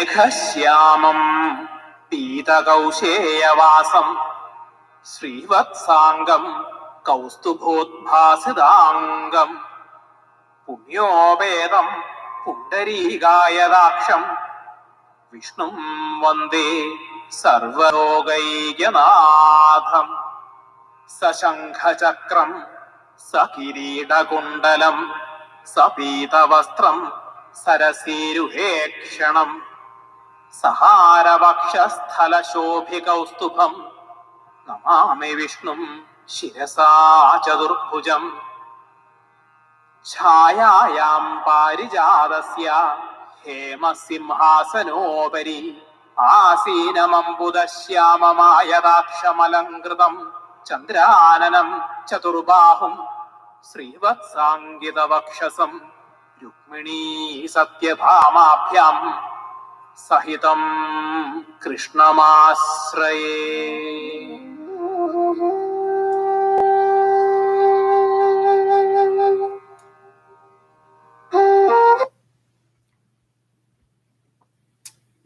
മേഘശ്യാമം പീതകൗശേയവാസം ശ്രീവത്സാംഗം കൗസ്തുഭോദ്ഭാസിതാംഗം പുണ്യോപേതം പുണ്ടരീകായതാക്ഷം വിഷ്ണും വന്ദേ സർവലോകൈകനാഥം സശംഖചക്രം സകിരീടകുണ്ടലം സപീതവസ്ത്രം സരസീരുഹേക്ഷണം സഹാരവക്ഷസ്ഥലശോഭികൗസ്തുഭം നമാമി വിഷ്ണും ശിരസാ ചതുർഭുജം ഛായായാം പാരിജാതസ്യ ഹേമസിംഹാസനോപരി ആസീനമംബുദശ്യാമമായതാക്ഷമലങ്കൃതം ചന്ദ്രാനനം ചതുർബാഹും ശ്രീവത്സാംഗിതവക്ഷസം രുക്മിണീ സത്യഭാമാഭ്യാം സഹിതം കൃഷ്ണമാശ്രയേ.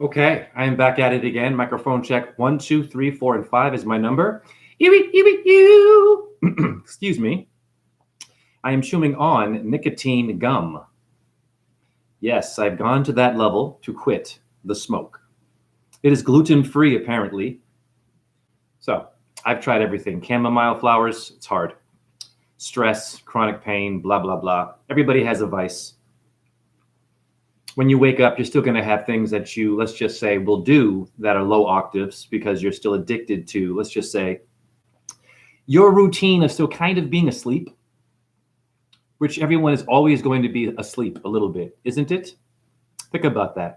Okay, I am back at it again. Microphone check 1, 2, 3, 4, and 5 is my number. Excuse me. I am chewing on nicotine gum. Yes, I've gone to that level to quit the smoke. It is gluten-free, apparently. So, I've tried everything. Chamomile flowers, it's hard. Stress, chronic pain, blah, blah, blah. Everybody has a vice. When you wake up, you're still going to have things that you, let's just say, will do that are low octaves because you're still addicted to, let's just say, your routine of still kind of being asleep, which everyone is always going to be asleep a little bit, isn't it? Think about that.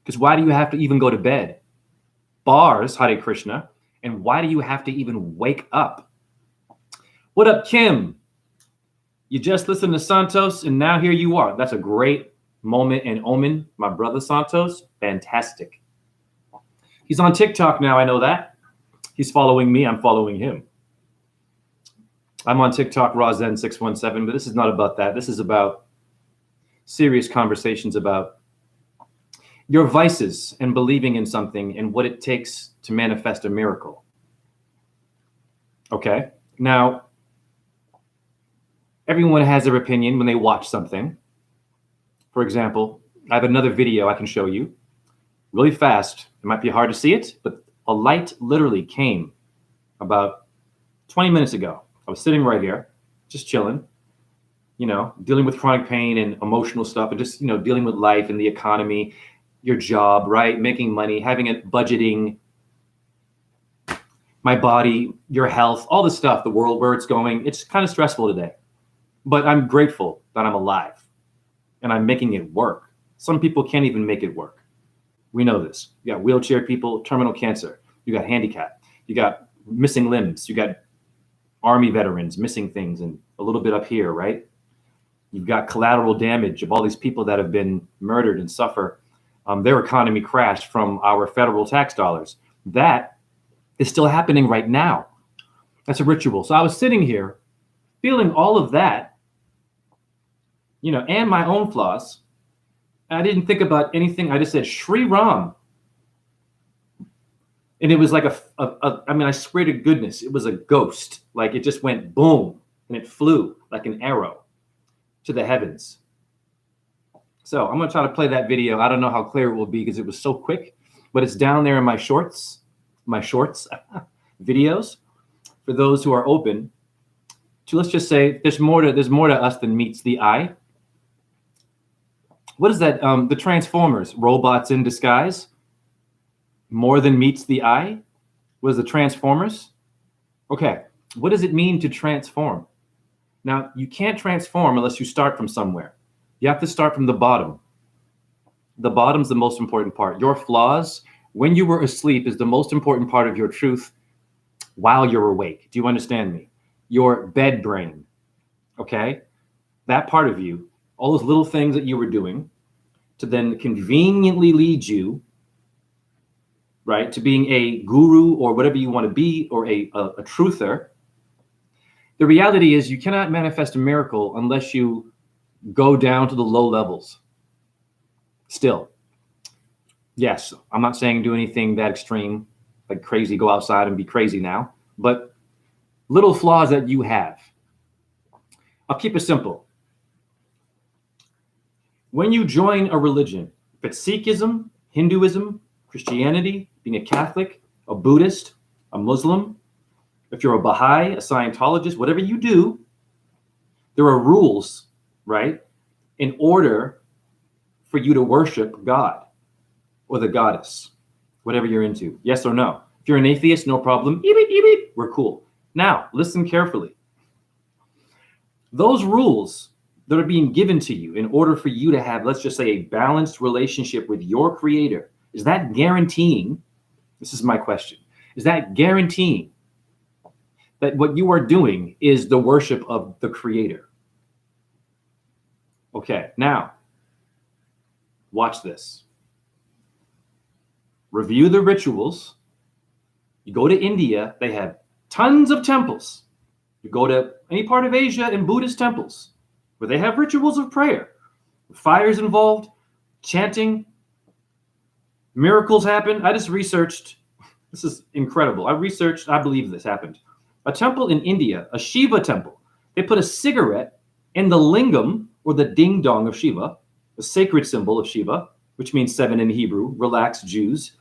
Because why do you have to even go to bed? Bars, Hare Krishna. And why do you have to even wake up? What up, Kim? You just listened to Santos and now here you are. That's a great moment and omen. My brother Santos, fantastic. He's on TikTok now, I know that. He's following me, I'm following him. I'm on TikTok, Razen617, but this is not about that. This is about serious conversations about your vices and believing in something and what it takes to manifest a miracle. Okay, now, everyone has their opinion when they watch something. For example, I have another video I can show you really fast. It might be hard to see it, but a light literally came about 20 minutes ago. I was sitting right here, just chilling, dealing with chronic pain and emotional stuff and just, dealing with life and the economy, your job, right? Making money, having it, budgeting, my body, your health, all this stuff, the world, where it's going. It's kind of stressful today, but I'm grateful that I'm alive and I'm making it work. Some people can't even make it work. We know this. You got wheelchair people, terminal cancer, you got handicap, you got missing limbs, you got Army veterans missing things and a little bit up here, right? You've got collateral damage of all these people that have been murdered and suffer. Their economy crashed from our federal tax dollars. That is still happening right now. That's a ritual. So I was sitting here feeling all of that, and my own flaws. I didn't think about anything. I just said, Shri Ram. And it was like I swear to goodness, it was a ghost. Like it just went boom and it flew like an arrow to the heavens. So I'm going to try to play that video. I don't know how clear it will be because it was so quick, but it's down there in my shorts videos for those who are open to, let's just say, there's more to us than meets the eye. What is that? The Transformers, robots in disguise. More than meets the eye? Was the Transformers? Okay, what does it mean to transform? Now, you can't transform unless you start from somewhere. You have to start from the bottom. The bottom's the most important part. Your flaws, when you were asleep, is the most important part of your truth while you're awake. Do you understand me? Your bed brain, okay? That part of you, all those little things that you were doing to then conveniently lead you, right, to being a guru or whatever you want to be, or a truther. The reality is you cannot manifest a miracle unless you go down to the low levels. Still, Yes, I'm not saying do anything that extreme, like crazy, go outside and be crazy now, but little flaws that you have. I'll keep it simple. When you join a religion, if it's Sikhism, Hinduism, Christianity, being a Catholic, a Buddhist, a Muslim, if you're a Baha'i, a Scientologist, whatever you do, there are rules, right, in order for you to worship God or the goddess, whatever you're into. Yes or no? If you're an atheist, no problem. Eep, eep, eep, we're cool. Now, listen carefully. Those rules that are being given to you in order for you to have, let's just say, a balanced relationship with your creator, is that guaranteeing, this is my question, is that guaranteeing that what you are doing is the worship of the creator? Okay, now, watch this. Review the rituals. You go to India, they have tons of temples. You go to any part of Asia and Buddhist temples where they have rituals of prayer. Fire's involved, chanting, miracles happen. I just researched, this is incredible. I believe this happened. A temple in India, a Shiva temple, they put a cigarette in the lingam or the ding dong of Shiva, the sacred symbol of Shiva, which means 7 in Hebrew, relax Jews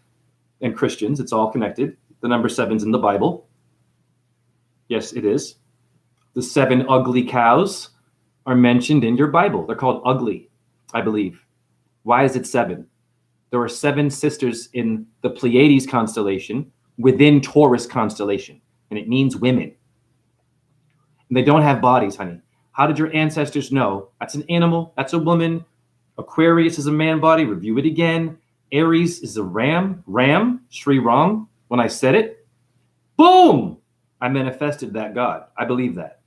and Christians, it's all connected. The number 7's in the Bible. Yes, it is. The 7 ugly cows are mentioned in your Bible. They're called ugly, I believe. Why is it 7? There are 7 sisters in the Pleiades constellation within Taurus constellation, and it means women. And they don't have bodies, honey. How did your ancestors know? That's an animal, that's a woman. Aquarius is a man body, review it again. Aries is a ram, Sri Ram. When I said it, boom, I manifested that God. I believe that.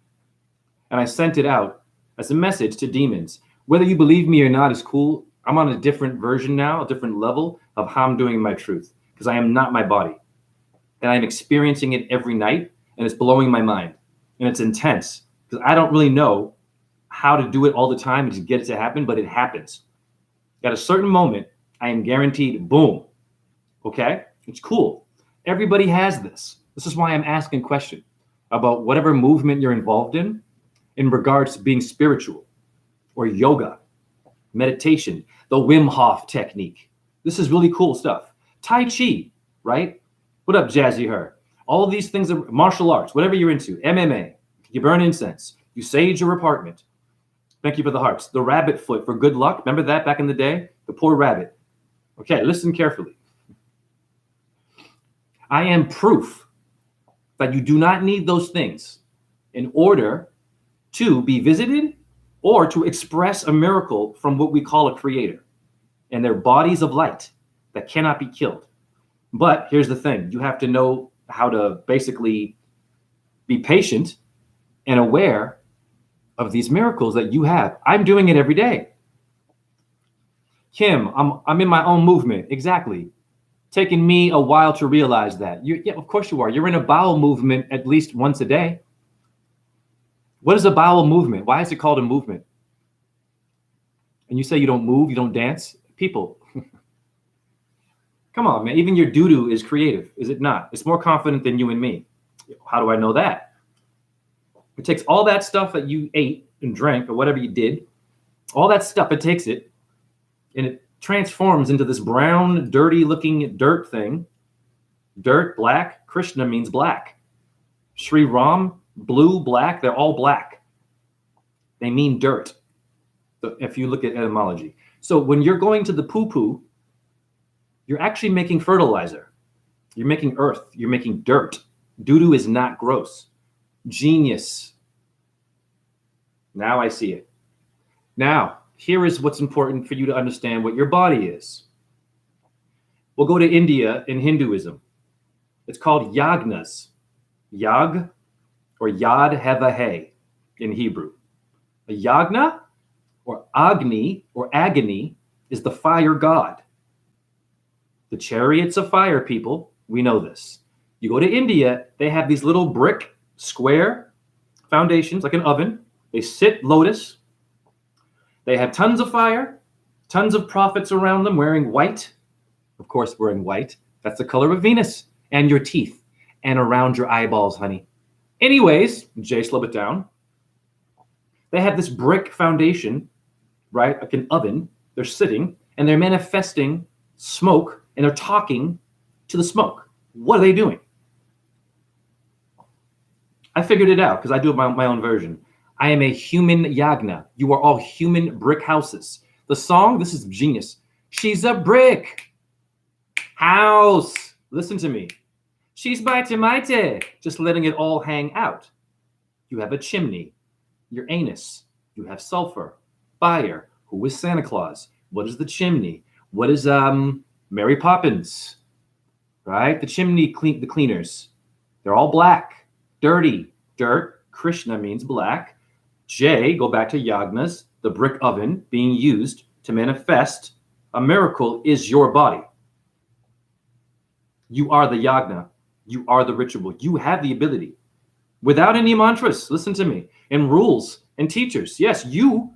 And I sent it out as a message to demons. Whether you believe me or not is cool. I'm on a different version now, a different level of how I'm doing my truth, because I am not my body. And I'm experiencing it every night, and it's blowing my mind. And it's intense, because I don't really know how to do it all the time and just get it to happen, but it happens. At a certain moment, I am guaranteed, boom. Okay? It's cool. Everybody has this. This is why I'm asking a question about whatever movement you're involved in regards to being spiritual or yoga, meditation, the Wim Hof technique. This is really cool stuff. Tai Chi, right? What up, Jazzy Her? All of these things are martial arts, whatever you're into, MMA. You burn incense. You sage your apartment. Thank you for the hearts. The rabbit foot for good luck. Remember that back in the day? The poor rabbit. Okay, listen carefully. I am proof that you do not need those things in order to be visited or to express a miracle from what we call a creator. And they're bodies of light that cannot be killed. But here's the thing. You have to know how to basically be patient and aware of these miracles that you have. I'm doing it every day. Kim, I'm in my own movement. Exactly. Taking me a while to realize that. Yeah, of course you are. You're in a bowel movement at least once a day. What is a bowel movement? Why is it called a movement? And you say you don't move, you don't dance? People, come on, man. Even your doo-doo is creative, is it not? It's more confident than you and me. How do I know that? It takes all that stuff that you ate and drank or whatever you did, all that stuff, it takes it, and it transforms into this brown, dirty-looking dirt thing. Dirt, black. Krishna means black. Sri Ram, blue, black. They're all black. They mean dirt, if you look at etymology. So when you're going to the poo-poo, you're actually making fertilizer. You're making earth. You're making dirt. Doo-doo is not gross. Genius. Now I see it. Now, here is what's important for you to understand what your body is. We'll go to India in Hinduism. It's called yagnas. Yag or yad heva-he in Hebrew. A yagna or agni or agony is the fire god. The chariots of fire, people, we know this. You go to India, they have these little brick square foundations like an oven. They sit lotus. They have tons of fire, tons of prophets around them wearing white, Of course, wearing white. That's the color of Venus and your teeth and around your eyeballs, honey. Anyways, Jay, slow it down. They have this brick foundation, right? Like an oven. They're sitting and they're manifesting smoke and they're talking to the smoke. What are they doing? I figured it out because I do my own version. I am a human yagna. You are all human brick houses. The song, this is genius. She's a brick house. Listen to me. She's baite, just letting it all hang out. You have a chimney, your anus. You have sulfur, fire. Who is Santa Claus? What is the chimney? What is Mary Poppins? Right? The chimney the cleaners. They're all black, dirty, dirt. Krishna means black. J, go back to yagnas, the brick oven being used to manifest a miracle is your body. You are the yagna. You are the ritual. You have the ability. Without any mantras, listen to me, and rules and teachers. Yes, you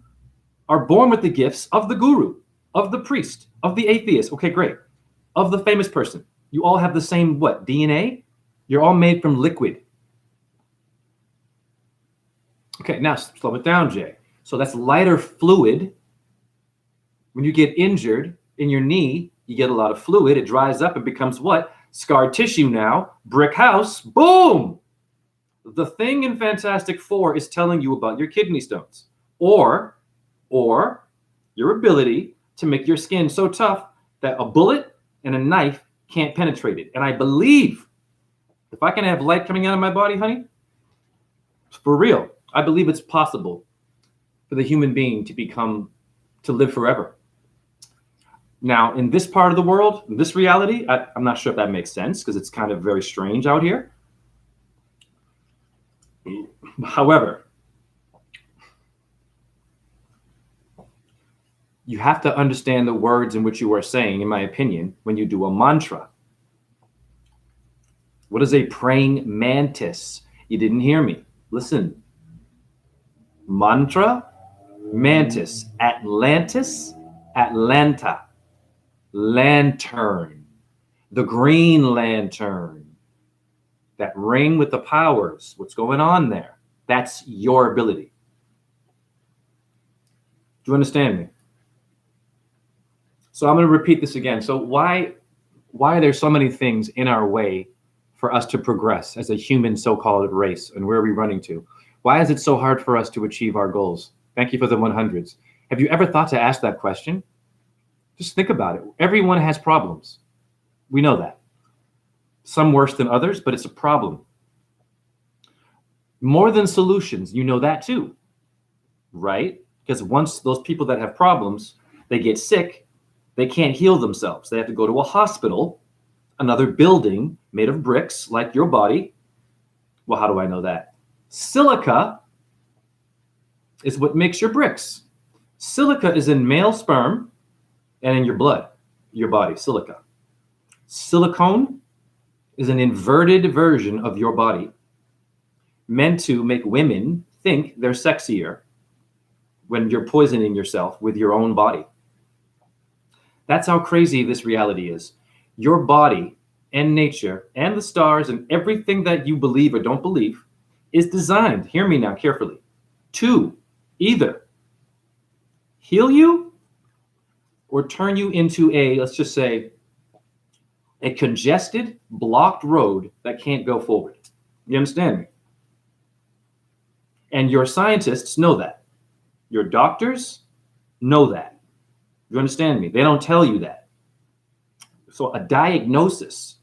are born with the gifts of the guru, of the priest, of the atheist. Okay, great. Of the famous person. You all have the same, what, DNA? You're all made from liquid. Okay, now slow it down, Jay. So that's lighter fluid. When you get injured in your knee, you get a lot of fluid. It dries up and becomes what? Scar tissue now. Brick house. Boom! The thing in Fantastic Four is telling you about your kidney stones. Or your ability to make your skin so tough that a bullet and a knife can't penetrate it. And I believe if I can have light coming out of my body, honey, for real, I believe it's possible for the human being to live forever. Now, in this part of the world, in this reality, I'm not sure if that makes sense because it's kind of very strange out here. However, you have to understand the words in which you are saying, in my opinion, when you do a mantra. What is a praying mantis? You didn't hear me. Listen. Mantra, mantis, Atlantis, Atlanta, lantern, the green lantern, that ring with the powers. What's going on there? That's your ability. Do you understand me? So I'm going to repeat this again. So why are there so many things in our way for us to progress as a human so-called race? And where are we running to? Why is it so hard for us to achieve our goals? Thank you for the 100s. Have you ever thought to ask that question? Just think about it. Everyone has problems. We know that. Some worse than others, but it's a problem. More than solutions, you know that too, right? Because once those people that have problems, they get sick, they can't heal themselves. They have to go to a hospital, another building made of bricks like your body. Well, how do I know that? Silica is what makes your bricks. Silica is in male sperm and in your blood, your body, silica. Silicone is an inverted version of your body meant to make women think they're sexier when you're poisoning yourself with your own body. That's how crazy this reality is. Your body and nature and the stars and everything that you believe or don't believe is designed, hear me now carefully, to either heal you or turn you into a, let's just say, a congested, blocked road that can't go forward. You understand me? And your scientists know that. Your doctors know that. You understand me? They don't tell you that. So a diagnosis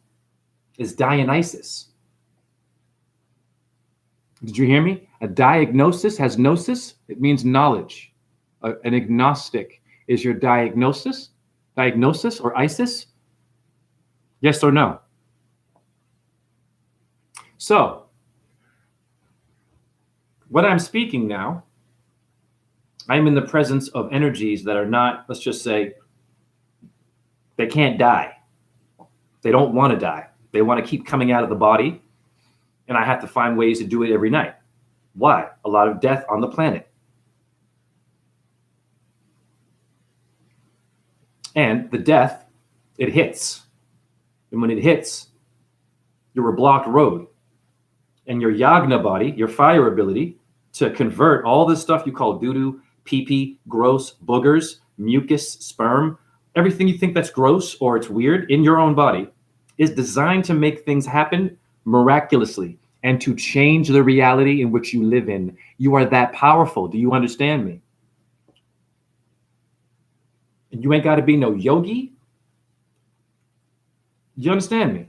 is Dionysus. Did you hear me? A diagnosis has gnosis. It means knowledge. An agnostic is your diagnosis or Isis? Yes or no? So, when I'm speaking now, I'm in the presence of energies that are not, let's just say, they can't die. They don't want to die. They want to keep coming out of the body, and I have to find ways to do it every night. Why? A lot of death on the planet. And the death it hits. And when it hits, you're a blocked road. And your yagna body, your fire ability to convert all this stuff you call doo-doo, pee-pee, gross, boogers, mucus, sperm, everything you think that's gross or it's weird in your own body is designed to make things happen miraculously and to change the reality in which you live in. You are that powerful. Do you understand me? And you ain't got to be no yogi. Do you understand me?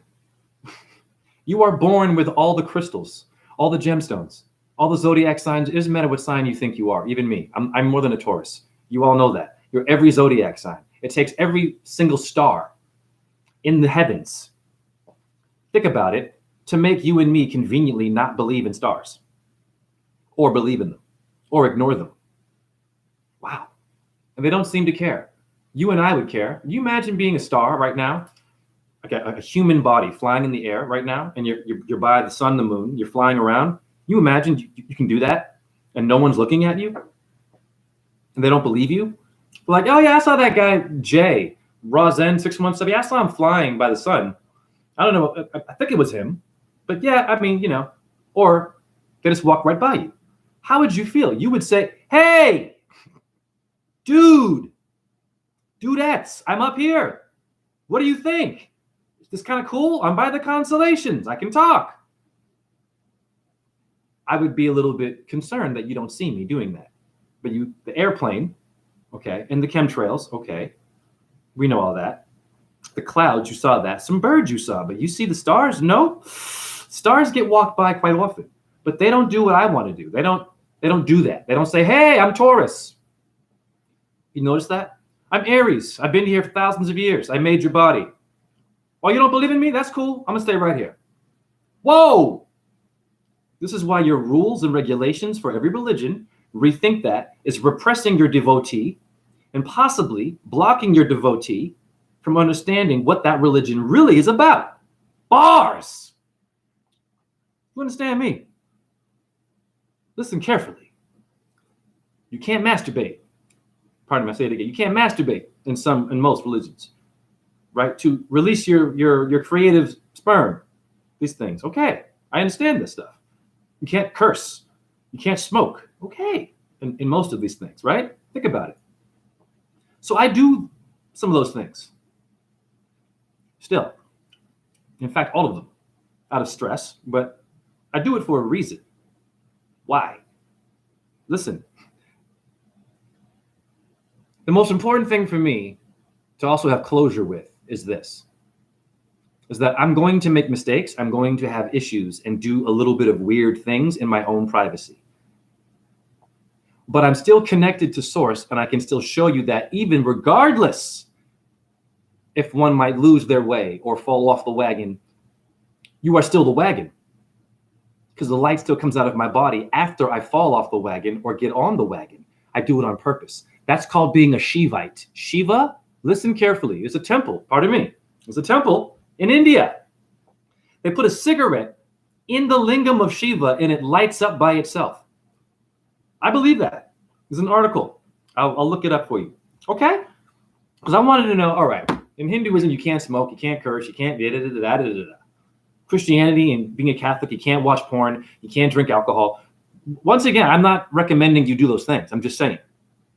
You are born with all the crystals, all the gemstones, all the zodiac signs. It doesn't matter what sign you think you are, even me. I'm more than a Taurus. You all know that. You're every zodiac sign. It takes every single star in the heavens. Think about it, to make you and me conveniently not believe in stars or believe in them or ignore them. Wow. And they don't seem to care. You and I would care. Can you imagine being a star right now? Okay, a human body flying in the air right now, and you're by the sun, the moon, you're flying around. You imagine you can do that and no one's looking at you and they don't believe you? They're like, oh yeah, I saw that guy, Jay, Rosen, 6 months ago. Yeah, I saw him flying by the sun. I don't know. I think it was him. But yeah, I mean, or they just walk right by you. How would you feel? You would say, hey, dudettes, I'm up here. What do you think? Is this kind of cool? I'm by the constellations. I can talk. I would be a little bit concerned that you don't see me doing that. But the airplane, okay, and the chemtrails, okay, we know all that. The clouds, you saw that. Some birds you saw, but you see the stars? No. Stars get walked by quite often, but they don't do what I want to do. They don't do that. They don't say, hey, I'm Taurus. You notice that? I'm Aries. I've been here for thousands of years. I made your body. Oh, you don't believe in me? That's cool. I'm going to stay right here. Whoa. This is why your rules and regulations for every religion, rethink that, is repressing your devotee and possibly blocking your devotee from understanding what that religion really is about. Bars. You understand me? Listen carefully. You can't masturbate. Pardon me, I say it again. You can't masturbate in most religions, right? To release your creative sperm, these things. Okay, I understand this stuff. You can't curse. You can't smoke. Okay, in most of these things, right? Think about it. So I do some of those things. Still. In fact, all of them. Out of stress, but I do it for a reason. Why? Listen. The most important thing for me to also have closure with is this. Is that I'm going to make mistakes. I'm going to have issues and do a little bit of weird things in my own privacy. But I'm still connected to source, and I can still show you that even regardless if one might lose their way or fall off the wagon, you are still the wagon. Because the light still comes out of my body after I fall off the wagon or get on the wagon. I do it on purpose. That's called being a Shivite. Shiva, listen carefully. It's a temple, pardon me. It's a temple in India. They put a cigarette in the lingam of Shiva and it lights up by itself. I believe that. There's an article. I'll look it up for you. Okay? Because I wanted to know, all right, in Hinduism, you can't smoke, you can't curse, you can't da-da-da-da-da-da-da. Christianity and being a Catholic, you can't watch porn, you can't drink alcohol. Once again, I'm not recommending you do those things. I'm just saying,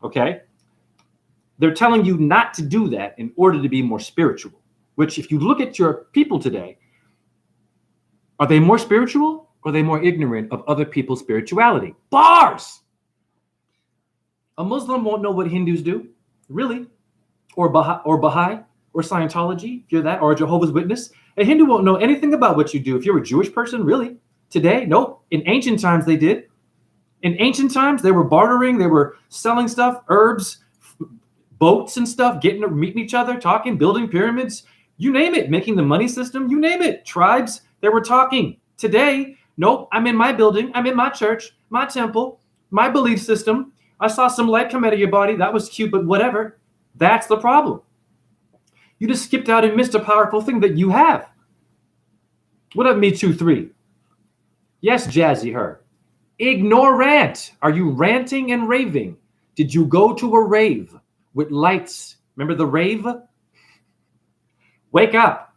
okay? They're telling you not to do that in order to be more spiritual, which if you look at your people today, are they more spiritual or are they more ignorant of other people's spirituality? Bars! A Muslim won't know what Hindus do, really, or Baha'i, or Scientology, if you're that, or a Jehovah's Witness. A Hindu won't know anything about what you do. If you're a Jewish person, really, today, nope. In ancient times, they did. In ancient times, they were bartering, they were selling stuff, herbs, boats and stuff, meeting each other, talking, building pyramids, you name it, making the money system, you name it. Tribes, they were talking. Today, nope, I'm in my building, I'm in my church, my temple, my belief system. I saw some light come out of your body. That was cute, but whatever. That's the problem. You just skipped out and missed a powerful thing that you have. What up, Me Too 3? Yes, Jazzy Her. Ignorant. Are you ranting and raving? Did you go to a rave with lights? Remember the rave? Wake up.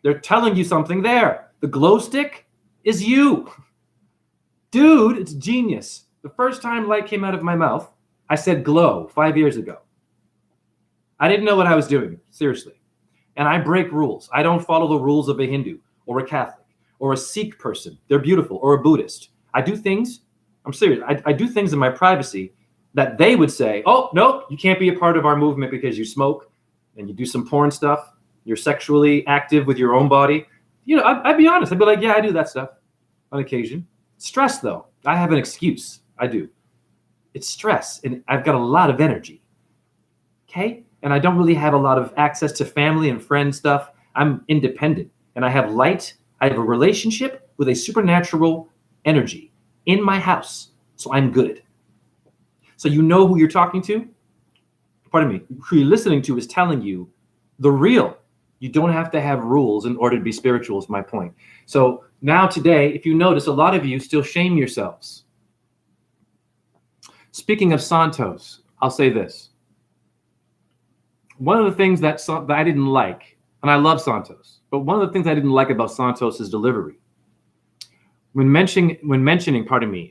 They're telling you something there. The glow stick is you. Dude, it's genius. The first time light came out of my mouth, I said glow 5 years ago. I didn't know what I was doing, seriously. And I break rules. I don't follow the rules of a Hindu or a Catholic or a Sikh person. They're beautiful. Or a Buddhist. I do things, I'm serious, I do things in my privacy that they would say, oh, no, you can't be a part of our movement because you smoke and you do some porn stuff. You're sexually active with your own body. You know, I'd be honest. I'd be like, yeah, I do that stuff on occasion. Stress, though. I have an excuse. I do. It's stress, and I've got a lot of energy. Okay? And I don't really have a lot of access to family and friend stuff. I'm independent, and I have light. I have a relationship with a supernatural energy in my house, so I'm good. So you know who you're talking to? Pardon me. Who you're listening to is telling you the real. You don't have to have rules in order to be spiritual is my point. So now today, if you notice, a lot of you still shame yourselves. Speaking of Santos, I'll say this. One of the things that I didn't like, and I love Santos, but one of the things I didn't like about Santos' delivery, when mentioning,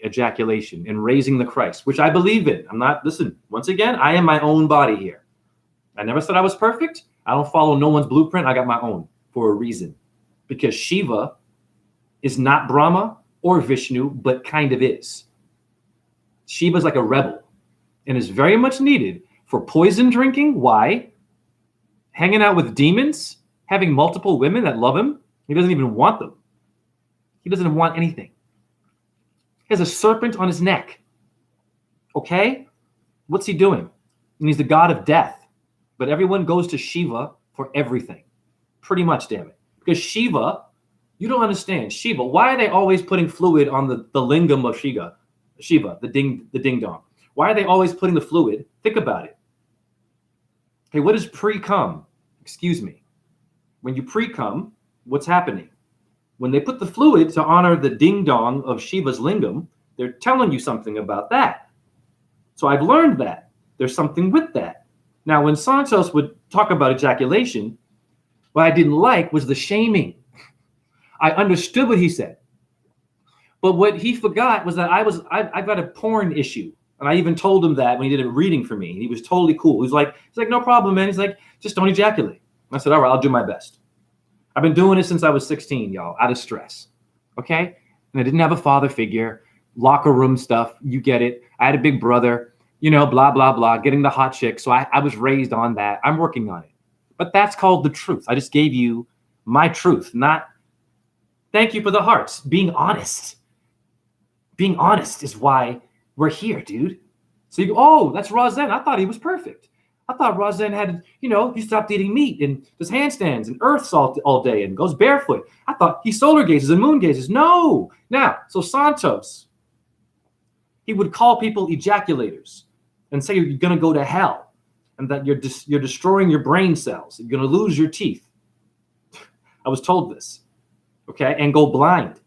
ejaculation and raising the Christ, which I believe in. Listen, once again, I am my own body here. I never said I was perfect. I don't follow no one's blueprint. I got my own for a reason. Because Shiva is not Brahma or Vishnu, but kind of is. Shiva's like a rebel and is very much needed for poison drinking. Why? Hanging out with demons, having multiple women that love him. He doesn't even want them. He doesn't want anything. He has a serpent on his neck. Okay? What's he doing? And he's the god of death. But everyone goes to Shiva for everything. Pretty much, damn it. Because Shiva, you don't understand. Shiva, why are they always putting fluid on the lingam of Shiva, the ding dong? Why are they always putting the fluid? Think about it. Okay, what is pre-cum? Excuse me. When you pre-cum, what's happening? When they put the fluid to honor the ding dong of Shiva's lingam, they're telling you something about that. So I've learned that. There's something with that. Now, when Santos would talk about ejaculation, what I didn't like was the shaming. I understood what he said. But what he forgot was that I've got a porn issue. And I even told him that when he did a reading for me. He was totally cool. He's like, no problem, man. He's like, just don't ejaculate. I said, all right, I'll do my best. I've been doing it since I was 16, y'all, out of stress. Okay? And I didn't have a father figure, locker room stuff. You get it. I had a big brother. You know, blah, blah, blah, getting the hot chick. So I was raised on that. I'm working on it. But that's called the truth. I just gave you my truth, not thank you for the hearts. Being honest. Being honest is why we're here, dude. So you go, oh, that's Razen. I thought he was perfect. I thought Razen had, he stopped eating meat and does handstands and earth salt all day and goes barefoot. I thought he solar gazes and moon gazes. No. Now, so Santos, he would call people ejaculators and say you're going to go to hell and that you're destroying your brain cells. You're going to lose your teeth. I was told this, okay, and go blind.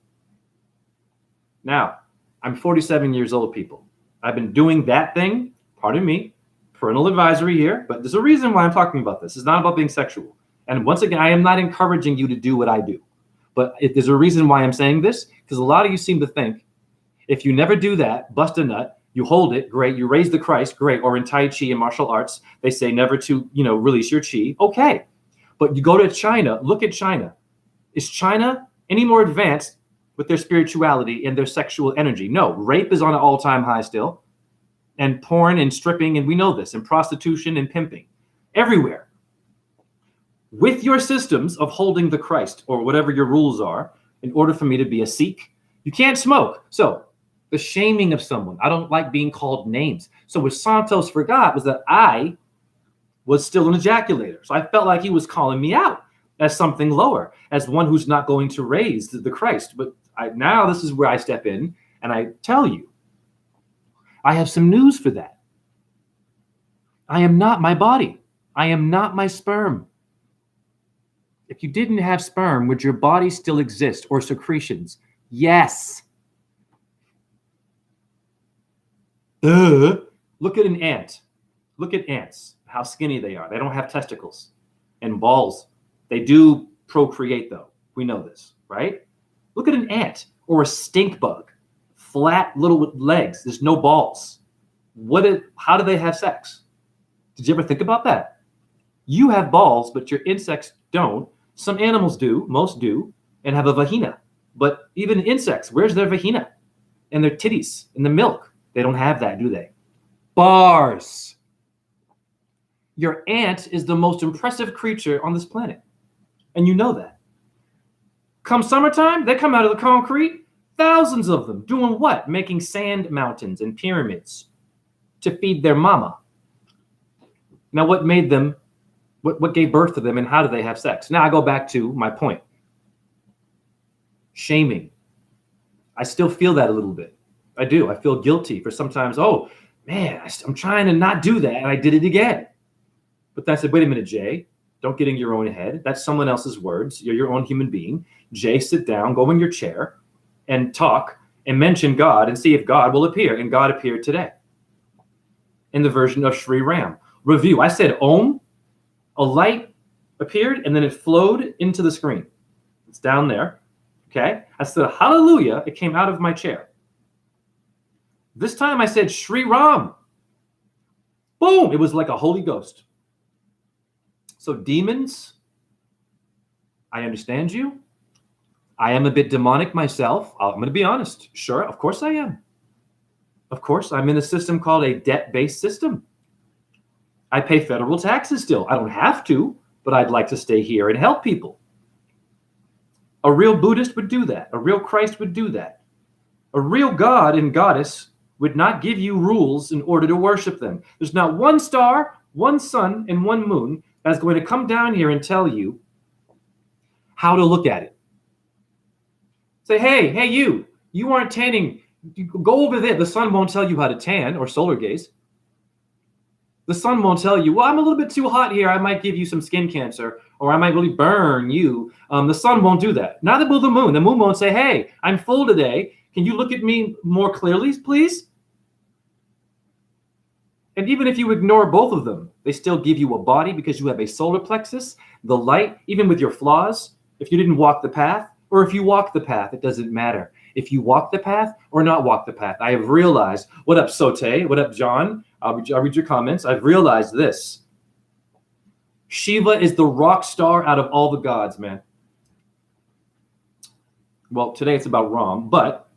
Now, I'm 47 years old, people. I've been doing that thing, pardon me, parental advisory here, but there's a reason why I'm talking about this. It's not about being sexual. And once again, I am not encouraging you to do what I do. But there's a reason why I'm saying this, because a lot of you seem to think if you never do that, bust a nut, you hold it, great. You raise the Christ, great. Or in Tai Chi and martial arts, they say never to, release your chi. Okay. But you go to China, look at China. Is China any more advanced with their spirituality and their sexual energy? No. Rape is on an all-time high still. And porn and stripping, and we know this, and prostitution and pimping. Everywhere. With your systems of holding the Christ, or whatever your rules are, in order for me to be a Sikh, you can't smoke. So, the shaming of someone. I don't like being called names. So what Santos forgot was that I was still an ejaculator. So I felt like he was calling me out as something lower, as one who's not going to raise the Christ. But now this is where I step in and I tell you, I have some news for that. I am not my body. I am not my sperm. If you didn't have sperm, would your body still exist or secretions? Yes. Look at an ant. Look at ants, how skinny they are. They don't have testicles and balls They do procreate, though. We know this, right? Look at an ant or a stink bug. Flat little legs. There's no balls. How do they have sex? Did you ever think about that? You have balls, but your insects don't. Some animals do, most do, and have a vagina. But even insects, where's their vagina? And their titties and the milk. They don't have that, do they? Bars. Your ant is the most impressive creature on this planet. And you know that. Come summertime, they come out of the concrete. Thousands of them. Doing what? Making sand mountains and pyramids to feed their mama. Now, what made them, what gave birth to them, and how do they have sex? Now I go back to my point. Shaming. I still feel that a little bit. I do. I feel guilty for sometimes, oh, man, I'm trying to not do that, and I did it again. But I said, wait a minute, Jay. Don't get in your own head. That's someone else's words. You're your own human being. Jay, sit down, go in your chair, and talk, and mention God, and see if God will appear. And God appeared today in the version of Sri Ram. Review. I said Om, a light appeared, and then it flowed into the screen. It's down there. Okay? I said hallelujah. It came out of my chair. This time I said Sri Ram. Boom! It was like a Holy Ghost. So demons, I understand you. I am a bit demonic myself. I'm going to be honest. Sure, of course I am. Of course, I'm in a system called a debt-based system. I pay federal taxes still. I don't have to, but I'd like to stay here and help people. A real Buddhist would do that. A real Christ would do that. A real God and goddess would not give you rules in order to worship them. There's not one star, one sun, and one moon that's going to come down here and tell you how to look at it. Say, hey, you aren't tanning. You go over there. The sun won't tell you how to tan or solar gaze. The sun won't tell you, well, I'm a little bit too hot here. I might give you some skin cancer, or I might really burn you. The sun won't do that. Neither will the moon. The moon won't say, hey, I'm full today. Can you look at me more clearly, please? And even if you ignore both of them, they still give you a body because you have a solar plexus, the light, even with your flaws. If you didn't walk the path, or if you walk the path, it doesn't matter. If you walk the path or not walk the path, I have realized, what up, Sote? What up, John? I'll read your comments. I've realized this. Shiva is the rock star out of all the gods, man. Well, today it's about Ram, but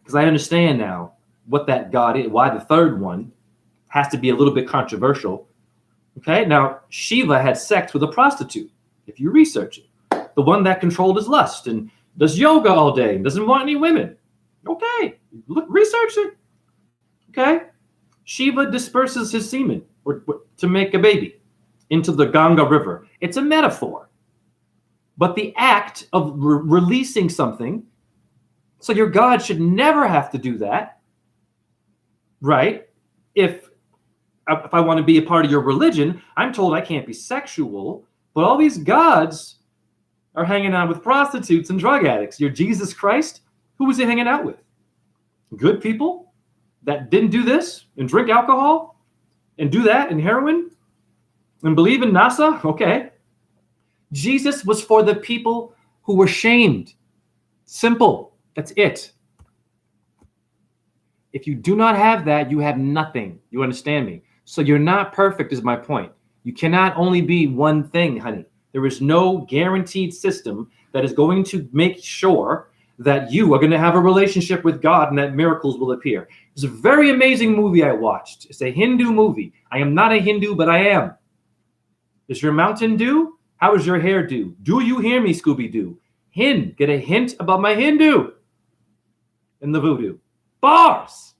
because I understand now what that god is, why the third one has to be a little bit controversial. Okay, now Shiva had sex with a prostitute, if you research it. The one that controlled his lust and does yoga all day and doesn't want any women. Okay, look, research it. Okay, Shiva disperses his semen to make a baby into the Ganga River. It's a metaphor. But the act of releasing something, so your God should never have to do that, right? If I want to be a part of your religion, I'm told I can't be sexual, but all these gods are hanging out with prostitutes and drug addicts. Your Jesus Christ, who was he hanging out with? Good people that didn't do this and drink alcohol and do that and heroin and believe in NASA? Okay. Jesus was for the people who were shamed. Simple. That's it. If you do not have that, you have nothing. You understand me? So you're not perfect is my point. You cannot only be one thing, honey. There is no guaranteed system that is going to make sure that you are going to have a relationship with God and that miracles will appear. It's a very amazing movie I watched. It's a Hindu movie. I am not a Hindu, but I am. Is your Mountain Dew? How is your hair do? Do you hear me, Scooby-Doo? Get a hint about my Hindu in the voodoo. Bars!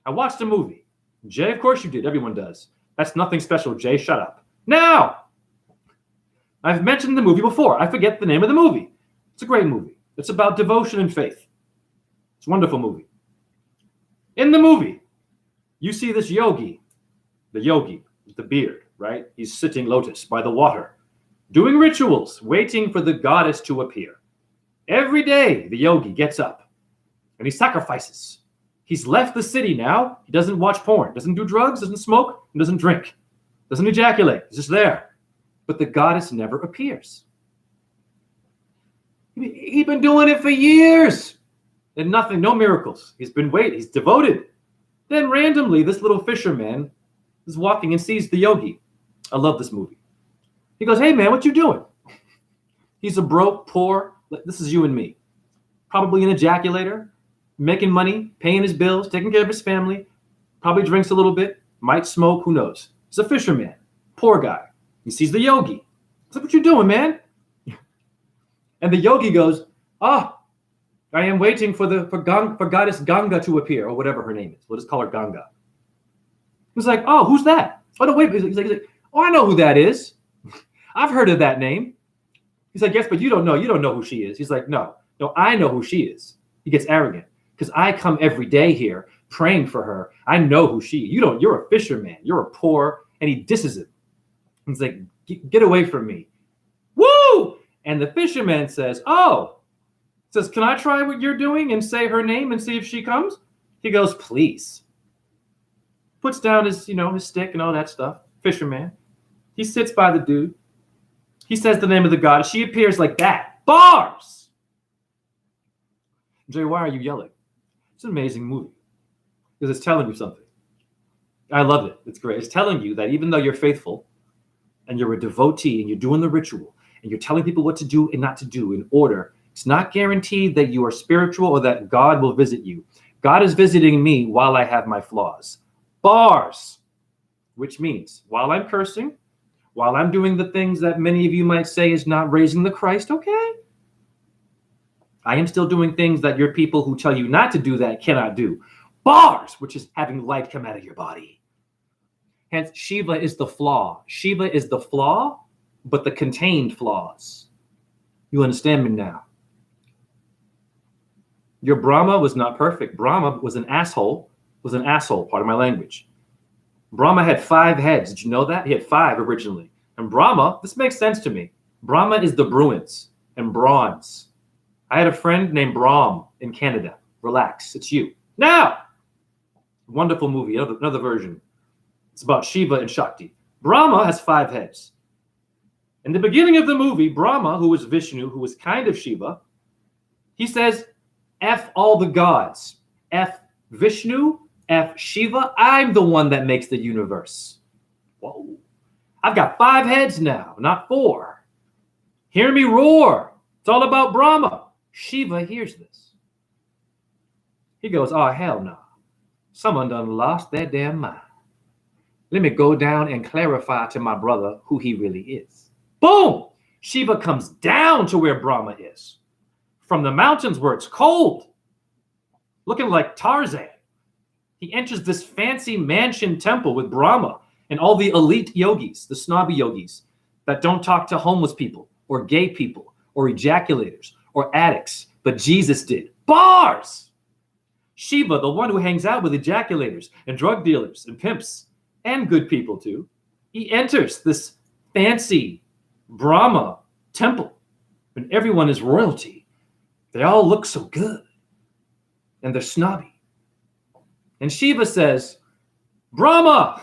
I watched a movie. Jay, of course you did. Everyone does. That's nothing special, Jay. Shut up. Now! I've mentioned the movie before. I forget the name of the movie. It's a great movie. It's about devotion and faith. It's a wonderful movie. In the movie, you see this yogi, the yogi with the beard, right? He's sitting lotus by the water, doing rituals, waiting for the goddess to appear. Every day, the yogi gets up and he sacrifices. He's left the city now. He doesn't watch porn, doesn't do drugs, doesn't smoke, and doesn't drink, doesn't ejaculate. He's just there. but the goddess never appears. He's been doing it for years and nothing, no miracles. He's been waiting, he's devoted. Then randomly, this little fisherman is walking and sees the yogi. I love this movie. He goes, hey man, what you doing? He's a broke, poor, this is you and me. Probably an ejaculator, making money, paying his bills, taking care of his family, probably drinks a little bit, might smoke, who knows? He's a fisherman, poor guy. He sees the yogi. He's like, what you doing, man? And the yogi goes, I am waiting for goddess Ganga to appear, or whatever her name is. We'll just call her Ganga. He's like, oh, who's that? Oh, no, wait. He's like, oh, I know who that is. I've heard of that name. He's like, yes, but you don't know. You don't know who she is. He's like, no, I know who she is. He gets arrogant because I come every day here praying for her. I know who she is. You don't. You're a fisherman. You're a poor. And he disses him. He's like, get away from me. Woo! And the fisherman says, can I try what you're doing and say her name and see if she comes? He goes, please. Puts down his, his stick and all that stuff. Fisherman. He sits by the dude. He says the name of the goddess. She appears like that. Bars! Jay, why are you yelling? It's an amazing movie. Because it's telling you something. I love it. It's great. It's telling you that even though you're faithful and you're a devotee and you're doing the ritual and you're telling people what to do and not to do in order, it's not guaranteed that you are spiritual or that God will visit you. God is visiting me while I have my flaws. Bars! Which means while I'm cursing, while I'm doing the things that many of you might say is not raising the Christ, okay? I am still doing things that your people who tell you not to do that cannot do. Bars, which is having light come out of your body. Hence, Shiva is the flaw. Shiva is the flaw, but the contained flaws. You understand me now? Your Brahma was not perfect. Brahma was an asshole, pardon my language. Brahma had 5 heads. Did you know that? He had 5 originally. And Brahma, this makes sense to me. Brahma is the Bruins and bronze. I had a friend named Brahm in Canada. Relax, it's you. Now, wonderful movie, another version. It's about Shiva and Shakti. Brahma has 5 heads. In the beginning of the movie, Brahma, who was Vishnu, who was kind of Shiva, he says, F all the gods. F Vishnu, F Shiva. I'm the one that makes the universe. Whoa. I've got 5 heads now, not 4. Hear me roar. It's all about Brahma. Shiva hears this. He goes, oh, hell no. Someone done lost their damn mind. Let me go down and clarify to my brother who he really is. Boom! Shiva comes down to where Brahma is. From the mountains where it's cold. Looking like Tarzan. He enters this fancy mansion temple with Brahma and all the elite yogis, the snobby yogis, that don't talk to homeless people or gay people or ejaculators or addicts, but Jesus did. Bars! Shiva, the one who hangs out with ejaculators and drug dealers and pimps and good people too, he enters this fancy Brahma temple and everyone is royalty. They all look so good and they're snobby. And Shiva says, Brahma,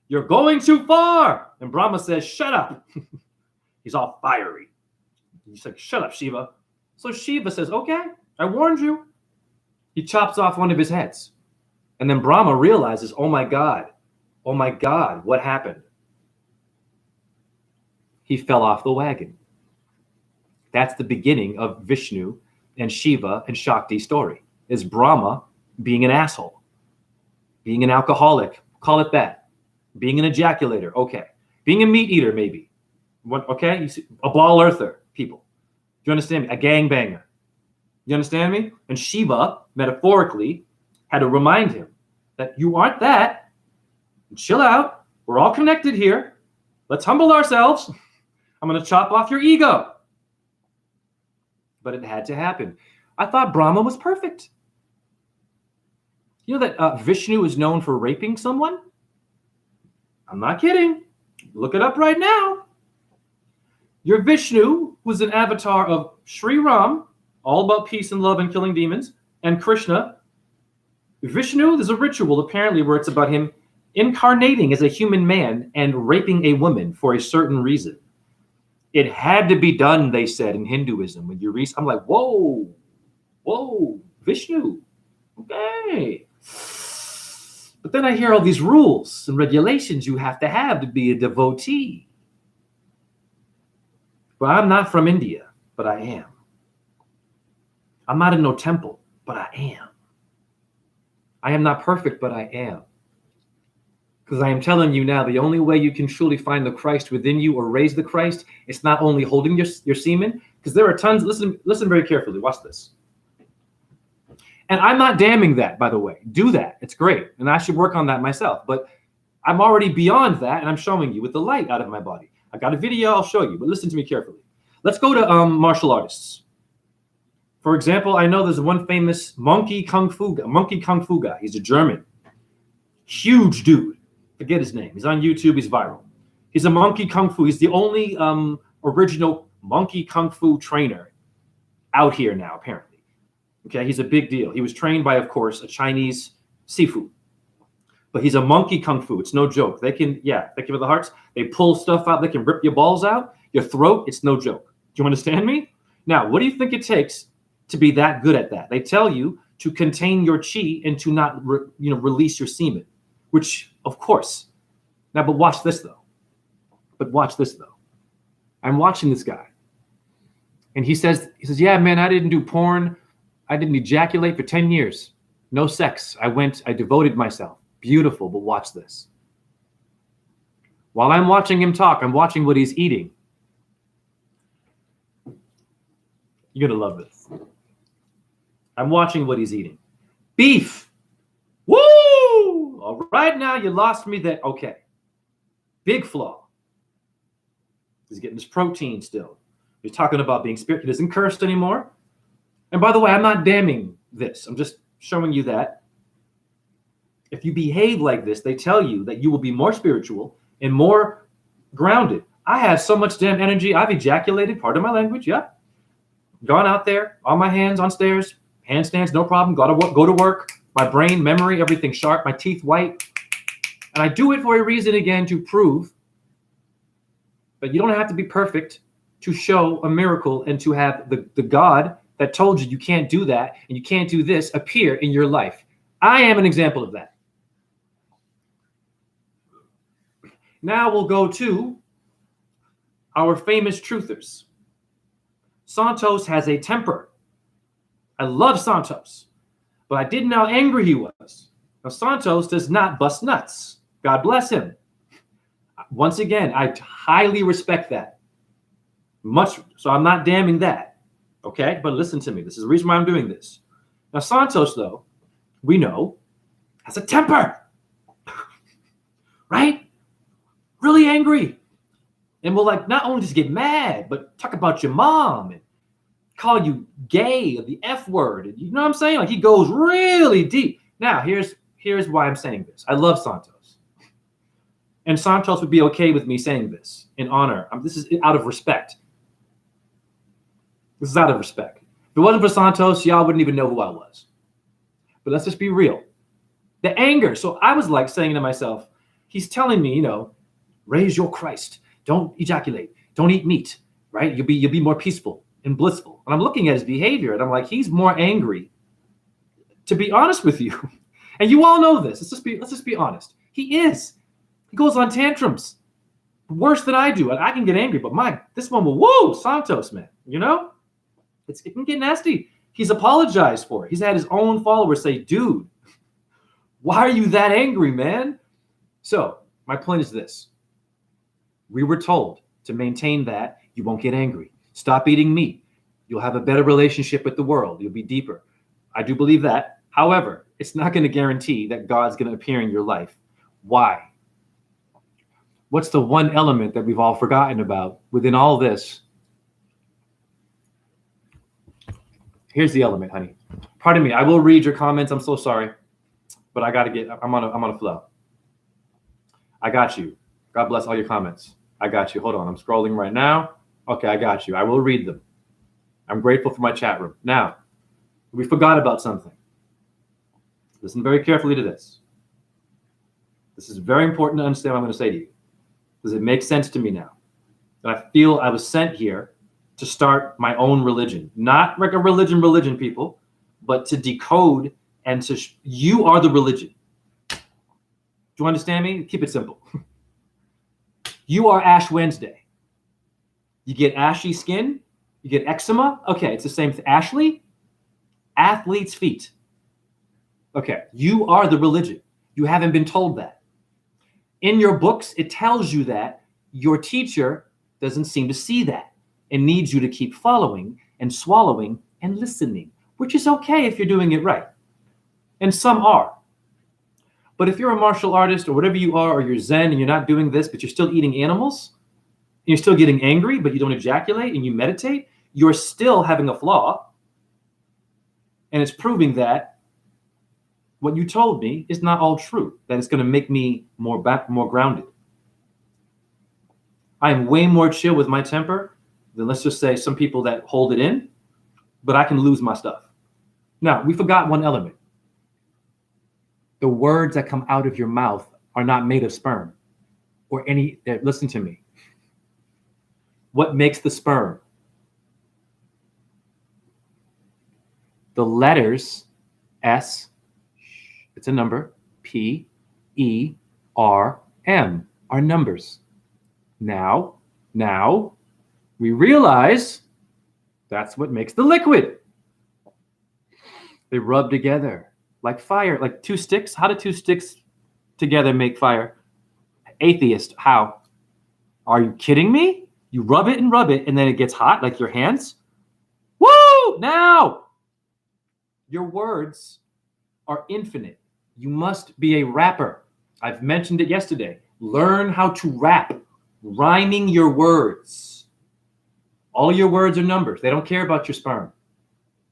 you're going too far. And Brahma says, shut up. He's all fiery. He's like, shut up, Shiva. So Shiva says, okay, I warned you. He chops off one of his heads. And then Brahma realizes, oh my God, what happened? He fell off the wagon. That's the beginning of Vishnu and Shiva and Shakti's story, is Brahma being an asshole, being an alcoholic, call it that, being an ejaculator, okay, being a meat eater maybe, okay, you see, a ball earther, people. Do you understand me? A gangbanger. You understand me? And Shiva, metaphorically, had to remind him that you aren't that. Chill out. We're all connected here. Let's humble ourselves. I'm going to chop off your ego. But it had to happen. I thought Brahma was perfect. You know that Vishnu is known for raping someone? I'm not kidding. Look it up right now. Your Vishnu was an avatar of Sri Ram, all about peace and love and killing demons, and Krishna. Vishnu, there's a ritual apparently where it's about him incarnating as a human man and raping a woman for a certain reason. It had to be done, they said in Hinduism. When you read, I'm like, whoa, Vishnu, okay. But then I hear all these rules and regulations you have to be a devotee. But I'm not from India, but I am. I'm not in no temple, but I am. I am not perfect, but I am. Because I am telling you now, the only way you can truly find the Christ within you or raise the Christ, it's not only holding your semen, because there are tons, listen very carefully, watch this. And I'm not damning that, by the way. Do that, it's great. And I should work on that myself. But I'm already beyond that, and I'm showing you with the light out of my body. I got a video, I'll show you, but listen to me carefully. Let's go to martial artists. For example, I know there's one famous monkey kung fu guy. He's a German. Huge dude. Forget his name. He's on YouTube. He's viral. He's a monkey kung fu. He's the only original monkey kung fu trainer out here now, apparently. Okay, he's a big deal. He was trained by, of course, a Chinese sifu. But he's a monkey kung fu. It's no joke. They can, thank you for the hearts. They pull stuff out. They can rip your balls out, your throat. It's no joke. Do you understand me? Now, what do you think it takes to be that good at that? They tell you to contain your chi and to not release your semen, which, of course. Now, but watch this, though. I'm watching this guy. And he says, yeah, man, I didn't do porn. I didn't ejaculate for 10 years. No sex. I devoted myself. Beautiful, but watch this. While I'm watching him talk, I'm watching what he's eating. You're going to love this. I'm watching what he's eating. Beef. Woo! All right, now you lost me there. Okay. Big flaw. He's getting his protein still. He's talking about being spiritual. He doesn't curse anymore. And by the way, I'm not damning this. I'm just showing you that if you behave like this, they tell you that you will be more spiritual and more grounded. I have so much damn energy. I've ejaculated, pardon my language, yeah. Gone out there, on my hands, on stairs, handstands, no problem. Go to work. My brain, memory, everything sharp. My teeth white. And I do it for a reason, again, to prove that you don't have to be perfect to show a miracle and to have the God that told you can't do that and you can't do this appear in your life. I am an example of that. Now we'll go to our famous truthers. Santos has a temper. I love Santos, but I didn't know how angry he was. Now, Santos does not bust nuts. God bless him. Once again, I highly respect that. So I'm not damning that. Okay? But listen to me. This is the reason why I'm doing this. Now, Santos, though, we know, has a temper. Right? Really angry. And will not only just get mad, but talk about your mom and call you gay or the F word. And you know what I'm saying? He goes really deep. Now, here's why I'm saying this. I love Santos. And Santos would be okay with me saying this in honor. This is out of respect. This is out of respect. If it wasn't for Santos, y'all wouldn't even know who I was. But let's just be real. The anger. So I was saying to myself, he's telling me, raise your Christ. Don't ejaculate. Don't eat meat, right? You'll be more peaceful and blissful. And I'm looking at his behavior and I'm like, he's more angry. To be honest with you, and you all know this. Let's just be honest. He is. He goes on tantrums. Worse than I do. And I can get angry, but this one will, whoa, Santos, man. It can get nasty. He's apologized for it. He's had his own followers say, dude, why are you that angry, man? So my point is this. We were told to maintain that. You won't get angry. Stop eating meat. You'll have a better relationship with the world. You'll be deeper. I do believe that. However, it's not going to guarantee that God's going to appear in your life. Why? What's the one element that we've all forgotten about within all this? Here's the element, honey. Pardon me. I will read your comments. I'm so sorry, but I'm on a flow. I got you. God bless all your comments. I got you. Hold on. I'm scrolling right now. Okay, I got you. I will read them. I'm grateful for my chat room. Now, we forgot about something. Listen very carefully to this. This is very important to understand what I'm going to say to you. Does it make sense to me now? And I feel I was sent here to start my own religion, not like a religion, people, but to decode and to, you are the religion. Do you understand me? Keep it simple. You are Ash Wednesday. You get ashy skin, you get eczema. Okay, it's the same thing. Ashley, athlete's feet. Okay, you are the religion. You haven't been told that. In your books, it tells you that. Your teacher doesn't seem to see that and needs you to keep following and swallowing and listening, which is okay if you're doing it right. And some are. But if you're a martial artist or whatever you are, or you're Zen and you're not doing this, but you're still eating animals, and you're still getting angry, but you don't ejaculate and you meditate, you're still having a flaw. And it's proving that what you told me is not all true, that it's going to make me more grounded. I'm way more chill with my temper than, let's just say, some people that hold it in, but I can lose my stuff. Now, we forgot one element. The words that come out of your mouth are not made of sperm or any, listen to me. What makes the sperm? The letters S, it's a number, P, E, R, M are numbers. Now, we realize that's what makes the liquid. They rub together like fire, like two sticks. How do two sticks together make fire? Atheist, how? Are you kidding me? You rub it, and then it gets hot, like your hands? Woo! Now! Your words are infinite. You must be a rapper. I've mentioned it yesterday. Learn how to rap, rhyming your words. All your words are numbers. They don't care about your sperm.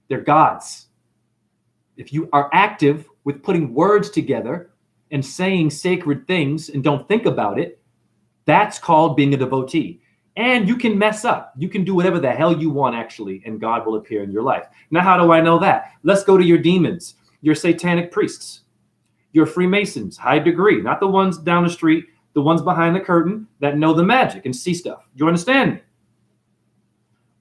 They're gods. If you are active with putting words together and saying sacred things and don't think about it, that's called being a devotee. And you can mess up. You can do whatever the hell you want, actually, and God will appear in your life. Now, how do I know that? Let's go to your demons, your satanic priests, your Freemasons, high degree, not the ones down the street, the ones behind the curtain that know the magic and see stuff. Do you understand me?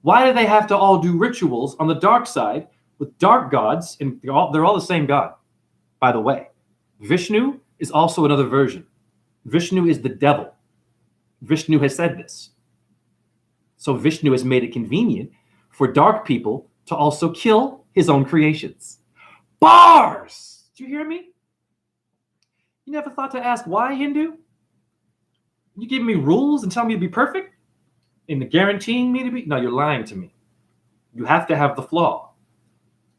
Why do they have to all do rituals on the dark side with dark gods? And they're all the same God, by the way. Vishnu is also another version. Vishnu is the devil. Vishnu has said this. So Vishnu has made it convenient for dark people to also kill his own creations. Bars! Do you hear me? You never thought to ask why, Hindu? You give me rules and tell me to be perfect? And guaranteeing me to be? No, you're lying to me. You have to have the flaw.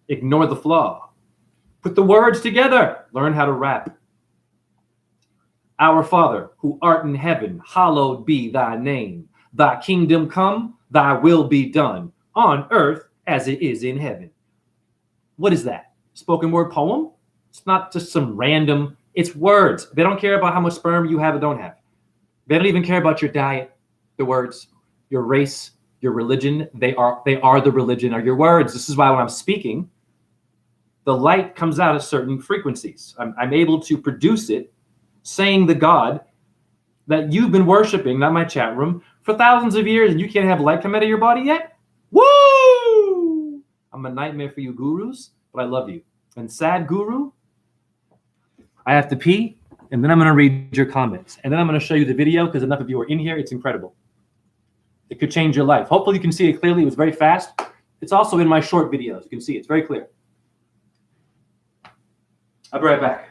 Ignore the flaw. Put the words together. Learn how to rap. Our Father, who art in heaven, hallowed be thy name. Thy kingdom come, thy will be done, on earth as it is in heaven. What is that? Spoken word poem? It's not just some random, it's words. They don't care about how much sperm you have or don't have. They don't even care about your diet, the words, your race, your religion. They are the religion, are your words. This is why when I'm speaking, the light comes out at certain frequencies. I'm able to produce it, saying the God that you've been worshiping, not my chat room, for thousands of years, and you can't have light come out of your body yet? Woo! I'm a nightmare for you gurus, but I love you. And sad guru, I have to pee, and then I'm going to read your comments. And then I'm going to show you the video because enough of you are in here. It's incredible. It could change your life. Hopefully you can see it clearly. It was very fast. It's also in my short videos. You can see it's very clear. I'll be right back.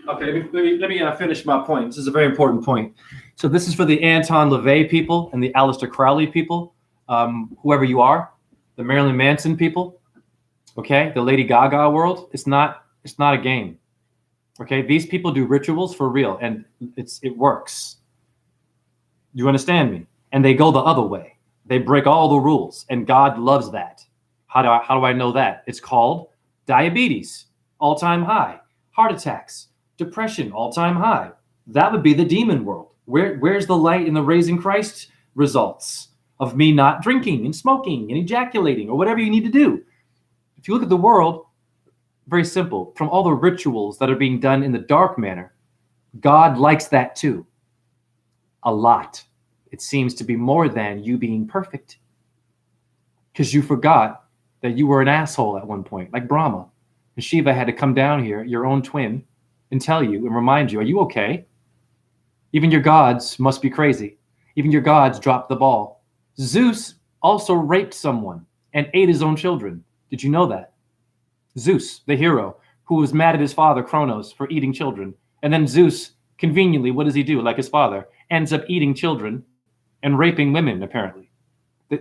Okay, let me finish my point. This is a very important point. So this is for the Anton LaVey people and the Aleister Crowley people, whoever you are, the Marilyn Manson people, okay, the Lady Gaga world. It's not a game. Okay, these people do rituals for real, and it works. You understand me? And they go the other way. They break all the rules, and God loves that. How do I know that? It's called diabetes, all-time high, heart attacks, depression, all-time high. That would be the demon world. Where's the light in the raising Christ results of me not drinking and smoking and ejaculating or whatever you need to do? If you look at the world, very simple. From all the rituals that are being done in the dark manner, God likes that too. A lot. It seems to be more than you being perfect. Because you forgot that you were an asshole at one point, like Brahma. And Shiva had to come down here, your own twin, and tell you and remind you, are you okay? Even your gods must be crazy. Even your gods dropped the ball. Zeus also raped someone and ate his own children. Did you know that? Zeus, the hero, who was mad at his father, Kronos, for eating children. And then Zeus, conveniently, what does he do? Like his father, ends up eating children and raping women, apparently.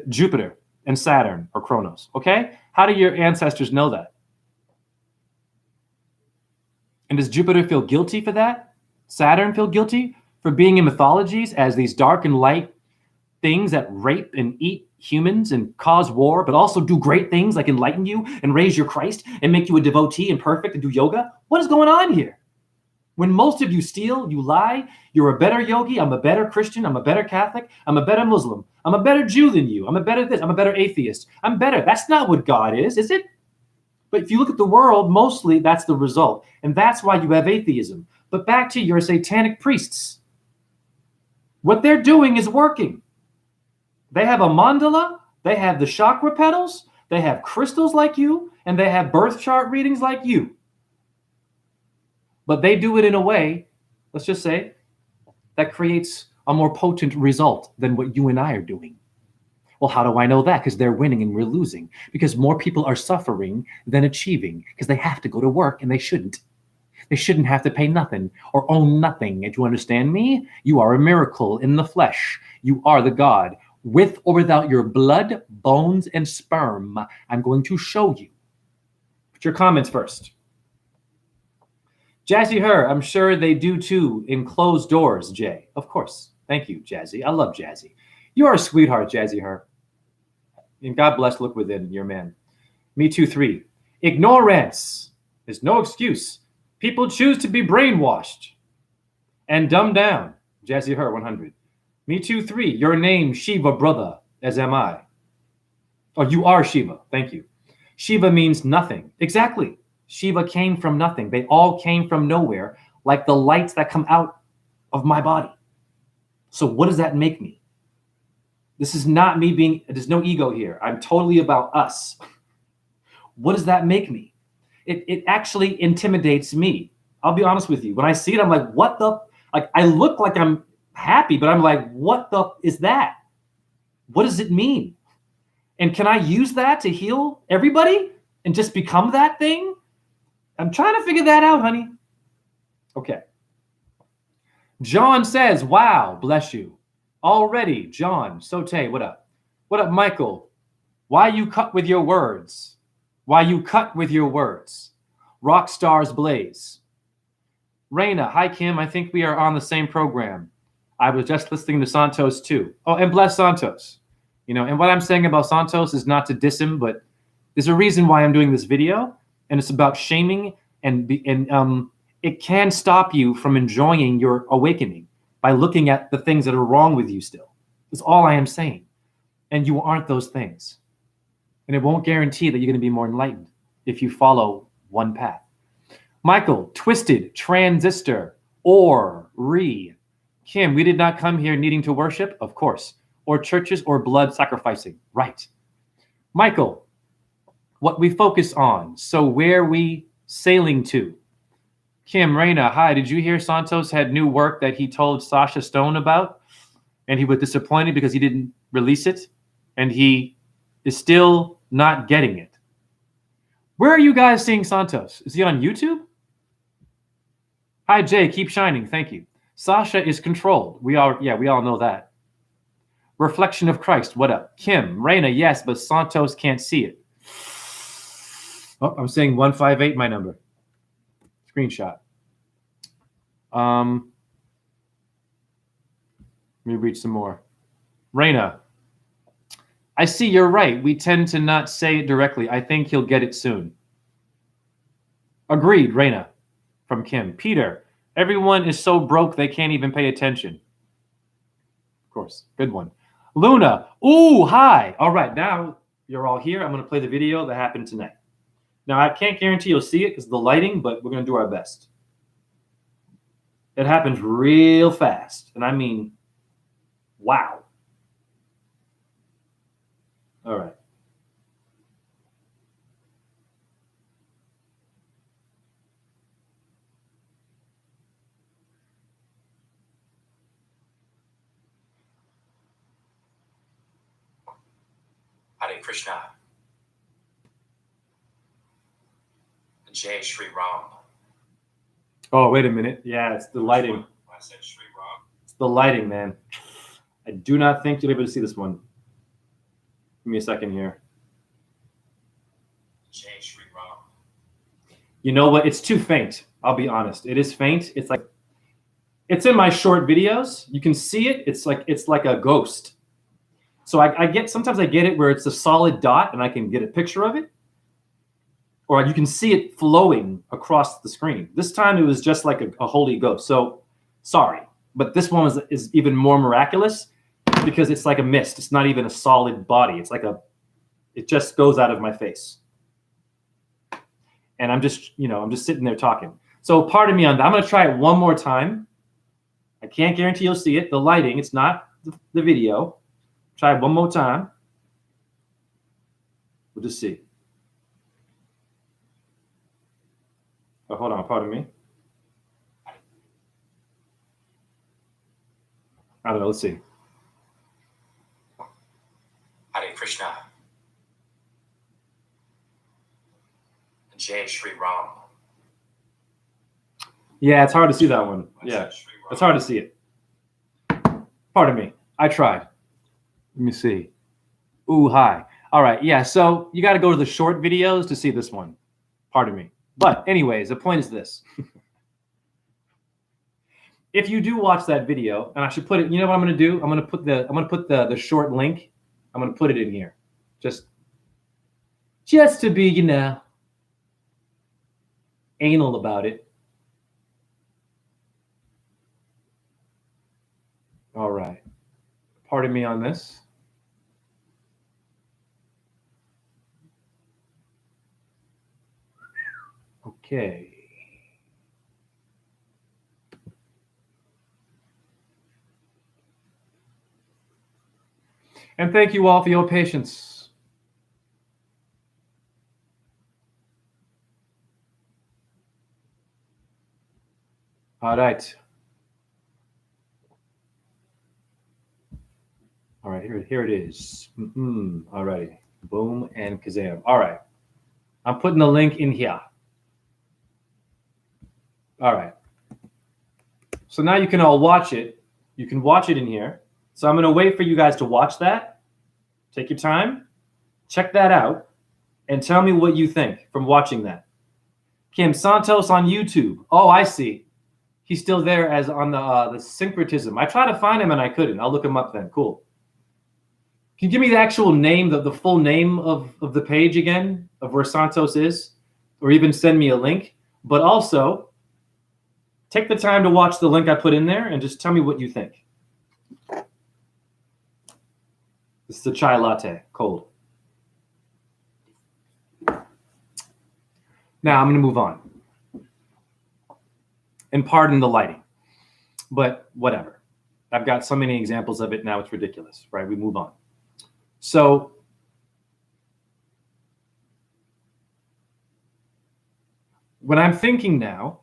Jupiter and Saturn or Kronos, okay? How do your ancestors know that? And does Jupiter feel guilty for that? Saturn feel guilty for being in mythologies as these dark and light things that rape and eat humans and cause war, but also do great things like enlighten you and raise your Christ and make you a devotee and perfect and do yoga? What is going on here? When most of you steal, you lie, you're a better yogi, I'm a better Christian, I'm a better Catholic, I'm a better Muslim, I'm a better Jew than you, I'm a better this, I'm a better atheist, I'm better. That's not what God is it? But if you look at the world, mostly that's the result. And that's why you have atheism. But back to your satanic priests. What they're doing is working. They have a mandala, they have the chakra petals, they have crystals like you, and they have birth chart readings like you. But they do it in a way, let's just say, that creates a more potent result than what you and I are doing. Well, how do I know that? Because they're winning and we're losing. Because more people are suffering than achieving. Because they have to go to work and they shouldn't. They shouldn't have to pay nothing or own nothing. And you understand me? You are a miracle in the flesh. You are the God. With or without your blood, bones, and sperm, I'm going to show you. Put your comments first. Jazzy Her, I'm sure they do too in closed doors, Jay. Of course. Thank you, Jazzy. I love Jazzy. You are a sweetheart, Jazzy Her. And God bless, look within, your man. Me Too 3. Ignorance is no excuse. People choose to be brainwashed and dumbed down. Jazzy Her, 100. Me Too 3. Your name, Shiva, brother, as am I. Oh, you are Shiva. Thank you. Shiva means nothing. Exactly. Shiva came from nothing. They all came from nowhere, like the lights that come out of my body. So what does that make me? This is not me being, there's no ego here. I'm totally about us. What does that make me? It actually intimidates me. I'll be honest with you. When I see it, I'm like, what the, like, I look like I'm happy, but I'm like, what the is that? What does it mean? And can I use that to heal everybody and just become that thing? I'm trying to figure that out, honey. Okay. John says, wow, bless you. Already, John, Sote, what up? What up, Michael? Why you cut with your words? Why you cut with your words? Rock stars blaze. Raina, hi, Kim. I think we are on the same program. I was just listening to Santos too. Oh, and bless Santos. You know, and what I'm saying about Santos is not to diss him, but there's a reason why I'm doing this video, and it's about shaming and it can stop you from enjoying your awakening by looking at the things that are wrong with you still. That's all I am saying. And you aren't those things. And it won't guarantee that you're going to be more enlightened if you follow one path. Michael, twisted, transistor, or re. Kim, we did not come here needing to worship, of course, or churches or blood sacrificing. Right. Michael, what we focus on. So where we sailing to? Kim, Raina, hi. Did you hear Santos had new work that he told Sasha Stone about? And he was disappointed because he didn't release it. And he is still not getting it. Where are you guys seeing Santos? Is he on YouTube? Hi, Jay. Keep shining. Thank you. Sasha is controlled. We all know that. Reflection of Christ. What up? Kim, Reina, yes, but Santos can't see it. Oh, I'm saying 158, my number. Screenshot. Let me read some more. Reina, I see you're right. We tend to not say it directly. I think he'll get it soon. Agreed, Reina. From Kim. Peter, everyone is so broke they can't even pay attention. Of course, good one. Luna, ooh, hi. All right, now you're all here. I'm going to play the video that happened tonight. Now, I can't guarantee you'll see it because of the lighting, but we're going to do our best. It happens real fast, and I mean, wow. All right. Hare Krishna. Jai Shri Ram. Oh, wait a minute. Yeah, it's the lighting. I said Shri Ram. It's the lighting, man. I do not think you'll be able to see this one. Give me a second here. Jai Shri Ram. You know what? It's too faint. I'll be honest. It is faint. It's like, it's in my short videos. You can see it. It's like a ghost. So sometimes I get it where it's a solid dot and I can get a picture of it. Or you can see it flowing across the screen. This time it was just like a holy ghost. So sorry, but this one is even more miraculous because it's like a mist. It's not even a solid body. It's like it just goes out of my face. And I'm just sitting there talking. So pardon me on that. I'm going to try it one more time. I can't guarantee you'll see it. The lighting, it's not the video. Try it one more time. We'll just see. Oh, hold on, pardon me. I don't know, let's see. Hare Krishna. Jai Shri Ram. Yeah, it's hard to see that one. I Yeah, said Shri Ram. it's hard to see it. Pardon me, I tried. Let me see. Ooh, hi. All right, yeah, so you got to go to the short videos to see this one. Pardon me. But anyways, the point is this. If you do watch that video, and I should put it, you know what I'm going to do? I'm going to put the short link. I'm going to put it in here. Just to be, anal about it. All right. Pardon me on this. Okay. And thank you all for your patience. All right. All right, here it is. All righty. Boom and kazam. All right. I'm putting the link in here. All right. So now you can all watch it. You can watch it in here. So I'm going to wait for you guys to watch that. Take your time. Check that out. And tell me what you think from watching that. Kim Santos on YouTube. Oh, I see. He's still there as on the syncretism. I tried to find him and I couldn't. I'll look him up then. Cool. Can you give me the actual name, the full name of the page again, of where Santos is? Or even send me a link. But also, take the time to watch the link I put in there and just tell me what you think. This is a chai latte, cold. Now I'm going to move on. And pardon the lighting, but whatever. I've got so many examples of it now, it's ridiculous, right? We move on. So when I'm thinking now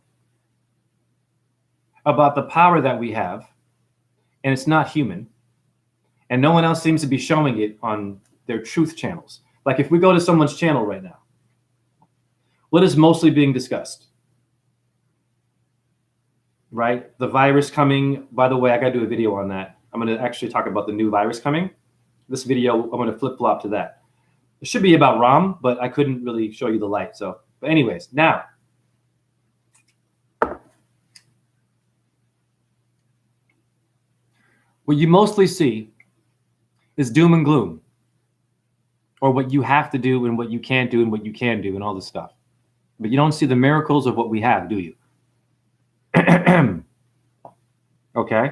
about the power that we have, and it's not human, and no one else seems to be showing it on their truth channels. Like if we go to someone's channel right now, what is mostly being discussed? right? The virus coming. By the way, I got to do a video on that. I'm going to actually talk about the new virus coming. This video, I'm going to flip-flop to that. It should be about Ram, but I couldn't really show you the light. So, but anyways, now. What you mostly see is doom and gloom, or what you have to do and what you can't do and what you can do and all this stuff. But you don't see the miracles of what we have, do you? Okay.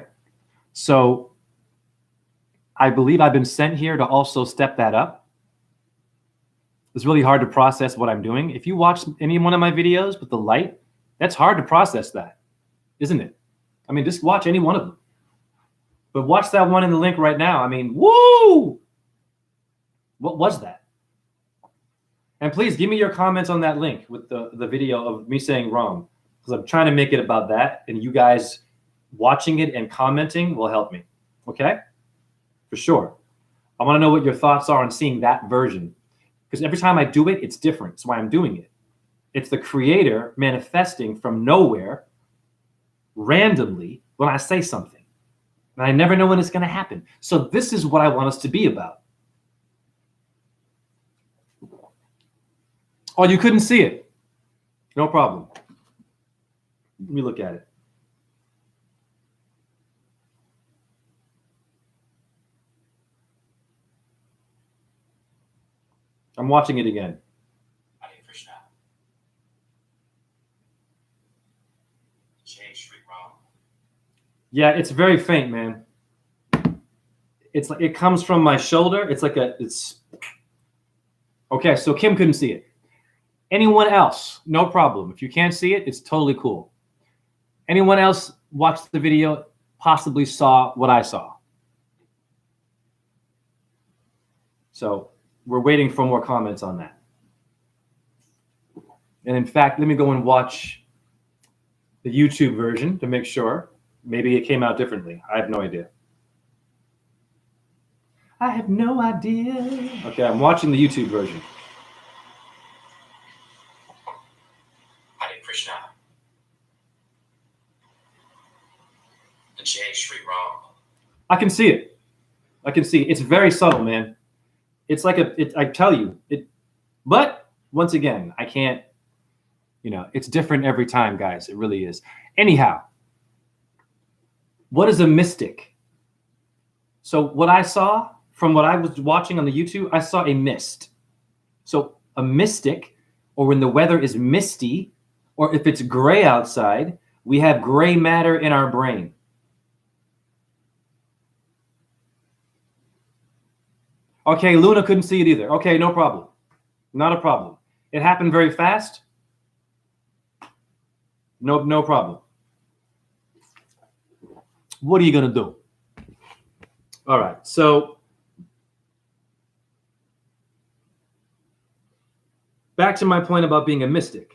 So I believe I've been sent here to also step that up. It's really hard to process what I'm doing. If you watch any one of my videos with the light, that's hard to process that, isn't it? I mean, just watch any one of them. But watch that one in the link right now. I mean, woo! What was that? And please give me your comments on that link with the video of me saying wrong, because I'm trying to make it about that, and you guys watching it and commenting will help me. Okay? For sure. I want to know what your thoughts are on seeing that version, because every time I do it, it's different. That's why I'm doing it. It's the creator manifesting from nowhere randomly when I say something. And I never know when it's going to happen. So this is what I want us to be about. Oh, you couldn't see it. No problem. Let me look at it. I'm watching it again. Hare Krishna. Jai Shri Ram. Yeah, it's very faint, man. It's like it comes from my shoulder. It's like it's okay. So Kim couldn't see it. Anyone else? No problem. If you can't see it, it's totally cool. Anyone else watched the video, possibly saw what I saw? So we're waiting for more comments on that. And in fact, let me go and watch the YouTube version to make sure. Maybe it came out differently. I have no idea. I have no idea. Okay, I'm watching the YouTube version. Hare Krishna. Jai Shri Ram. I can see it. I can see it. It's very subtle, man. It's like I tell you, but once again, I can't, it's different every time, guys. It really is. Anyhow, what is a mystic? So what I saw from what I was watching on the YouTube, I saw a mist. So a mystic, or when the weather is misty, or if it's gray outside, we have gray matter in our brain. Okay, Luna couldn't see it either. Okay, no problem. Not a problem. It happened very fast. No problem. What are you going to do? All right, so back to my point about being a mystic.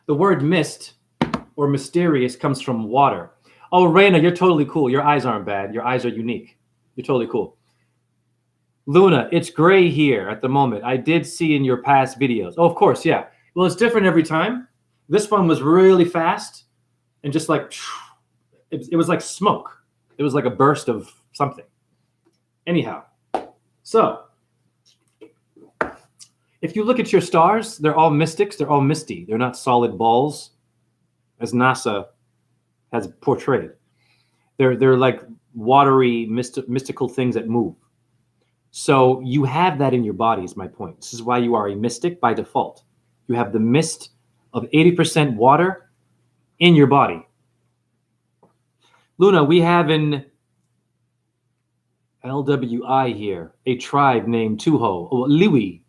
The word mist or mysterious comes from water. Oh, Raina, you're totally cool. Your eyes aren't bad. Your eyes are unique. You're totally cool. Luna, it's gray here at the moment. I did see in your past videos. Oh, of course, yeah. Well, it's different every time. This one was really fast and just like, it was like smoke. It was like a burst of something. Anyhow, so if you look at your stars, they're all mystics. They're all misty. They're not solid balls, as NASA has portrayed. They're like watery, mystical things that move. So you have that in your body, is my point. This is why you are a mystic by default. You have the mist of 80% water in your body. Luna, we have an LWI here, a tribe named Tuho, or Liwi.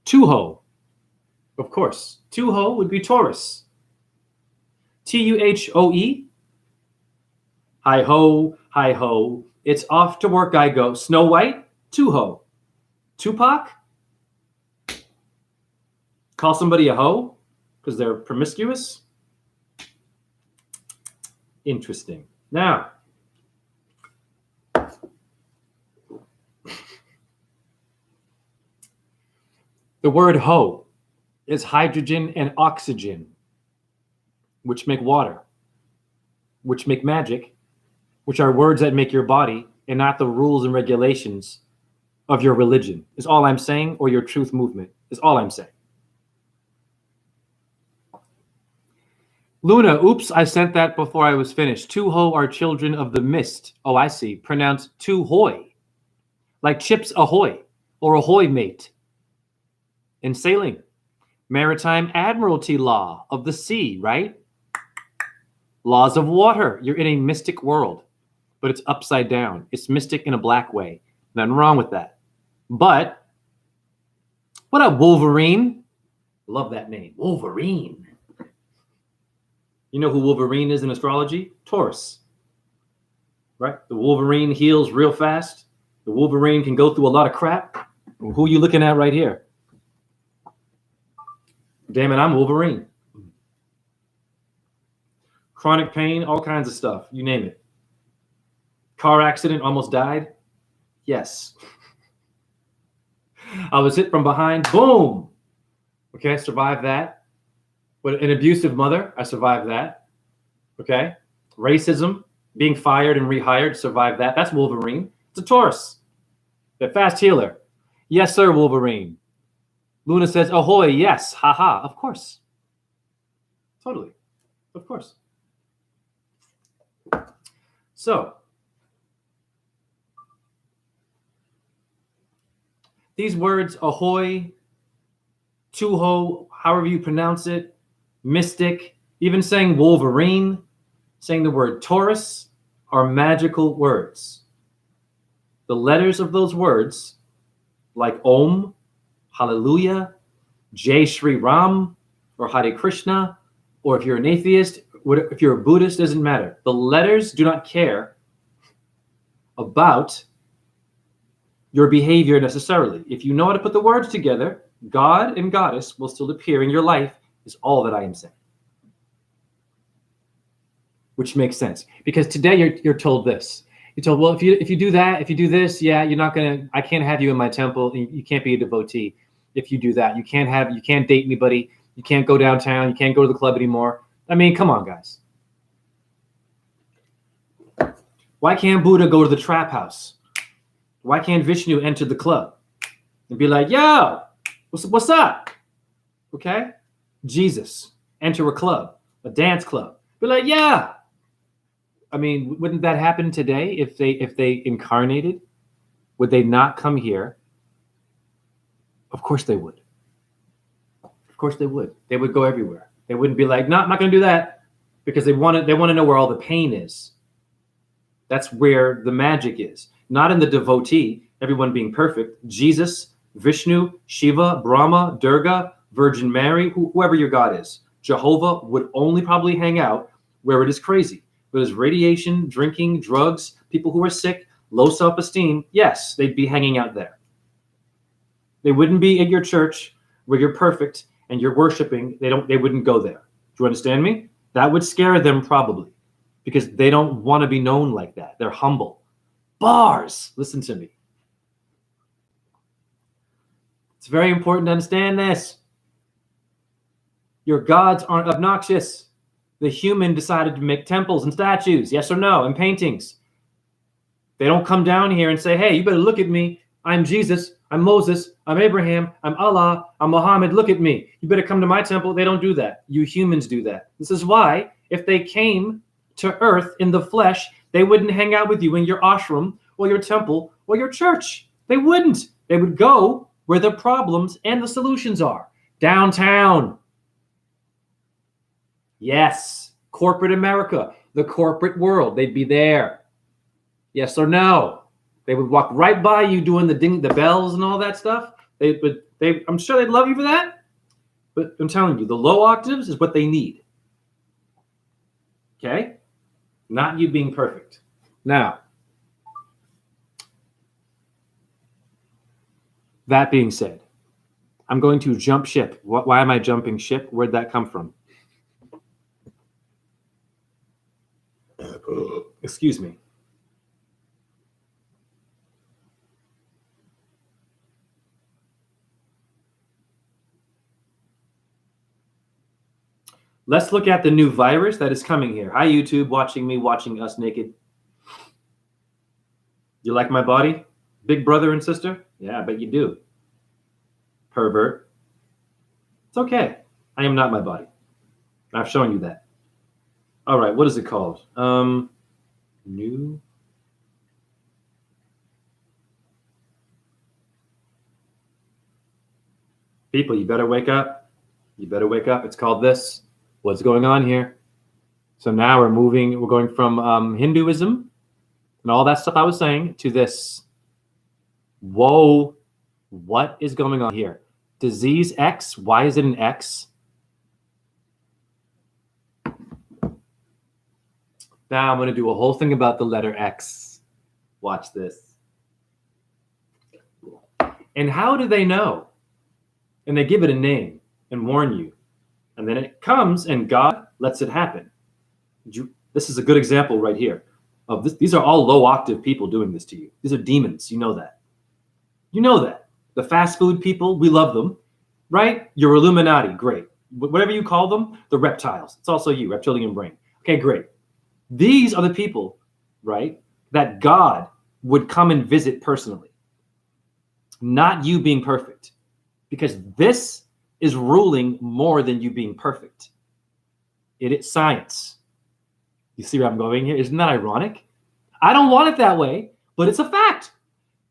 Tuho. Of course. Tuho would be Taurus. Tuhoe. Hi ho, hi ho. It's off to work I go. Snow White, Tuho. Tupac? Call somebody a hoe because they're promiscuous? Interesting. Now, the word hoe is hydrogen and oxygen. which make water, which make magic, which are words that make your body and not the rules and regulations of your religion, is all I'm saying, or your truth movement, is all I'm saying. Luna, oops, I sent that before I was finished. Two-ho are children of the mist. Oh, I see. Pronounced two-hoy. Like Chips Ahoy or Ahoy Mate. In sailing. Maritime Admiralty Law of the sea, right? Laws of water. You're in a mystic world, but it's upside down. It's mystic in a black way. Nothing wrong with that. But, what up, Wolverine? Love that name. Wolverine. You know who Wolverine is in astrology? Taurus. Right? The Wolverine heals real fast. The Wolverine can go through a lot of crap. Who are you looking at right here? Damn it, I'm Wolverine. Chronic pain, all kinds of stuff. You name it. Car accident, almost died? Yes. I was hit from behind. Boom. Okay, I survived that. But an abusive mother, I survived that. Okay. Racism, being fired and rehired, survived that. That's Wolverine. It's a Taurus. The fast healer. Yes, sir, Wolverine. Luna says, ahoy, yes, haha, of course. Totally. Of course. So, these words, ahoy, two-ho, however you pronounce it, mystic, even saying Wolverine, saying the word Taurus, are magical words. The letters of those words, like Om, Hallelujah, Jai Shri Ram, or Hare Krishna, or if you're an atheist, if you're a Buddhist, doesn't matter. The letters do not care about your behavior necessarily. If you know how to put the words together, God and Goddess will still appear in your life, is all that I am saying. Which makes sense. Because today you're told this. You're told, well, if you do that, if you do this, yeah, you're not gonna, I can't have you in my temple. You can't be a devotee if you do that. You can't date anybody. You can't go downtown. You can't go to the club anymore. I mean, come on, guys. Why can't Buddha go to the trap house? Why can't Vishnu enter the club and be like, yo, what's up? Okay? Jesus, enter a club, a dance club. Be like, yeah. I mean, wouldn't that happen today if they incarnated? Would they not come here? Of course they would. Of course they would. They would go everywhere. They wouldn't be like, no, I'm not going to do that, because they want to know where all the pain is. That's where the magic is. Not in the devotee, everyone being perfect. Jesus, Vishnu, Shiva, Brahma, Durga, Virgin Mary, whoever your God is. Jehovah would only probably hang out where it is crazy. Where there's radiation, drinking, drugs, people who are sick, low self-esteem. Yes, they'd be hanging out there. They wouldn't be at your church where you're perfect and you're worshiping. They wouldn't go there. Do you understand me? That would scare them probably, because they don't want to be known like that. They're humble. Bars. Listen to me. It's very important to understand this. Your gods aren't obnoxious. The human decided to make temples and statues, yes or no, and paintings. They don't come down here and say, hey, you better look at me. I'm Jesus. I'm Moses. I'm Abraham. I'm Allah. I'm Muhammad. Look at me. You better come to my temple. They don't do that. You humans do that. This is why if they came to earth in the flesh, they wouldn't hang out with you in your ashram or your temple or your church. They wouldn't. They would go where the problems and the solutions are. Downtown. Yes. Corporate America, the corporate world, they'd be there. Yes or no? They would walk right by you doing the bells and all that stuff. I'm sure they'd love you for that. But I'm telling you, the low octaves is what they need. Okay? Not you being perfect. Now, that being said, I'm going to jump ship. Why am I jumping ship? Where'd that come from? Excuse me. Let's look at the new virus that is coming here. Hi, YouTube, watching me, watching us naked. You like my body? Big brother and sister? Yeah, I bet you do. Pervert. It's okay. I am not my body. I've shown you that. All right, what is it called? New. People, you better wake up. You better wake up. It's called this. What's going on here? So now we're going from Hinduism and all that stuff I was saying to this. Whoa, what is going on here? Disease X, why is it an X? Now I'm going to do a whole thing about the letter X. Watch this. And how do they know? And they give it a name and warn you. And then it comes and God lets it happen. This is a good example right here of this. These are all low octave people doing this to you. These are demons. You know that. You know that. The fast food people, we love them, right? Your Illuminati, great. Whatever you call them, the reptiles. It's also you, reptilian brain. Okay, great. These are the people, right, that God would come and visit personally. Not you being perfect. Because this is ruling more than you being perfect. It is science. You see where I'm going here? Isn't that ironic? I don't want it that way, but it's a fact.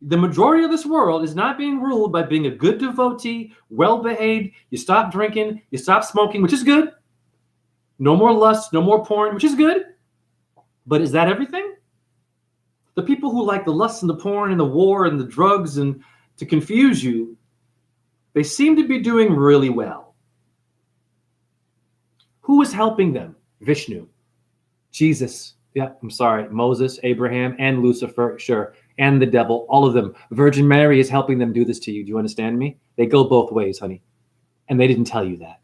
The majority of this world is not being ruled by being a good devotee, well-behaved. You stop drinking, you stop smoking, which is good. No more lust, no more porn, which is good. But is that everything? The people who like the lust and the porn and the war and the drugs and to confuse you, they seem to be doing really well. Who is helping them? Vishnu, Jesus, yeah, I'm sorry, Moses, Abraham, and Lucifer, sure, and the devil, all of them. Virgin Mary is helping them do this to you. Do you understand me? They go both ways, honey. And they didn't tell you that.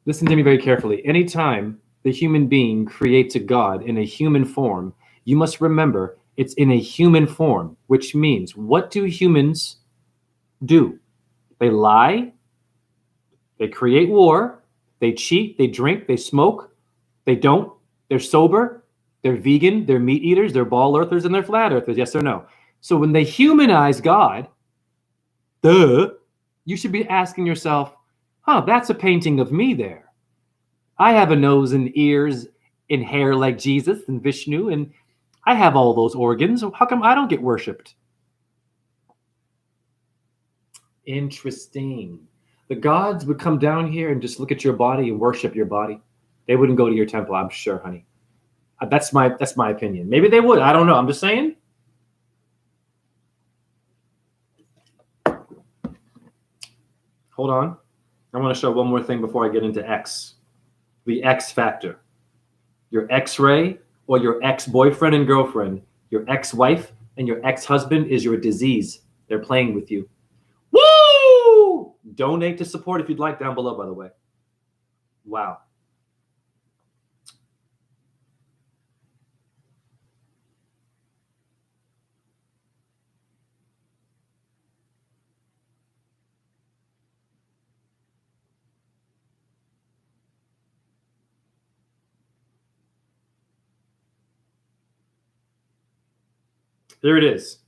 Listen to me very carefully. Anytime the human being creates a God in a human form, you must remember it's in a human form, which means what do humans do? They lie, they create war, they cheat, they drink, they smoke, they don't, they're sober, they're vegan, they're meat eaters, they're ball earthers, and they're flat earthers, yes or no? So when they humanize God, you should be asking yourself, that's a painting of me there. I have a nose and ears and hair like Jesus and Vishnu, and I have all those organs. How come I don't get worshipped? Interesting. The gods would come down here and just look at your body and worship your body. They wouldn't go to your temple, I'm sure, honey. That's my opinion. Maybe they would. I don't know. I'm just saying. Hold on. I want to show one more thing before I get into X. The X factor. Your X-ray or your ex-boyfriend and girlfriend, your ex-wife and your ex-husband is your disease. They're playing with you. Woo! Donate to support if you'd like down below, by the way. Wow. Here it is.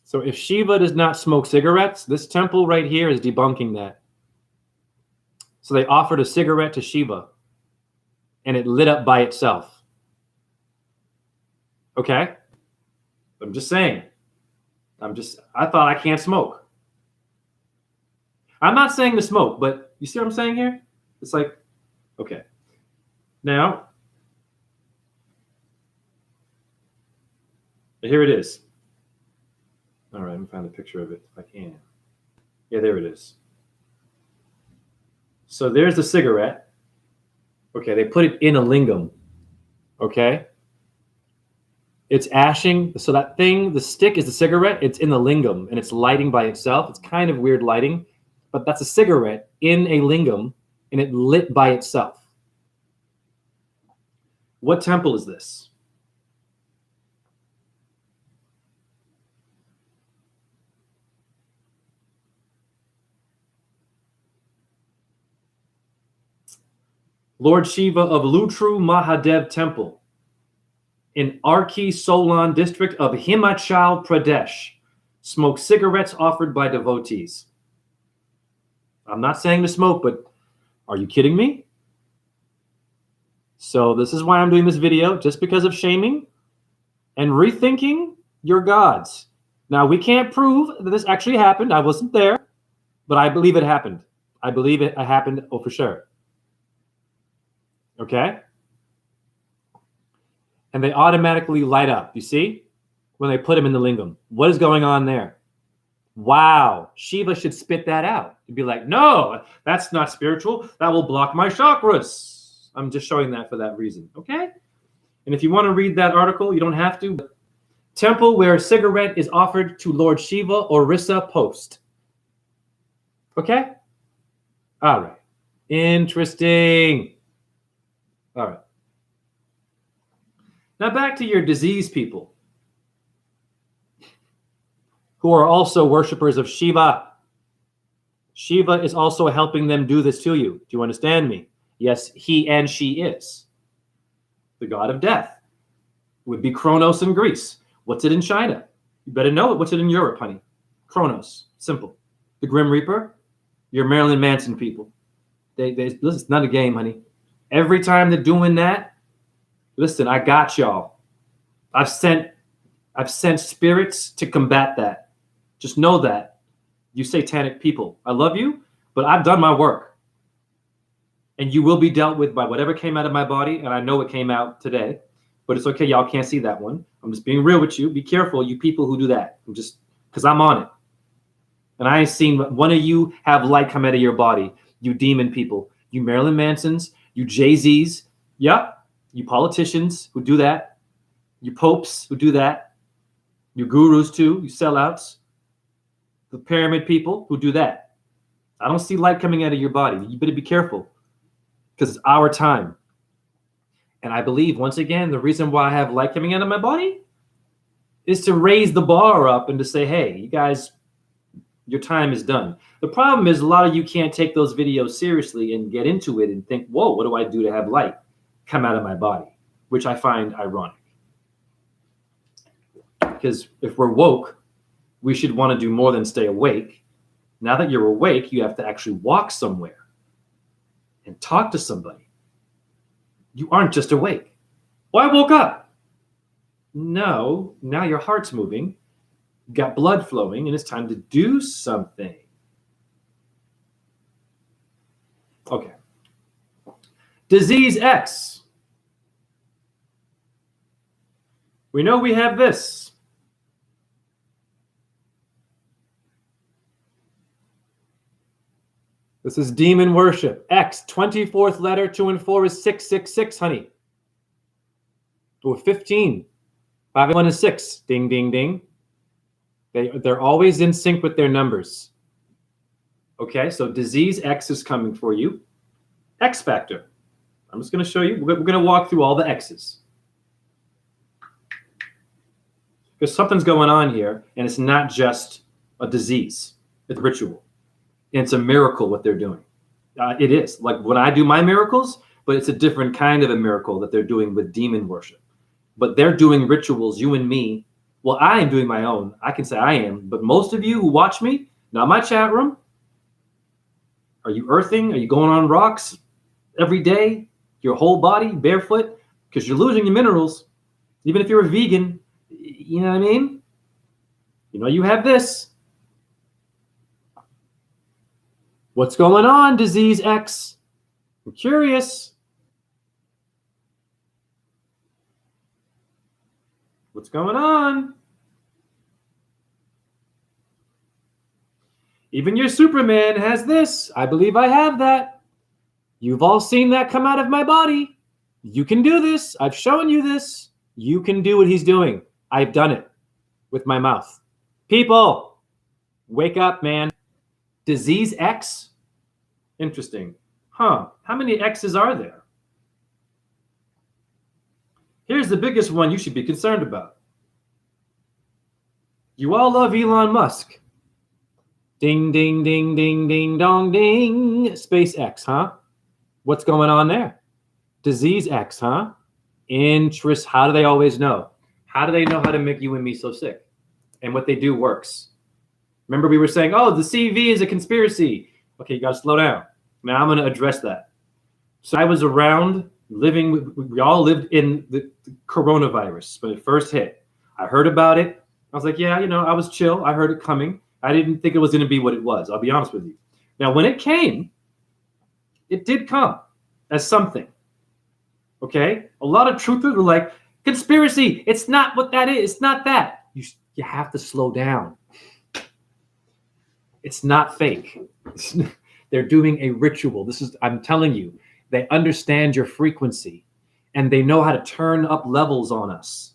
So if Shiva does not smoke cigarettes, this temple right here is debunking that. So they offered a cigarette to Shiva, and it lit up by itself. Okay? I'm just saying. I thought I can't smoke. I'm not saying to smoke, but you see what I'm saying here? It's like, okay. Now, here it is. All right, let me find a picture of it if I can. Yeah, there it is. So there's the cigarette. Okay, they put it in a lingam. Okay? It's ashing. So that thing, the stick is the cigarette. It's in the lingam, and it's lighting by itself. It's kind of weird lighting, but that's a cigarette in a lingam, and it lit by itself. What temple is this? Lord Shiva of Lutru Mahadev Temple in Arki Solan district of Himachal Pradesh smokes cigarettes offered by devotees. I'm not saying to smoke, but are you kidding me? So this is why I'm doing this video, just because of shaming and rethinking your gods. Now, we can't prove that this actually happened. I wasn't there, but I believe it happened. I believe it happened, oh, for sure. Okay? And they automatically light up, you see? When they put them in the lingam. What is going on there? Wow, Shiva should spit that out. You'd be like, no, that's not spiritual. That will block my chakras. I'm just showing that for that reason, okay? And if you want to read that article, you don't have to. Temple where a cigarette is offered to Lord Shiva, Orissa Post. Okay? All right. Interesting. All right. Now back to your disease people who are also worshipers of Shiva. Shiva is also helping them do this to you. Do you understand me? Yes, he and she is. The god of death would be Kronos in Greece. What's it in China? You better know it. What's it in Europe, honey? Kronos. Simple. The Grim Reaper, your Marilyn Manson people. Listen, it's not a game, honey. Every time they're doing that, listen, I got y'all. I've sent spirits to combat that. Just know that. You satanic people. I love you, but I've done my work. And you will be dealt with by whatever came out of my body, and I know it came out today. But it's okay, y'all can't see that one. I'm just being real with you. Be careful, you people who do that. I'm just, because I'm on it. And I ain't seen one of you have light come out of your body. You demon people. You Marilyn Mansons. You Jay-Z's. Yep. You politicians who do that. You popes who do that. You gurus too. You sellouts. The pyramid people who do that. I don't see light coming out of your body. You better be careful. Because it's our time. And I believe, once again, the reason why I have light coming out of my body is to raise the bar up and to say, hey, you guys, your time is done. The problem is a lot of you can't take those videos seriously and get into it and think, whoa, what do I do to have light come out of my body? Which I find ironic. Because if we're woke, we should want to do more than stay awake. Now that you're awake, you have to actually walk somewhere and talk to somebody. You aren't just awake. Well, I woke up. No, now your heart's moving. You've got blood flowing, and it's time to do something. Okay. Disease X. We know we have this. This is demon worship. X, 24th letter, 2 and 4 is 666, honey. Or 15. 5 and 1 is 6. Ding, ding, ding. They're always in sync with their numbers. Okay, so disease X is coming for you. X factor. I'm just going to show you. We're going to walk through all the X's. Because something's going on here, and it's not just a disease. It's a ritual. And it's a miracle what they're doing. It is. Like when I do my miracles, but it's a different kind of a miracle that they're doing with demon worship. But they're doing rituals, you and me. Well, I am doing my own. I can say I am. But most of you who watch me, not my chat room, are you earthing? Are you going on rocks every day? Your whole body, barefoot? Because you're losing your minerals. Even if you're a vegan, you know what I mean? You know you have this. What's going on, disease X? I'm curious. What's going on? Even your Superman has this. I believe I have that. You've all seen that come out of my body. You can do this. I've shown you this. You can do what he's doing. I've done it with my mouth. People, wake up, man. Disease X? Interesting. Huh. How many X's are there? Here's the biggest one you should be concerned about. You all love Elon Musk. Ding, ding, ding, ding, ding, dong, ding. SpaceX, huh? What's going on there? Disease X, huh? Interest. How do they always know? How do they know how to make you and me so sick? And what they do works. Remember we were saying, oh, the CV is a conspiracy. Okay, you got to slow down. Now I'm going to address that. So I was around living, we all lived in the coronavirus when it first hit. I heard about it. I was like, yeah, I was chill. I heard it coming. I didn't think it was going to be what it was. I'll be honest with you. Now, when it came, it did come as something. Okay? A lot of truthers were like, conspiracy. It's not what that is. It's not that. You have to slow down. It's not fake. They're doing a ritual. I'm telling you, they understand your frequency and they know how to turn up levels on us.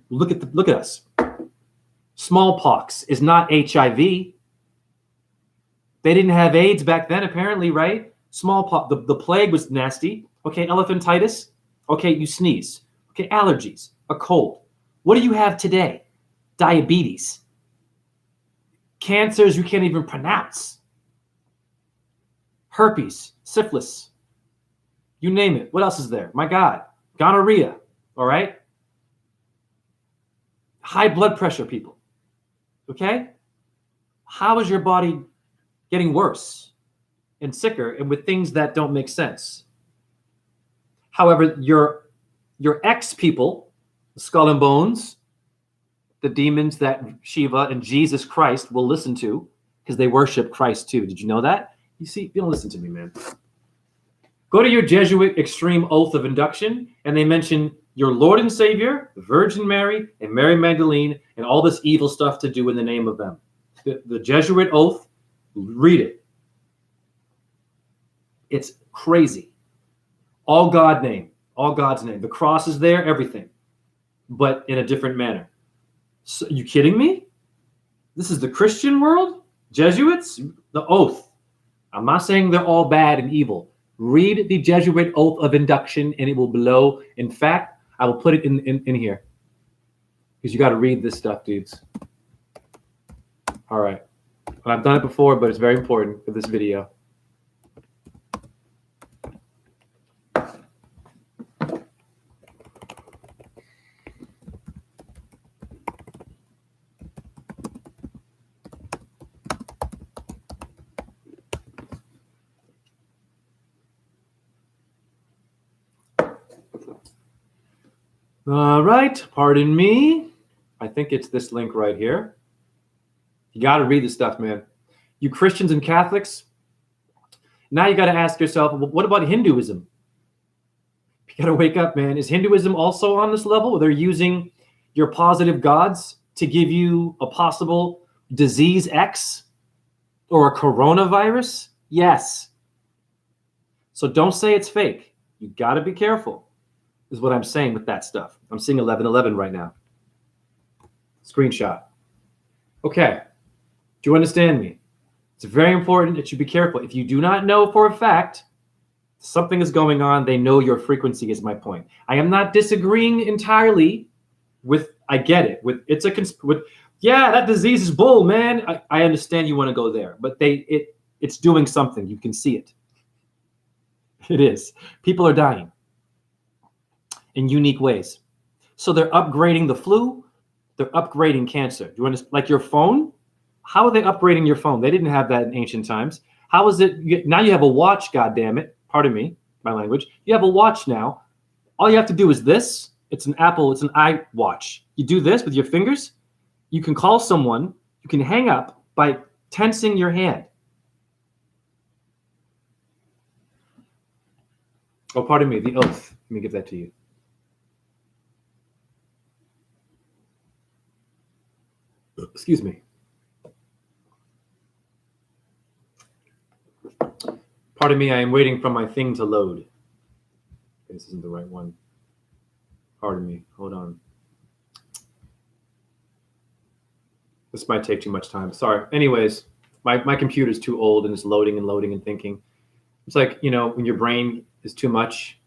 Look at us. Smallpox is not HIV. They didn't have AIDS back then, apparently, right? Smallpox, the plague was nasty. Okay, elephantitis. Okay, you sneeze. Okay, allergies, a cold. What do you have today? Diabetes. Cancers you can't even pronounce. Herpes, syphilis. You name it. What else is there? My God. Gonorrhea. All right? High blood pressure, people. Okay? How is your body getting worse and sicker and with things that don't make sense? However, your ex people, the skull and bones, the demons that Shiva and Jesus Christ will listen to because they worship Christ too. Did you know that? You see, you don't listen to me, man. Go to your Jesuit extreme oath of induction and they mention your Lord and Savior, the Virgin Mary, and Mary Magdalene, and all this evil stuff to do in the name of them. The Jesuit oath, read it. It's crazy. All God's name. The cross is there, everything, but in a different manner. So, you kidding me? This is the Christian world? Jesuits? The oath. I'm not saying they're all bad and evil. Read the Jesuit oath of induction and it will blow. In fact, I will put it in here because you got to read this stuff, dudes. All right. Well, I've done it before, but it's very important for this video. All right, pardon me. I think it's this link right here. You got to read this stuff, man. You Christians and Catholics, now you got to ask yourself, well, what about Hinduism? You got to wake up, man. Is Hinduism also on this level? They're using your positive gods to give you a possible disease X or a coronavirus? Yes. So don't say it's fake. You got to be careful. Is what I'm saying with that stuff. I'm seeing 11:11 right now. Screenshot. Okay. Do you understand me? It's very important that you be careful. If you do not know for a fact something is going on, they know your frequency is my point. I am not disagreeing entirely with, I get it. Yeah, that disease is bull, man. I understand you want to go there, but it's doing something. You can see it. It is. People are dying in unique ways. So they're upgrading the flu, they're upgrading cancer. Do you understand? Like your phone? How are they upgrading your phone? They didn't have that in ancient times. How is it? Now you have a watch, goddammit. Pardon me, my language. You have a watch now. All you have to do is this. It's an Apple, it's an iWatch. You do this with your fingers. You can call someone. You can hang up by tensing your hand. Oh, pardon me, the oath. Let me give that to you. Excuse me. Pardon me, I am waiting for my thing to load. Okay, this isn't the right one. Pardon me, hold on. This might take too much time, sorry. Anyways, my computer's too old and it's loading and loading and thinking. It's like, when your brain is too much.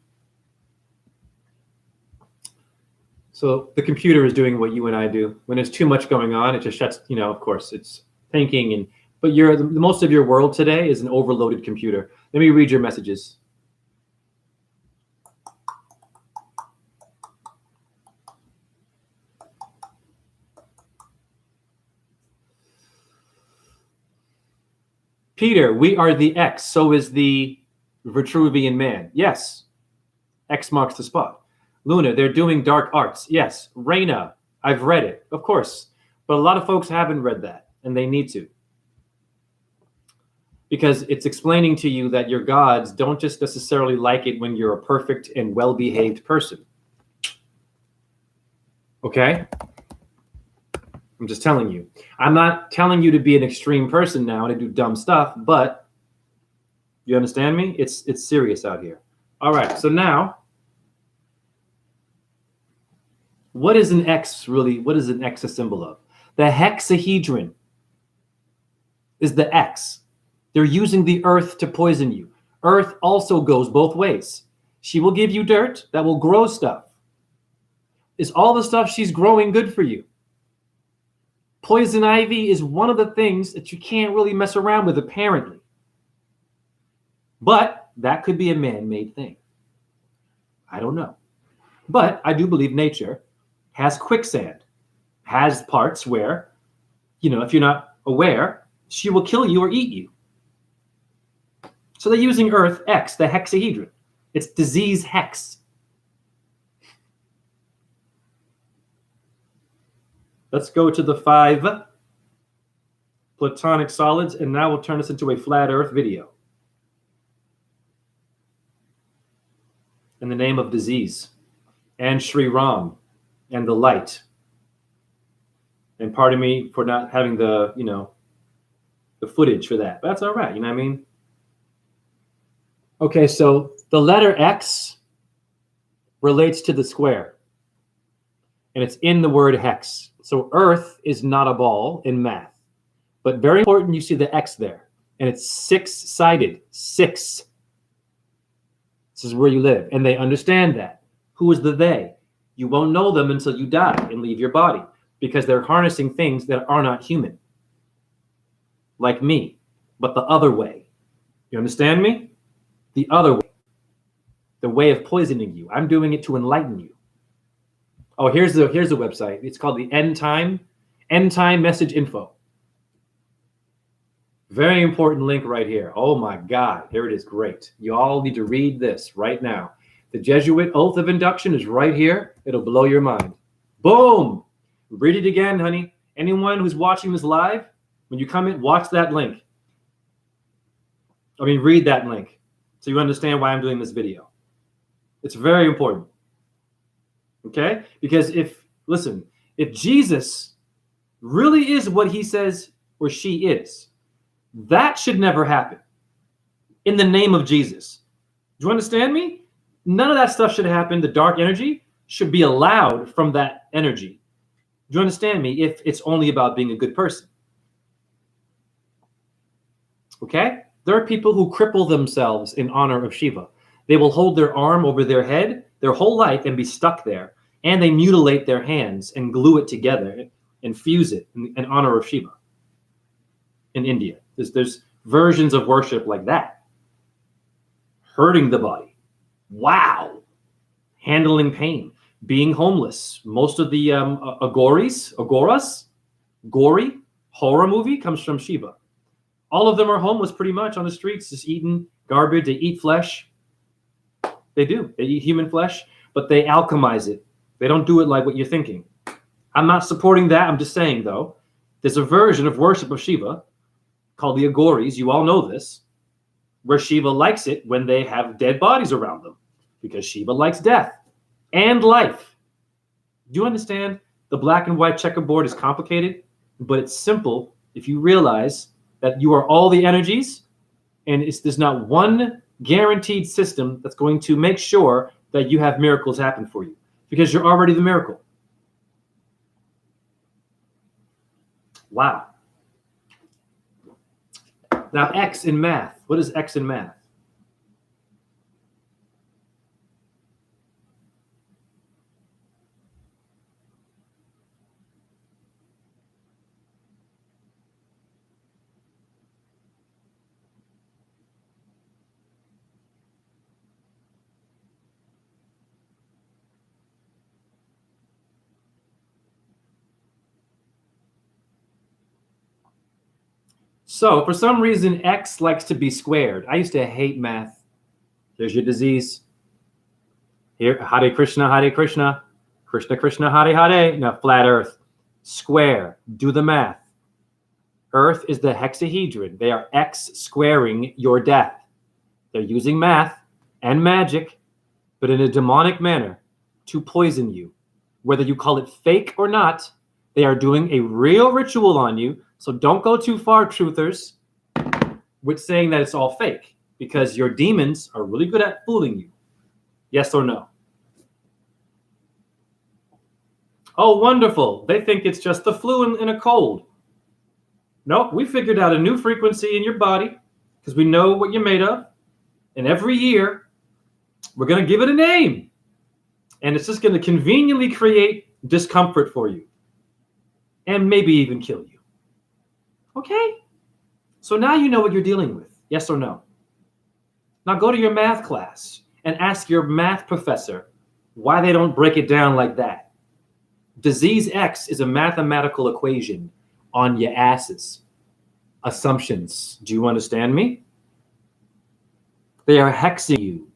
So the computer is doing what you and I do. When there's too much going on, it just shuts, of course, it's thinking. But the most of your world today is an overloaded computer. Let me read your messages. Peter, we are the X. So is the Vitruvian man. Yes. X marks the spot. Luna, they're doing dark arts. Yes. Reina, I've read it. Of course. But a lot of folks haven't read that, and they need to. Because it's explaining to you that your gods don't just necessarily like it when you're a perfect and well-behaved person. Okay? I'm just telling you. I'm not telling you to be an extreme person now to do dumb stuff, but you understand me? It's serious out here. All right, so now, what is an X really? What is an X a symbol of? The hexahedron is the X. They're using the earth to poison you. Earth also goes both ways. She will give you dirt that will grow stuff. Is all the stuff she's growing good for you? Poison ivy is one of the things that you can't really mess around with, apparently. But that could be a man-made thing. I don't know. But I do believe nature has quicksand, has parts where, if you're not aware, she will kill you or eat you. So they're using Earth X, the hexahedron. It's disease hex. Let's go to the 5 platonic solids, and now we'll turn this into a flat Earth video. In the name of disease, and Sri Ram, and the light. And pardon me for not having the footage for that. But that's all right, you know what I mean? Okay, so the letter X relates to the square. And it's in the word hex. So Earth is not a ball in math. But very important, you see the X there. And it's 6-sided. 6. This is where you live. And they understand that. Who is the they? You won't know them until you die and leave your body. Because they're harnessing things that are not human. Like me. But the other way. You understand me? The other way. The way of poisoning you. I'm doing it to enlighten you. Oh, here's the website. It's called the End Time Message Info. Very important link right here. Oh my God, here it is. Great. You all need to read this right now. The Jesuit Oath of Induction is right here. It'll blow your mind. Boom. Read it again, honey. Anyone who's watching this live, when you come in, watch that link. Read that link so you understand why I'm doing this video. It's very important. Okay? Because if Jesus really is what he says or she is, that should never happen in the name of Jesus. Do you understand me? None of that stuff should happen. The dark energy should be allowed from that energy. Do you understand me? If it's only about being a good person. Okay? There are people who cripple themselves in honor of Shiva. They will hold their arm over their head their whole life and be stuck there. And they mutilate their hands and glue it together and fuse it in honor of Shiva in India. There's versions of worship like that. Hurting the body. Wow. Handling pain. Being homeless. Most of the agoras, gory horror movie comes from Shiva. All of them are homeless pretty much on the streets, just eating garbage. They eat flesh. They do. They eat human flesh, but they alchemize it. They don't do it like what you're thinking. I'm not supporting that. I'm just saying, though, there's a version of worship of Shiva called the Agoris. You all know this, where Shiva likes it when they have dead bodies around them, because Shiva likes death and life. Do you understand? The black and white checkerboard is complicated, but it's simple if you realize that you are all the energies, and there's not one guaranteed system that's going to make sure that you have miracles happen for you, because you're already the miracle. Wow. Now, X in math. What is X in math? So for some reason, X likes to be squared. I used to hate math. There's your disease. Here, Hare Krishna, Hare Krishna. Krishna Krishna, Hare Hare. Now, flat earth. Square. Do the math. Earth is the hexahedron. They are X squaring your death. They're using math and magic, but in a demonic manner, to poison you. Whether you call it fake or not, they are doing a real ritual on you. So don't go too far, truthers, with saying that it's all fake, because your demons are really good at fooling you. Yes or no? Oh, wonderful. They think it's just the flu and a cold. Nope, we figured out a new frequency in your body because we know what you're made of. And every year, we're going to give it a name. And it's just going to conveniently create discomfort for you. And maybe even kill you. Okay? So now you know what you're dealing with. Yes or no? Now go to your math class and ask your math professor why they don't break it down like that. Disease X is a mathematical equation on your asses. Assumptions. Do you understand me? They are hexing you.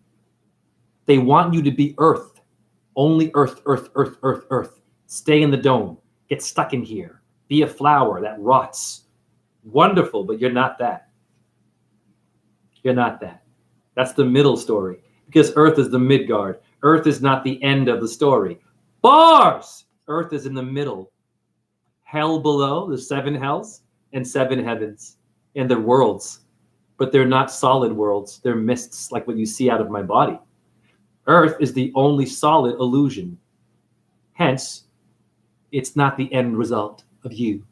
They want you to be earth. Only earth, earth, earth, earth, earth. Stay in the dome. Get stuck in here. Be a flower that rots. Wonderful, but you're not that. You're not that. That's the middle story. Because Earth is the Midgard. Earth is not the end of the story. Bars! Earth is in the middle. Hell below, the 7 hells, and 7 heavens. And they're worlds. But they're not solid worlds. They're mists, like what you see out of my body. Earth is the only solid illusion. Hence, it's not the end result of you.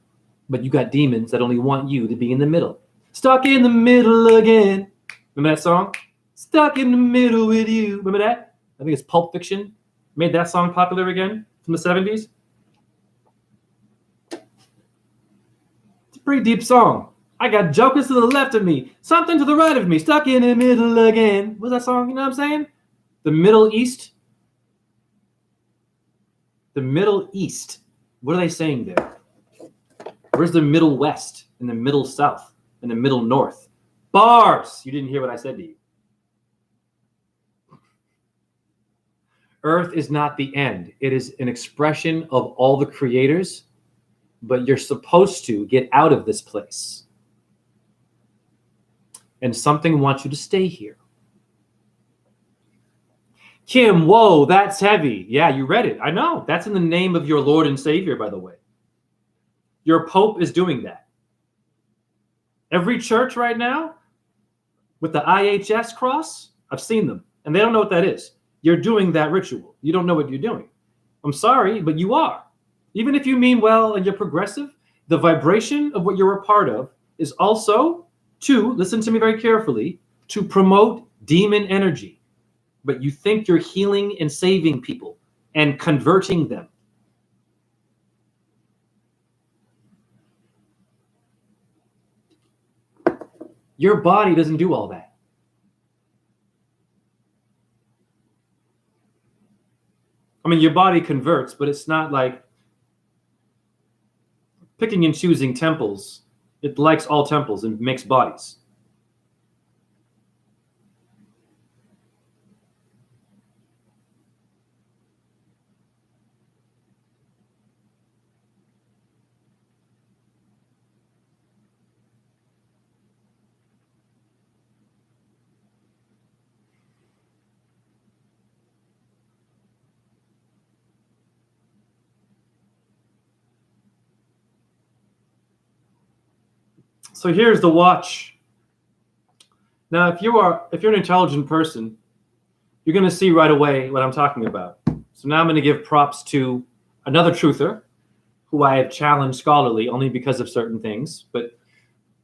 But you got demons that only want you to be in the middle. Stuck in the middle again. Remember that song? Stuck in the middle with you. Remember that? I think it's Pulp Fiction. Made that song popular again from the 70s. It's a pretty deep song. I got jokers to the left of me. Something to the right of me. Stuck in the middle again. What's that song? You know what I'm saying? The Middle East. The Middle East. What are they saying there? Where's the Middle West and the Middle South and the Middle North? Bars! You didn't hear what I said to you. Earth is not the end. It is an expression of all the creators, but you're supposed to get out of this place. And something wants you to stay here. Kim, whoa, that's heavy. Yeah, you read it. I know. That's in the name of your Lord and Savior, by the way. Your Pope is doing that. Every church right now with the IHS cross, I've seen them, and they don't know what that is. You're doing that ritual. You don't know what you're doing. I'm sorry, but you are. Even if you mean well and you're progressive, the vibration of what you're a part of is also to, listen to me very carefully, to promote demon energy. But you think you're healing and saving people and converting them. Your body doesn't do all that. I mean, your body converts, but it's not like picking and choosing temples. It likes all temples and makes bodies. So here's the watch. Now, if you're an intelligent person, you're going to see right away what I'm talking about. So now I'm going to give props to another truther who I have challenged scholarly only because of certain things. But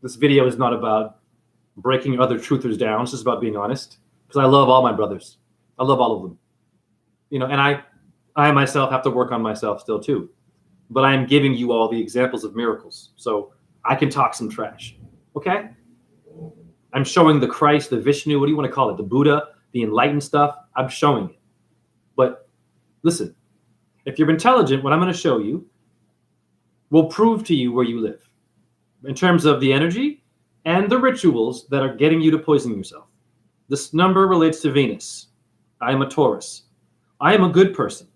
this video is not about breaking other truthers down. It's just about being honest. Because I love all my brothers. I love all of them. You know, and I myself have to work on myself still too. But I am giving you all the examples of miracles. So I can talk some trash, okay? I'm showing the Christ, the Vishnu, what do you want to call it? The Buddha, the enlightened stuff. I'm showing it. But listen, if you're intelligent, what I'm going to show you will prove to you where you live. In terms of the energy, and the rituals that are getting you to poison yourself. This number relates to Venus. I am a Taurus. I am a good person.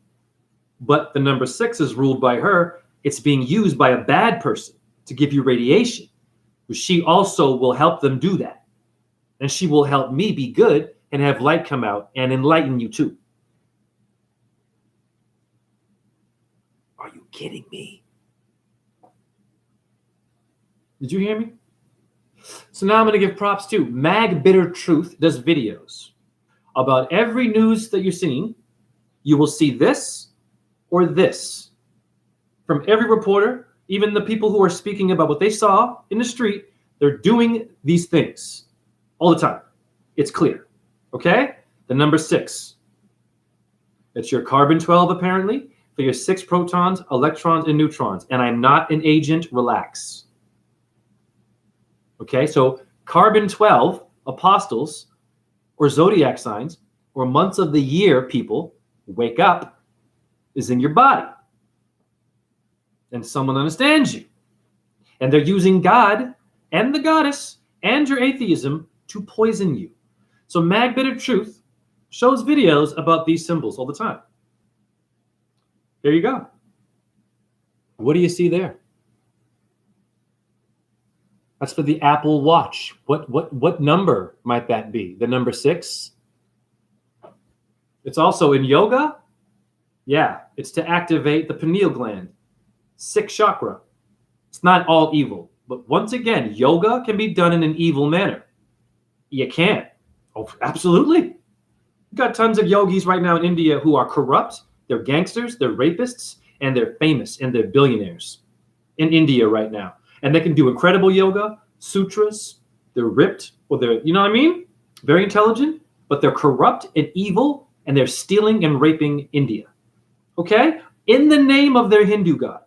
But the number 6 is ruled by her. It's being used by a bad person to give you radiation. She also will help them do that. And she will help me be good and have light come out and enlighten you too. Are you kidding me? Did you hear me? So now I'm going to give props to Mag Bitter Truth does videos about every news that you're seeing. You will see this or this from every reporter, even the people who are speaking about what they saw in the street. They're doing these things all the time. It's clear. Okay? The number 6. It's your carbon-12 apparently for your 6 protons, electrons, and neutrons. And I'm not an agent. Relax. Okay, so carbon-12 apostles or zodiac signs or months of the year, people, wake up, is in your body. And someone understands you. And they're using God and the goddess and your atheism to poison you. So Mag Bitter Truth shows videos about these symbols all the time. There you go. What do you see there? That's for the Apple Watch. What number might that be? The number 6? It's also in yoga. Yeah, it's to activate the pineal gland. 6th chakra. It's not all evil. But once again, yoga can be done in an evil manner. You can't. Oh, absolutely. You've got tons of yogis right now in India who are corrupt. They're gangsters, they're rapists, and they're famous, and they're billionaires in India right now. And they can do incredible yoga, sutras. They're ripped, or they're, you know what I mean? Very intelligent, but they're corrupt and evil, and they're stealing and raping India. Okay? In the name of their Hindu god.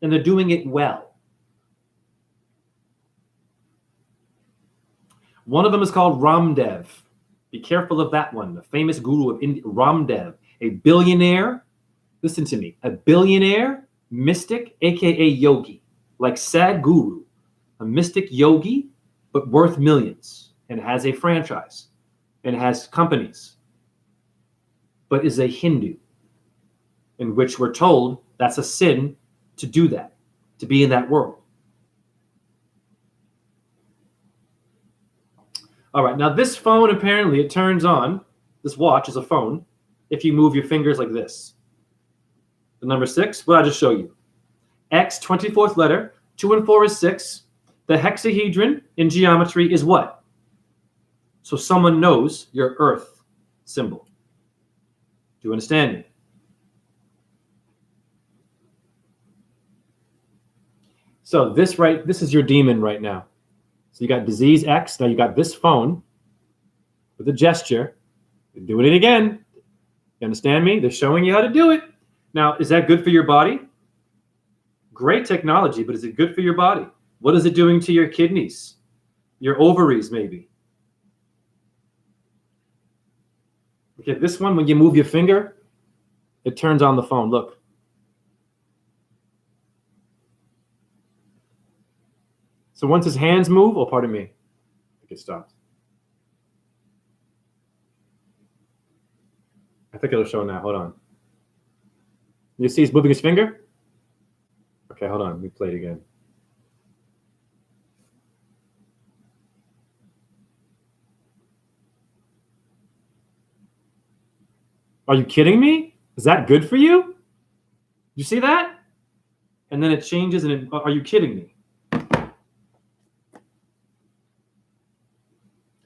And they're doing it well. One of them is called Ramdev. Be careful of that one. The famous guru of India, Ramdev, a billionaire. Listen to me. A billionaire mystic, aka yogi. Like Sadhguru, a mystic yogi, but worth millions, and has a franchise, and has companies, but is a Hindu, in which we're told that's a sin to do that, to be in that world. All right, now this phone, apparently it turns on, this watch is a phone, if you move your fingers like this. The number 6, what I just show you. X, 24th letter, 2 and 4 is 6. The hexahedron in geometry is what? So someone knows your Earth symbol. Do you understand me? So this is your demon right now. So you got disease X. Now you got this phone with a gesture. They're doing it again. You understand me? They're showing you how to do it. Now, is that good for your body? Great technology, but is it good for your body? What is it doing to your kidneys? Your ovaries, maybe? Okay, this one, when you move your finger, it turns on the phone. Look. So once his hands move, oh, pardon me, it stopped. I think it'll show now. Hold on. You see he's moving his finger? Okay, hold on. Let me play it again. Are you kidding me? Is that good for you? You see that? And then it changes and are you kidding me?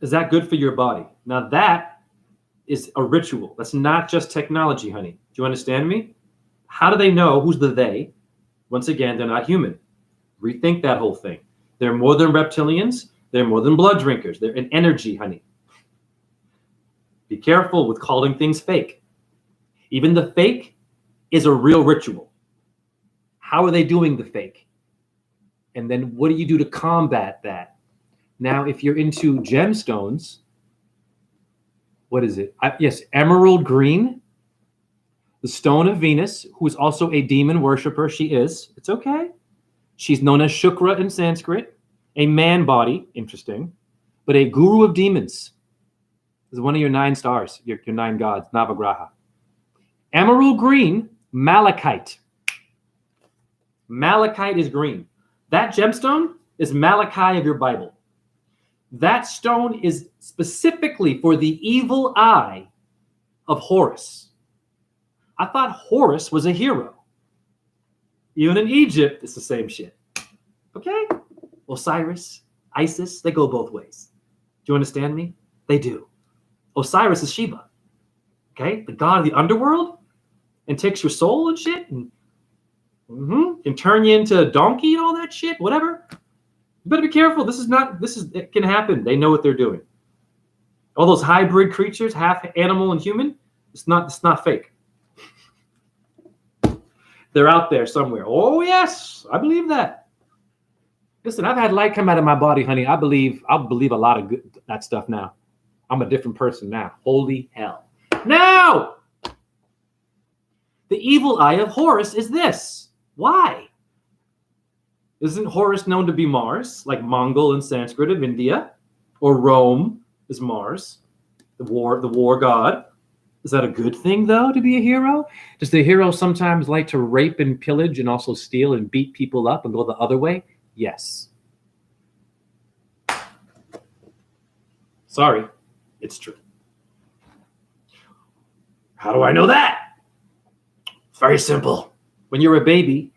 Is that good for your body? Now that is a ritual. That's not just technology, honey. Do you understand me? How do they know who's the they? Once again, they're not human. Rethink that whole thing. They're more than reptilians. They're more than blood drinkers. They're an energy, honey. Be careful with calling things fake. Even the fake is a real ritual. How are they doing the fake? And then what do you do to combat that? Now, if you're into gemstones, what is it? Yes, emerald green. The stone of Venus, who is also a demon worshiper. She is. It's okay. She's known as Shukra in Sanskrit. a man body, interesting, but a guru of demons. This is one of your 9 stars, your 9 gods, Navagraha. Emerald green, malachite. Malachite is green. That gemstone is Malachi of your Bible. That stone is specifically for the evil eye of Horus. I thought Horus was a hero. Even in Egypt, it's the same shit. Okay? Osiris, Isis, they go both ways. Do you understand me? They do. Osiris is Shiva. Okay? The god of the underworld, and takes your soul and shit, and turn you into a donkey and all that shit, whatever. You better be careful. It can happen. They know what they're doing. All those hybrid creatures, half animal and human, it's not fake. They're out there somewhere. Oh yes, I believe that. Listen, I've had light come out of my body, honey. I'll believe a lot of that stuff now. I'm a different person now. Holy hell. Now, the evil eye of Horus is this. Why? Isn't Horus known to be Mars, like Mongol and Sanskrit of India? Or Rome is Mars, the war god. Is that a good thing, though, to be a hero? Does the hero sometimes like to rape and pillage and also steal and beat people up and go the other way? Yes. Sorry, it's true. How do I know that? It's very simple. When you're a baby,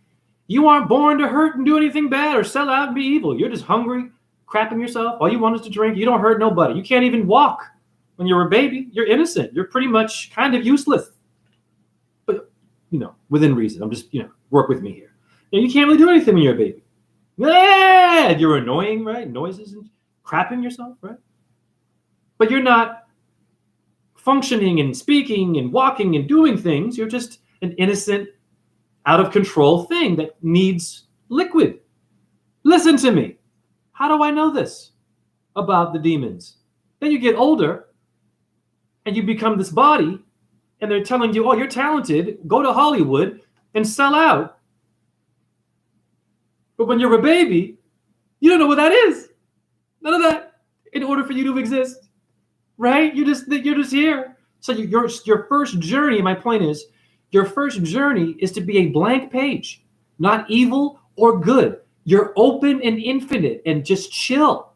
you aren't born to hurt and do anything bad or sell out and be evil. You're just hungry, crapping yourself. All you want is to drink. You don't hurt nobody. You can't even walk. When you're a baby, you're innocent. You're pretty much kind of useless. But, within reason. I'm just, work with me here. You can't really do anything when you're a baby. Yeah, you're annoying, right? Noises and crapping yourself, right? But you're not functioning and speaking and walking and doing things. You're just an innocent, out of control thing that needs liquid. Listen to me. How do I know this about the demons? Then you get older and you become this body and they're telling you, oh, you're talented, go to Hollywood and sell out. But when you're a baby, you don't know what that is. None of that in order for you to exist, right? You're just here. So your first journey, my point is, your first journey is to be a blank page, not evil or good. You're open and infinite and just chill.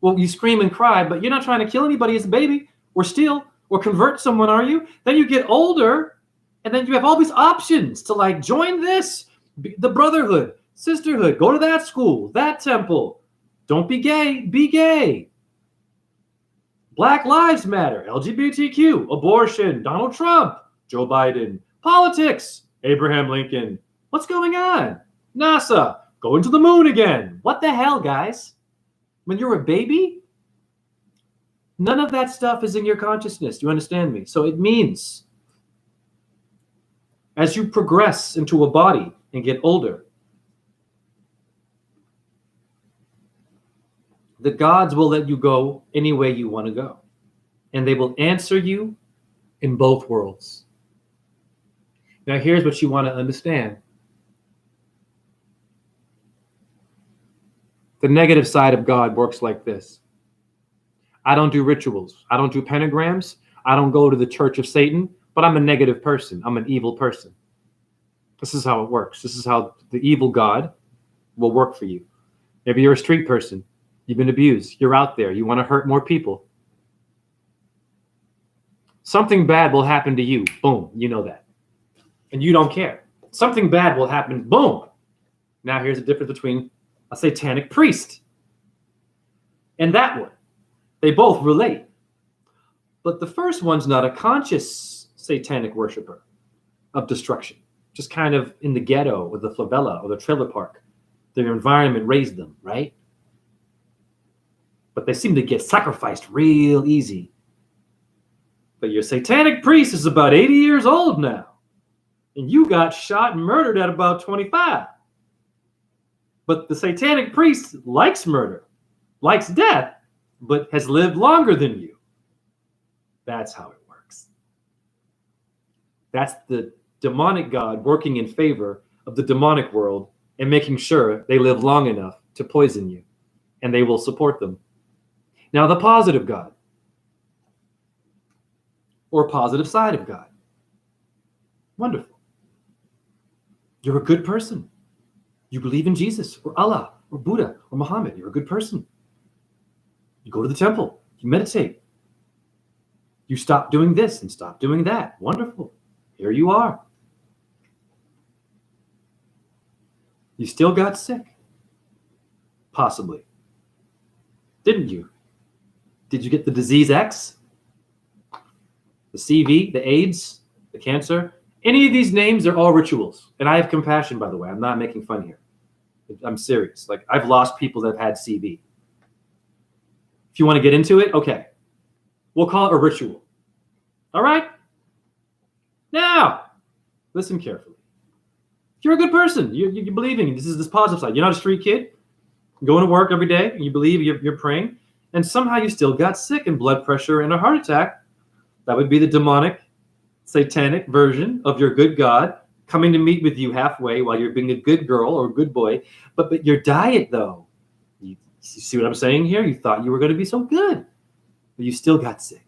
Well, you scream and cry, but you're not trying to kill anybody as a baby or steal or convert someone, are you? Then you get older and then you have all these options to join this, the brotherhood, sisterhood, go to that school, that temple. Don't be gay, be gay. Black Lives Matter, LGBTQ, abortion, Donald Trump, Joe Biden, politics, Abraham Lincoln. What's going on? NASA, going to the moon again. What the hell, guys? When you're a baby, none of that stuff is in your consciousness. Do you understand me? So it means as you progress into a body and get older, the gods will let you go any way you want to go. And they will answer you in both worlds. Now, here's what you want to understand. The negative side of God works like this. I don't do rituals. I don't do pentagrams. I don't go to the Church of Satan, but I'm a negative person. I'm an evil person. This is how it works. This is how the evil God will work for you. Maybe you're a street person. You've been abused. You're out there. You want to hurt more people. Something bad will happen to you. Boom. You know that. And you don't care. Something bad will happen. Boom. Now here's the difference between a satanic priest and that one. They both relate. But the first one's not a conscious satanic worshiper of destruction. Just kind of in the ghetto or the favela or the trailer park. Their environment raised them, right? But they seem to get sacrificed real easy. But your satanic priest is about 80 years old now. And you got shot and murdered at about 25. But the satanic priest likes murder, likes death, but has lived longer than you. That's how it works. That's the demonic God working in favor of the demonic world and making sure they live long enough to poison you, and they will support them. Now, the positive God, or positive side of God. Wonderful. You're a good person. You believe in Jesus, or Allah, or Buddha, or Muhammad. You're a good person. You go to the temple. You meditate. You stop doing this and stop doing that. Wonderful. Here you are. You still got sick. Possibly. Didn't you? Did you get the disease X? The CV, the AIDS, the cancer? Any of these names are all rituals. And I have compassion, by the way. I'm not making fun here. I'm serious. Like, I've lost people that have had CV. If you want to get into it, okay. We'll call it a ritual. All right? Now, listen carefully. You're a good person. You're believing. This is this positive side. You're not a street kid. You're going to work every day, and you believe you're praying, and somehow you still got sick and blood pressure and a heart attack. That would be the demonic, satanic version of your good God coming to meet with you halfway while you're being a good girl or a good boy. But your diet, though, you see what I'm saying here? You thought you were going to be so good, but you still got sick.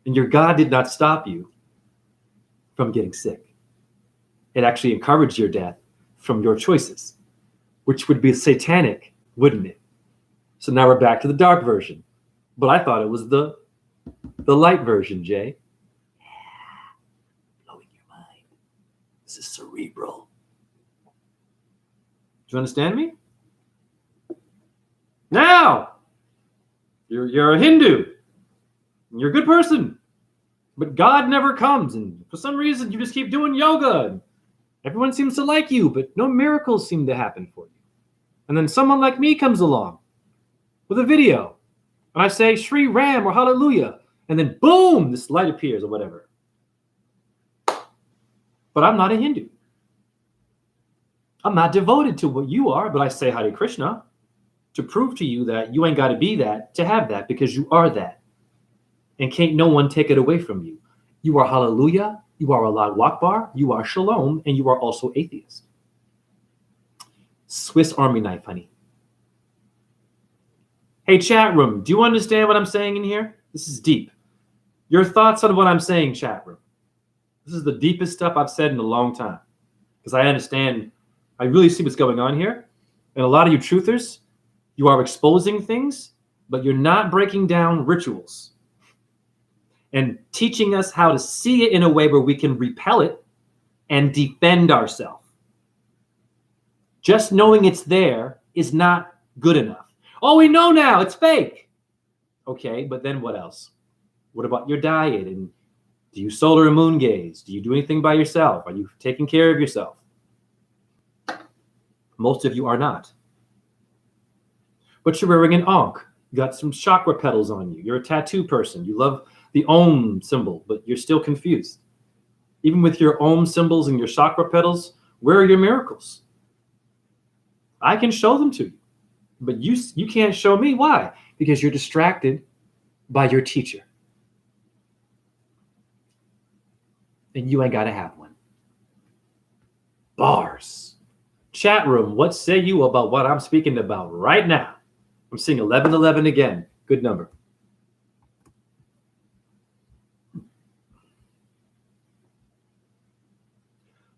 And your God did not stop you from getting sick. It actually encouraged your death from your choices, which would be satanic, wouldn't it? So now we're back to the dark version. But I thought it was the light version, Jay. Yeah. Blowing your mind. This is cerebral. Do you understand me? Now, you're a Hindu. You're a good person. But God never comes. And for some reason, you just keep doing yoga. Everyone seems to like you, but no miracles seem to happen for you. And then someone like me comes along with a video. And I say, Shri Ram or Hallelujah. And then boom, this light appears or whatever. But I'm not a Hindu. I'm not devoted to what you are, but I say Hare Krishna to prove to you that you ain't got to be that to have that, because you are that. And can't no one take it away from you. You are Hallelujah, you are Allahu Akbar, you are Shalom, and you are also atheist. Swiss Army knife, honey. Hey, chat room, do you understand what I'm saying in here? This is deep. Your thoughts on what I'm saying, chat room. This is the deepest stuff I've said in a long time. Because I understand, I really see what's going on here. And a lot of you truthers, you are exposing things, but you're not breaking down rituals and teaching us how to see it in a way where we can repel it and defend ourselves. Just knowing it's there is not good enough. Oh, we know now, it's fake. Okay, but then what else? What about your diet? And do you solar and moon gaze? Do you do anything by yourself? Are you taking care of yourself? Most of you are not. But you're wearing an ankh. You got some chakra petals on you. You're a tattoo person. You love the Om symbol, but you're still confused. Even with your Om symbols and your chakra petals, where are your miracles? I can show them to you, but you can't show me. Why? Because you're distracted by your teacher. And you ain't got to have one. Bars. Chat room, what say you about what I'm speaking about right now? I'm seeing 1111 again. Good number.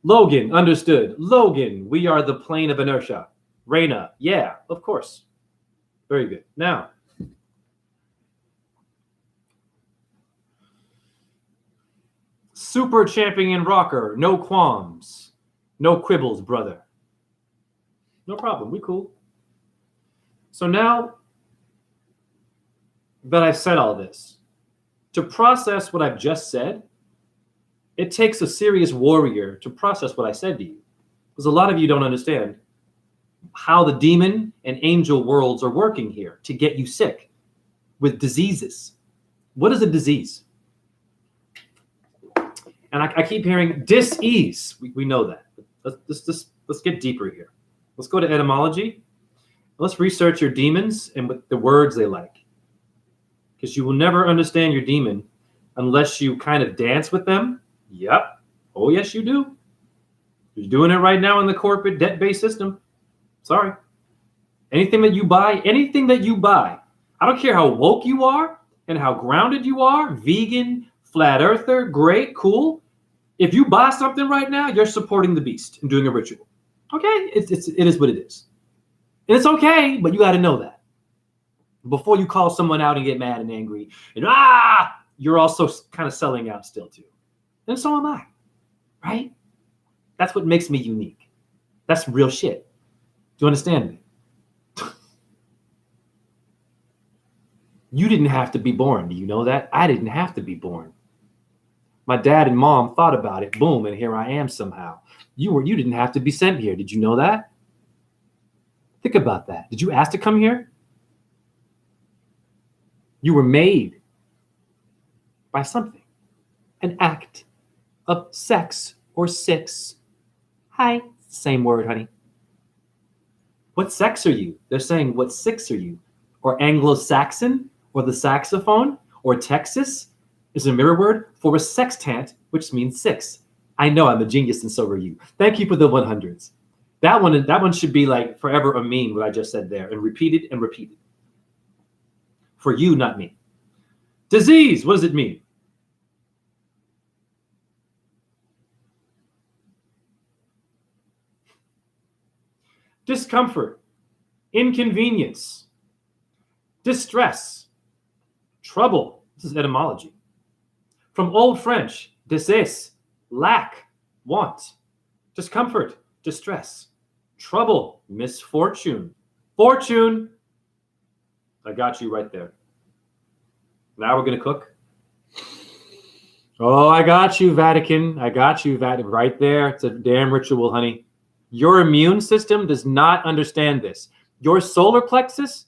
Logan, understood. Logan, we are the plane of inertia. Reina, yeah, of course. Very good. Now, super champion rocker, no qualms, no quibbles, brother. No problem, we cool. So now that I've said all this, to process what I've just said, it takes a serious warrior to process what I said to you. Because a lot of you don't understand how the demon and angel worlds are working here to get you sick with diseases. What is a disease? And I keep hearing dis-ease. We know that. Let's get deeper here. Let's go to etymology. Let's research your demons and what the words they like. Because you will never understand your demon unless you kind of dance with them. Yep. Oh, yes, you do. You're doing it right now in the corporate debt-based system. Sorry. Anything that you buy, I don't care how woke you are and how grounded you are, vegan, flat earther, great, cool. If you buy something right now, you're supporting the beast and doing a ritual. Okay, it is what it is. And it's okay, but you got to know that. Before you call someone out and get mad and angry, and you're also kind of selling out still too. And so am I, right? That's what makes me unique. That's real shit. Do you understand me? You didn't have to be born. Do you know that? I didn't have to be born. My dad and mom thought about it. Boom, and here I am somehow. You didn't have to be sent here. Did you know that? Think about that. Did you ask to come here? You were made by something. An act of sex or six. Hi, same word, honey. What sex are you? They're saying, what six are you? Or Anglo-Saxon? Or the saxophone? Or Texas? Is a mirror word for a sextant, which means six. I know I'm a genius and so are you. Thank you for the 100s. That one should be like forever a meme, what I just said there, and repeated and repeated. For you, not me. Disease, what does it mean? Discomfort, inconvenience, distress, trouble. This is etymology. From Old French, décès, lack, want, discomfort, distress, trouble, misfortune, fortune. I got you right there. Now we're going to cook. Oh, I got you, Vatican. I got you, Vatican. Right there. It's a damn ritual, honey. Your immune system does not understand this. Your solar plexus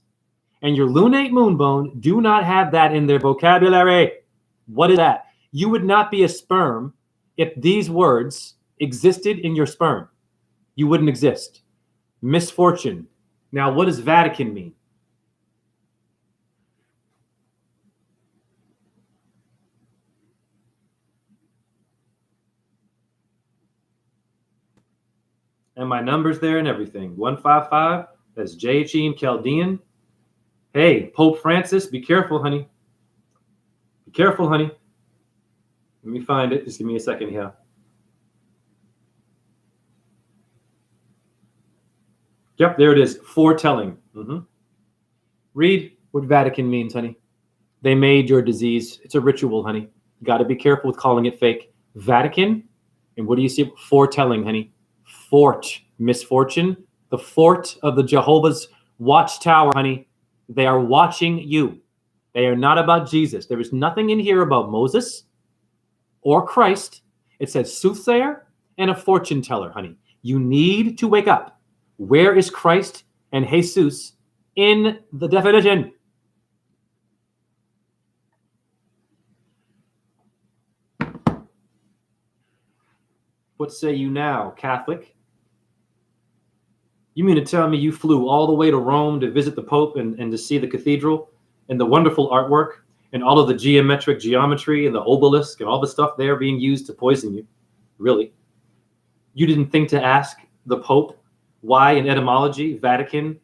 and your lunate moon bone do not have that in their vocabulary. What is that? You would not be a sperm if these words existed in your sperm. You wouldn't exist. Misfortune. Now, what does Vatican mean? And my number's there and everything. 155, that's JHE in Chaldean. Hey, Pope Francis, be careful, honey. Be careful, honey. Let me find it. Just give me a second here. Yep, there it is. Foretelling. Read what Vatican means, honey. They made your disease. It's a ritual, honey. You got to be careful with calling it fake. Vatican, and what do you see? Foretelling, honey. Fort, misfortune. The fort of the Jehovah's watchtower, honey. They are watching you. They are not about Jesus. There is nothing in here about Moses or Christ. It says soothsayer and a fortune teller, honey. You need to wake up. Where is Christ and Jesus in the definition? What say you now, Catholic? You mean to tell me you flew all the way to Rome to visit the Pope and to see the cathedral and the wonderful artwork and all of the geometry and the obelisk and all the stuff there being used to poison you? Really? You didn't think to ask the Pope why in etymology Vatican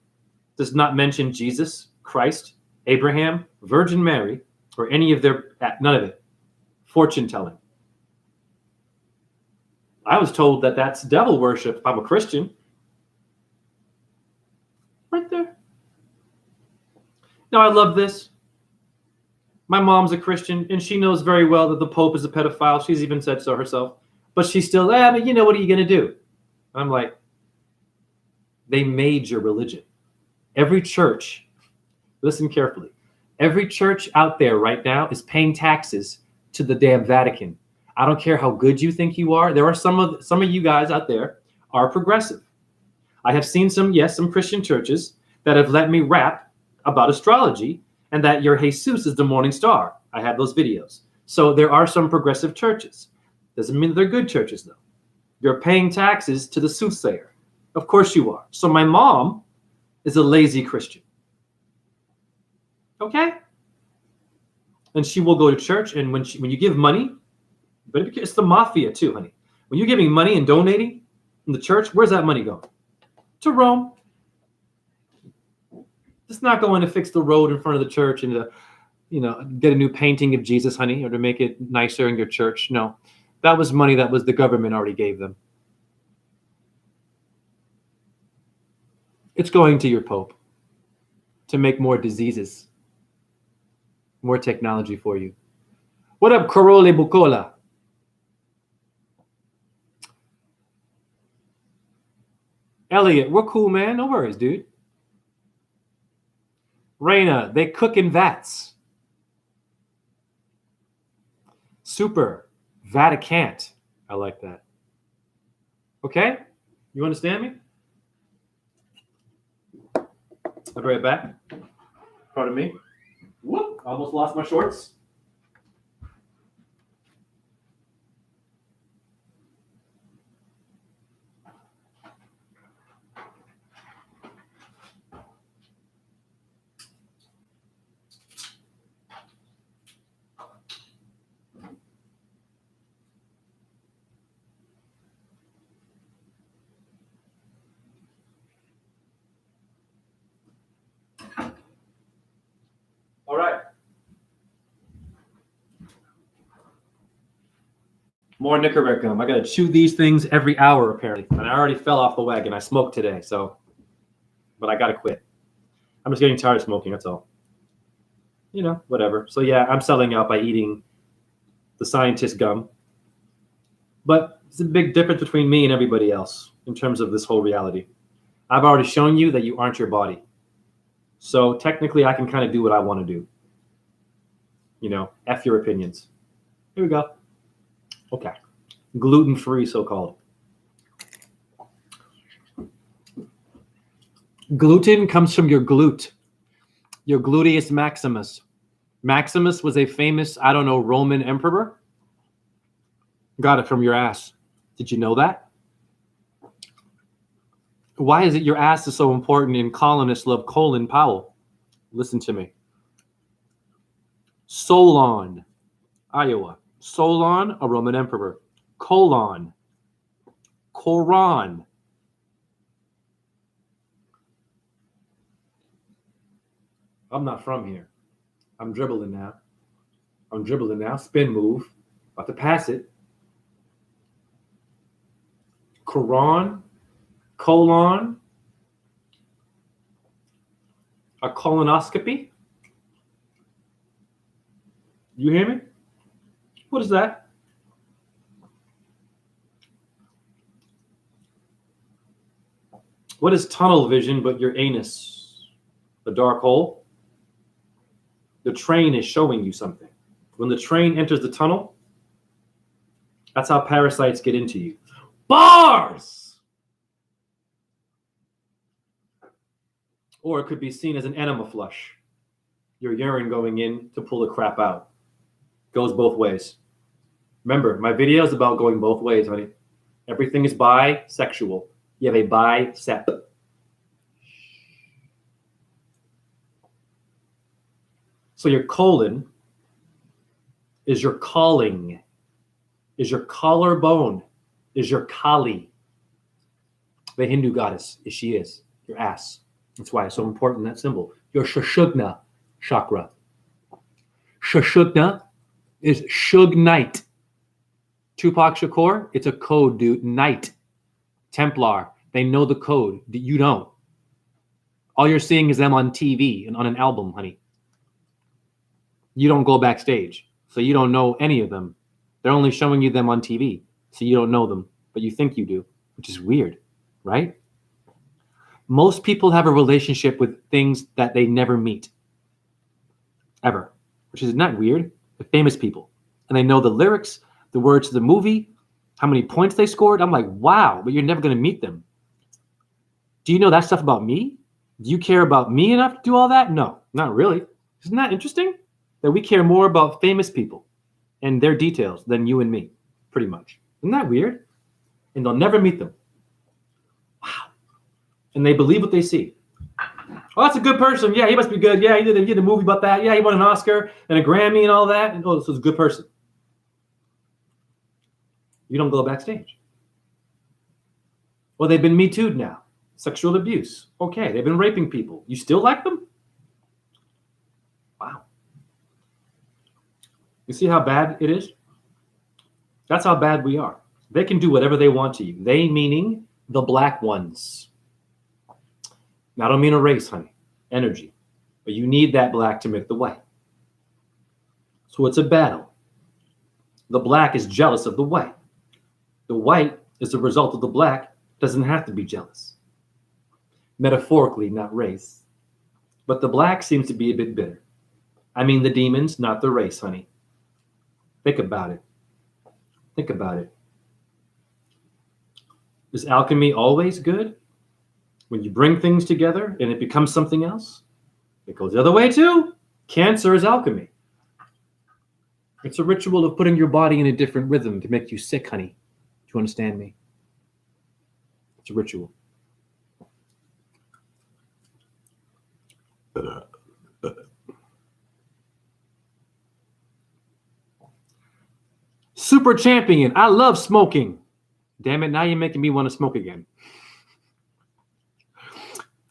does not mention Jesus, Christ, Abraham, Virgin Mary, or any of their, none of it. Fortune telling. I was told that that's devil worship if I'm a Christian. Right there. Now, I love this. My mom's a Christian, and she knows very well that the Pope is a pedophile. She's even said so herself. But she's still, but you know, what are you going to do? And I'm like, they made your religion. Every church, listen carefully, every church out there right now is paying taxes to the damn Vatican. I don't care how good you think you are. There are some of you guys out there are progressive. I have seen some Christian churches that have let me rap about astrology and that your Jesus is the morning star. I have those videos. So there are some progressive churches. Doesn't mean they're good churches, though. You're paying taxes to the soothsayer. Of course you are. So my mom is a lazy Christian. Okay? And she will go to church, and when you give money, but it's the mafia too, honey. When you're giving money and donating in the church, where's that money going? To Rome. It's not going to fix the road in front of the church and to, get a new painting of Jesus, honey, or to make it nicer in your church. No, that was money that was the government already gave them. It's going to your Pope to make more diseases, more technology for you. What up, Corole Bucola? Elliot, we're cool, man. No worries, dude. Raina, they cook in vats. Super. Vaticant. I like that. Okay? You understand me? I'll be right back. Pardon me. Whoop, almost lost my shorts. All right. More Nicorette gum. I got to chew these things every hour, apparently. And I already fell off the wagon. I smoked today, but I got to quit. I'm just getting tired of smoking, that's all. Whatever. So, yeah, I'm selling out by eating the scientist gum. But it's a big difference between me and everybody else in terms of this whole reality. I've already shown you that you aren't your body. So technically, I can kind of do what I want to do. F your opinions. Here we go. Okay. Gluten-free, so-called. Gluten comes from your glute, your gluteus maximus. Maximus was a famous, Roman emperor. Got it from your ass. Did you know that? Why is it your ass is so important and colonists love Colin Powell? Listen to me. Solon, Iowa. Solon, a Roman emperor. Colon. Koran. I'm not from here. I'm dribbling now. Spin move. About to pass it. Quran. Colon. A colonoscopy. You hear me? What is that? What is tunnel vision but your anus? The dark hole? The train is showing you something. When the train enters the tunnel, that's how parasites get into you. Bars! Or it could be seen as an enema flush. Your urine going in to pull the crap out. Goes both ways. Remember, my video is about going both ways, honey. Everything is bisexual. You have a bicep. So your colon is your calling, is your collarbone, is your Kali. The Hindu goddess, as she is, your ass. That's why it's so important, that symbol. Your Sushumna chakra. Sushumna is Shug Knight. Tupac Shakur, it's a code, dude. Knight. Templar. They know the code. You don't. All you're seeing is them on TV and on an album, honey. You don't go backstage, so you don't know any of them. They're only showing you them on TV, so you don't know them, but you think you do, which is weird, right? Most people have a relationship with things that they never meet, ever, which is not weird. The famous people, and they know the lyrics, the words of the movie, how many points they scored. I'm like, wow, but you're never going to meet them. Do you know that stuff about me? Do you care about me enough to do all that? No, not really. Isn't that interesting? That we care more about famous people and their details than you and me, pretty much. Isn't that weird? And they'll never meet them. Wow. And they believe what they see. Oh, that's a good person. Yeah, he must be good. Yeah, he did a movie about that. Yeah, he won an Oscar and a Grammy and all that. And oh, this was a good person. You don't go backstage. Well, they've been Me Too'd now. Sexual abuse. Okay, they've been raping people. You still like them? Wow. You see how bad it is? That's how bad we are. They can do whatever they want to you. They meaning the black ones. Now, I don't mean a race, honey. Energy. But you need that black to make the white. So it's a battle. The black is jealous of the white. The white is the result of the black, doesn't have to be jealous. Metaphorically, not race. But the black seems to be a bit bitter. I mean the demons, not the race, honey. Think about it. Think about it. Is alchemy always good? When you bring things together and it becomes something else? It goes the other way too. Cancer is alchemy. It's a ritual of putting your body in a different rhythm to make you sick, honey. Do you understand me? It's a ritual. Super champion. I love smoking. Damn it, now you're making me want to smoke again.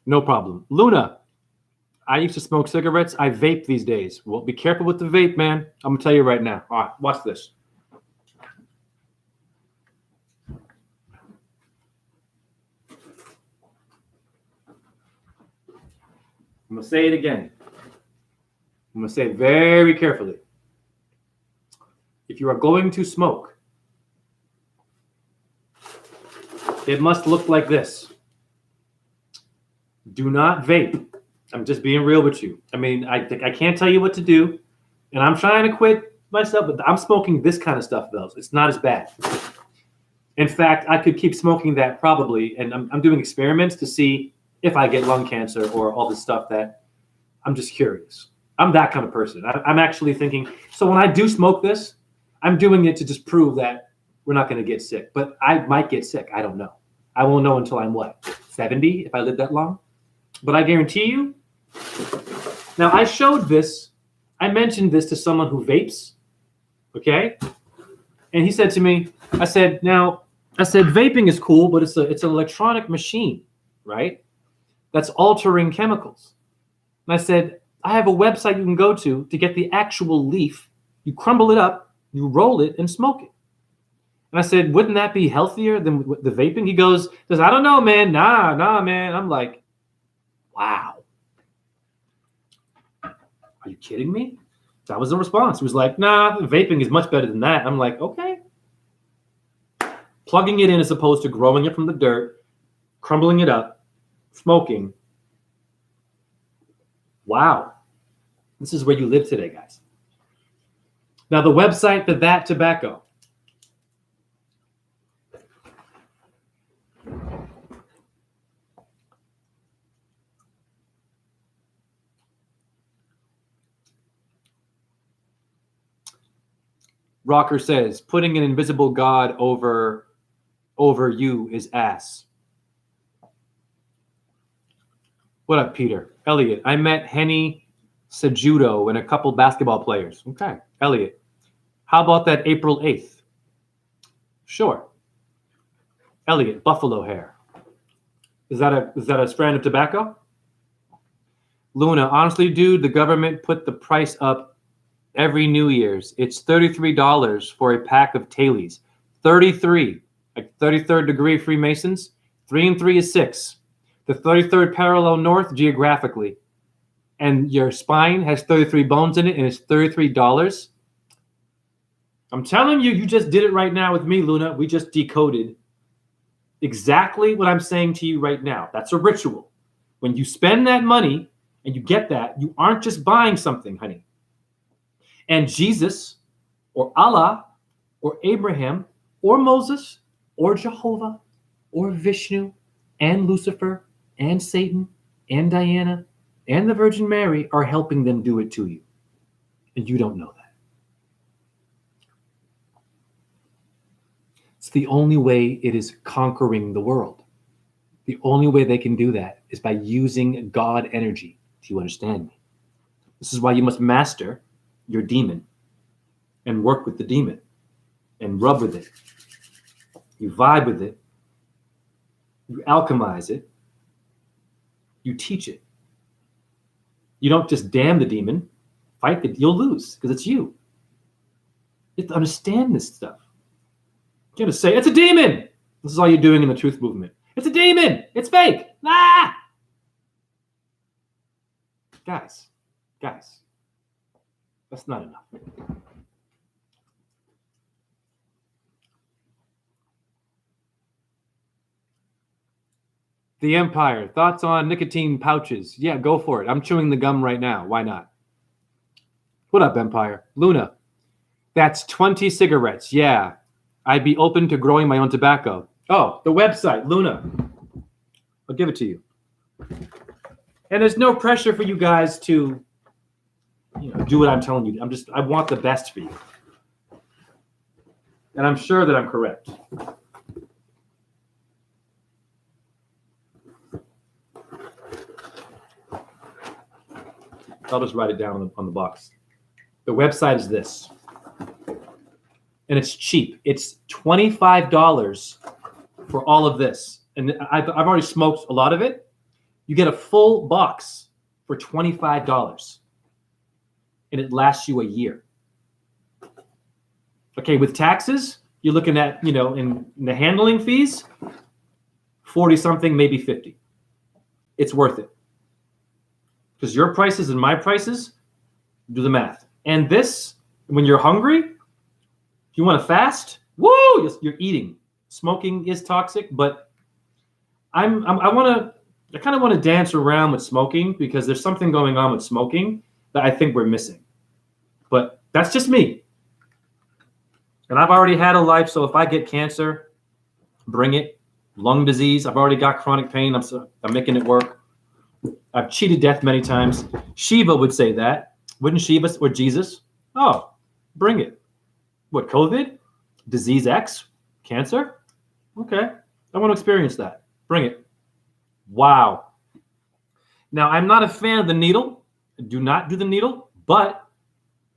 No problem. Luna, I used to smoke cigarettes. I vape these days. Well, be careful with the vape, man. I'm going to tell you right now. All right, watch this. I'm going to say it again. I'm going to say it very carefully. If you are going to smoke, it must look like this. Do not vape. I'm just being real with you. I mean, I can't tell you what to do, and I'm trying to quit myself, but I'm smoking this kind of stuff, though. It's not as bad. In fact, I could keep smoking that probably, and I'm doing experiments to see if I get lung cancer or all this stuff that I'm just curious. I'm that kind of person. I'm actually thinking, so when I do smoke this, I'm doing it to just prove that we're not going to get sick. But I might get sick. I don't know. I won't know until I'm what, 70 if I live that long? But I guarantee you. Now, I showed this. I mentioned this to someone who vapes. Okay? And he said to me, I said, vaping is cool, but it's an electronic machine, right? That's altering chemicals. And I said, I have a website you can go to get the actual leaf. You crumble it up, you roll it, and smoke it. And I said, wouldn't that be healthier than the vaping? He goes, I don't know, man. Nah, man. I'm like, wow. Are you kidding me? That was the response. He was like, nah, vaping is much better than that. I'm like, okay. Plugging it in as opposed to growing it from the dirt, crumbling it up, smoking. Wow. This is where you live today, guys. Now, the website for that tobacco. Rocker says, putting an invisible God over you is ass. What up, Peter? Elliot, I met Henny Sejudo and a couple basketball players. Okay. Elliot, how about that April 8th? Sure. Elliot, buffalo hair. Is that a strand of tobacco? Luna, honestly, dude, the government put the price up every New Year's. It's $33 for a pack of tailies. 33, like 33rd degree Freemasons. 3 and 3 is 6. The 33rd parallel north geographically. And your spine has 33 bones in it, and it's $33. I'm telling you, you just did it right now with me, Luna. We just decoded exactly what I'm saying to you right now. That's a ritual. When you spend that money and you get that, you aren't just buying something, honey. And Jesus or Allah or Abraham or Moses or Jehovah or Vishnu and Lucifer and Satan and Diana and the Virgin Mary are helping them do it to you. And you don't know that. It's the only way it is conquering the world. The only way they can do that is by using God energy. Do you understand me? This is why you must master your demon and work with the demon and rub with it. You vibe with it. You alchemize it. You teach it. You don't just damn the demon. fight it, you'll lose because it's you. You have to understand this stuff. You got to say, it's a demon. This is all you're doing in the truth movement. It's a demon. It's fake. Ah! Guys, that's not enough. The Empire, thoughts on nicotine pouches? Yeah, go for it. I'm chewing the gum right now. Why not? What up, Empire? Luna, that's 20 cigarettes. Yeah, I'd be open to growing my own tobacco. Oh, the website, Luna. I'll give it to you. And there's no pressure for you guys to, do what I'm telling you. I want the best for you. And I'm sure that I'm correct. I'll just write it down on the box. The website is this. And it's cheap. It's $25 for all of this. And I've already smoked a lot of it. You get a full box for $25. And it lasts you a year. Okay, with taxes, you're looking at, in the handling fees, 40 something, maybe 50. It's worth it. Because your prices and my prices, do the math. And this, when you're hungry, if you want to fast, woo, you're eating. Smoking is toxic, but I kind of want to dance around with smoking because there's something going on with smoking that I think we're missing. But that's just me. And I've already had a life, so if I get cancer, bring it. Lung disease, I've already got chronic pain. I'm making it work. I've cheated death many times. Shiva would say that. Wouldn't Shiva or Jesus? Oh, bring it. What, COVID? Disease X? Cancer? Okay. I want to experience that. Bring it. Wow. Now, I'm not a fan of the needle. Do not do the needle. But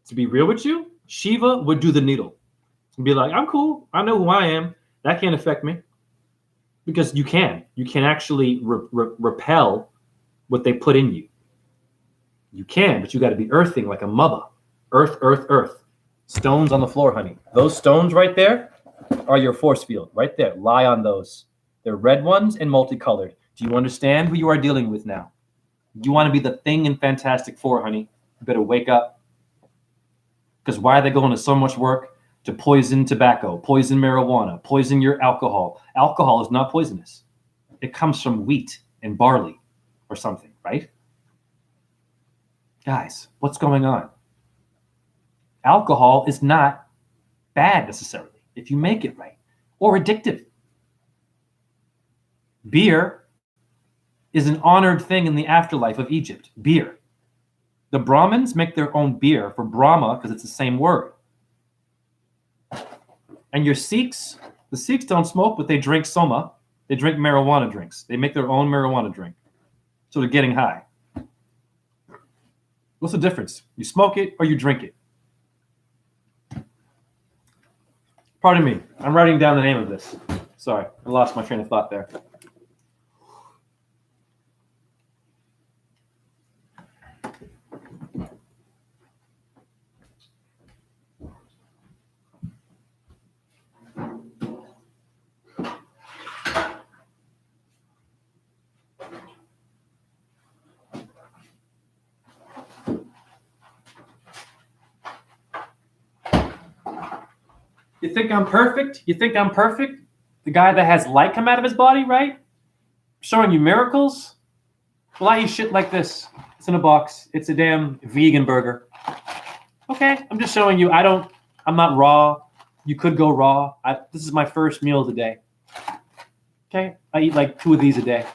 to be real with you, Shiva would do the needle. And be like, I'm cool. I know who I am. That can't affect me. Because you can. You can actually repel what they put in you. You can, but you got to be earthing like a mother. Earth, earth, earth. Stones on the floor, honey. Those stones right there are your force field. Right there. Lie on those. They're red ones and multicolored. Do you understand who you are dealing with now? You want to be the thing in Fantastic Four, honey. You better wake up. Because why are they going to so much work to poison tobacco, poison marijuana, poison your alcohol? Alcohol is not poisonous. It comes from wheat and barley or something, right? Guys, what's going on? Alcohol is not bad necessarily if you make it right or addictive. Beer is an honored thing in the afterlife of Egypt. Beer. The Brahmins make their own beer for Brahma because it's the same word. And your Sikhs, the Sikhs don't smoke, but they drink soma. They drink marijuana drinks. They make their own marijuana drink. So they're getting high. What's the difference? You smoke it or you drink it? Pardon me. I'm writing down the name of this. Sorry, I lost my train of thought there. You think I'm perfect? You think I'm perfect? The guy that has light come out of his body, right? Showing you miracles? Well, I eat shit like this. It's in a box. It's a damn vegan burger. Okay, I'm just showing you. I'm not raw. You could go raw. This is my first meal of the day. Okay, I eat like 2 of these a day.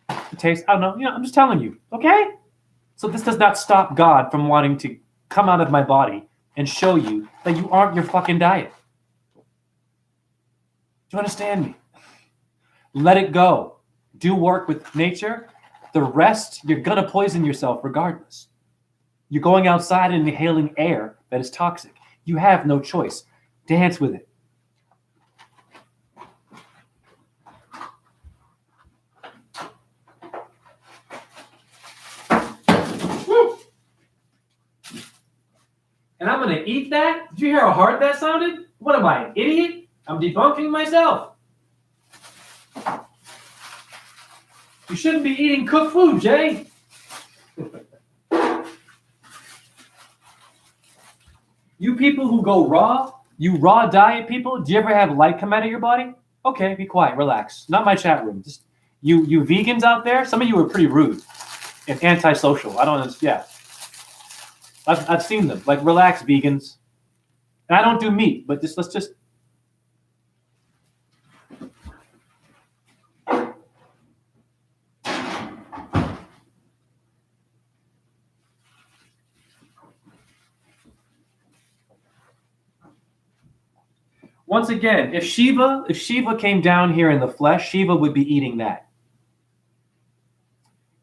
The taste, I don't know. I'm just telling you. Okay? So this does not stop God from wanting to come out of my body and show you that you aren't your fucking diet. Do you understand me? Let it go. Do work with nature. The rest, you're going to poison yourself regardless. You're going outside and inhaling air that is toxic. You have no choice. Dance with it. Woo. And I'm going to eat that? Did you hear how hard that sounded? What am I, an idiot? I'm debunking myself. You shouldn't be eating cooked food, Jay. You people who go raw, you raw diet people, do you ever have light come out of your body? Okay, be quiet, relax. Not my chat room. Just you vegans out there, some of you are pretty rude and antisocial. I don't understand. Yeah. I've seen them. Like, relax, vegans. And I don't do meat, but let's just. Once again, if Shiva came down here in the flesh, Shiva would be eating that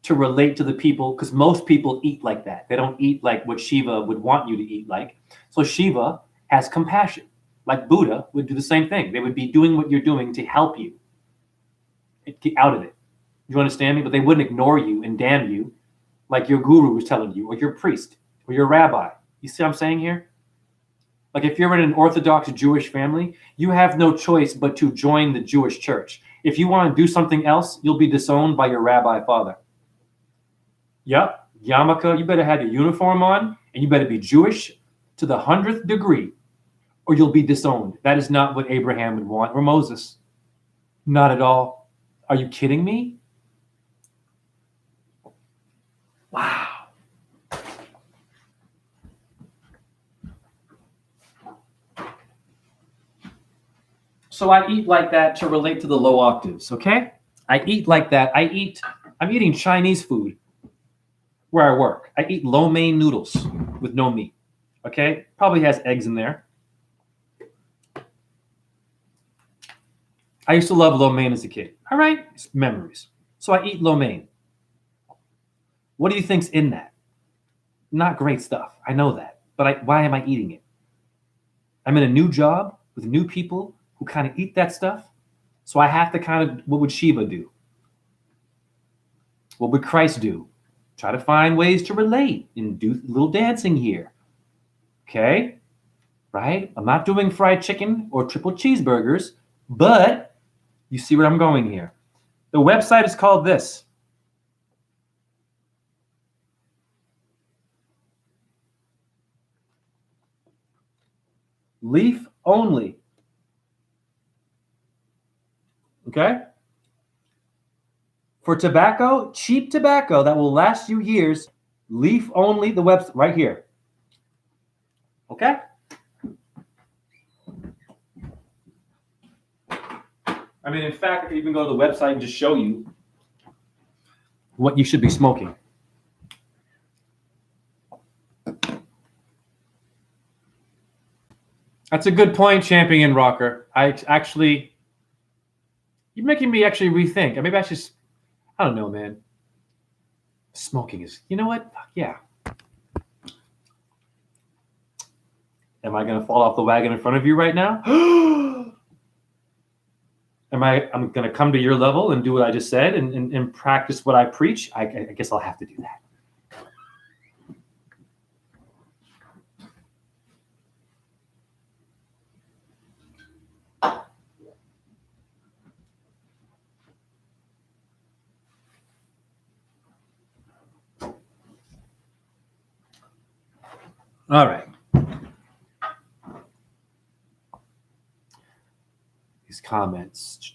to relate to the people, because most people eat like that. They don't eat like what Shiva would want you to eat like. So Shiva has compassion. Like Buddha would do the same thing. They would be doing what you're doing to help you get out of it. You understand me? But they wouldn't ignore you and damn you like your guru was telling you, or your priest, or your rabbi. You see what I'm saying here? Like, if you're in an Orthodox Jewish family, you have no choice but to join the Jewish church. If you want to do something else, you'll be disowned by your rabbi father. Yep, yarmulke, you better have your uniform on, and you better be Jewish to the 100th degree, or you'll be disowned. That is not what Abraham would want, or Moses. Not at all. Are you kidding me? Wow. So I eat like that to relate to the low octaves, okay? I eat like that. I'm eating Chinese food where I work. I eat lo mein noodles with no meat, okay? Probably has eggs in there. I used to love lo mein as a kid. All right, it's memories. So I eat lo mein. What do you think's in that? Not great stuff. I know that. But why am I eating it? I'm in a new job with new people who kind of eat that stuff. So I have to kind of, what would Shiva do? What would Christ do? Try to find ways to relate and do a little dancing here. Okay? Right? I'm not doing fried chicken or triple cheeseburgers, but you see where I'm going here. The website is called this. Leaf only. Okay? For tobacco, cheap tobacco that will last you years, leaf only, the website right here. Okay? I mean, in fact, I could even go to the website and just show you what you should be smoking. That's a good point, Champion Rocker. You're making me actually rethink. Maybe I don't know, man. Smoking is, you know what? Yeah. Am I going to fall off the wagon in front of you right now? I'm going to come to your level and do what I just said and practice what I preach? I guess I'll have to do that. All right. These comments.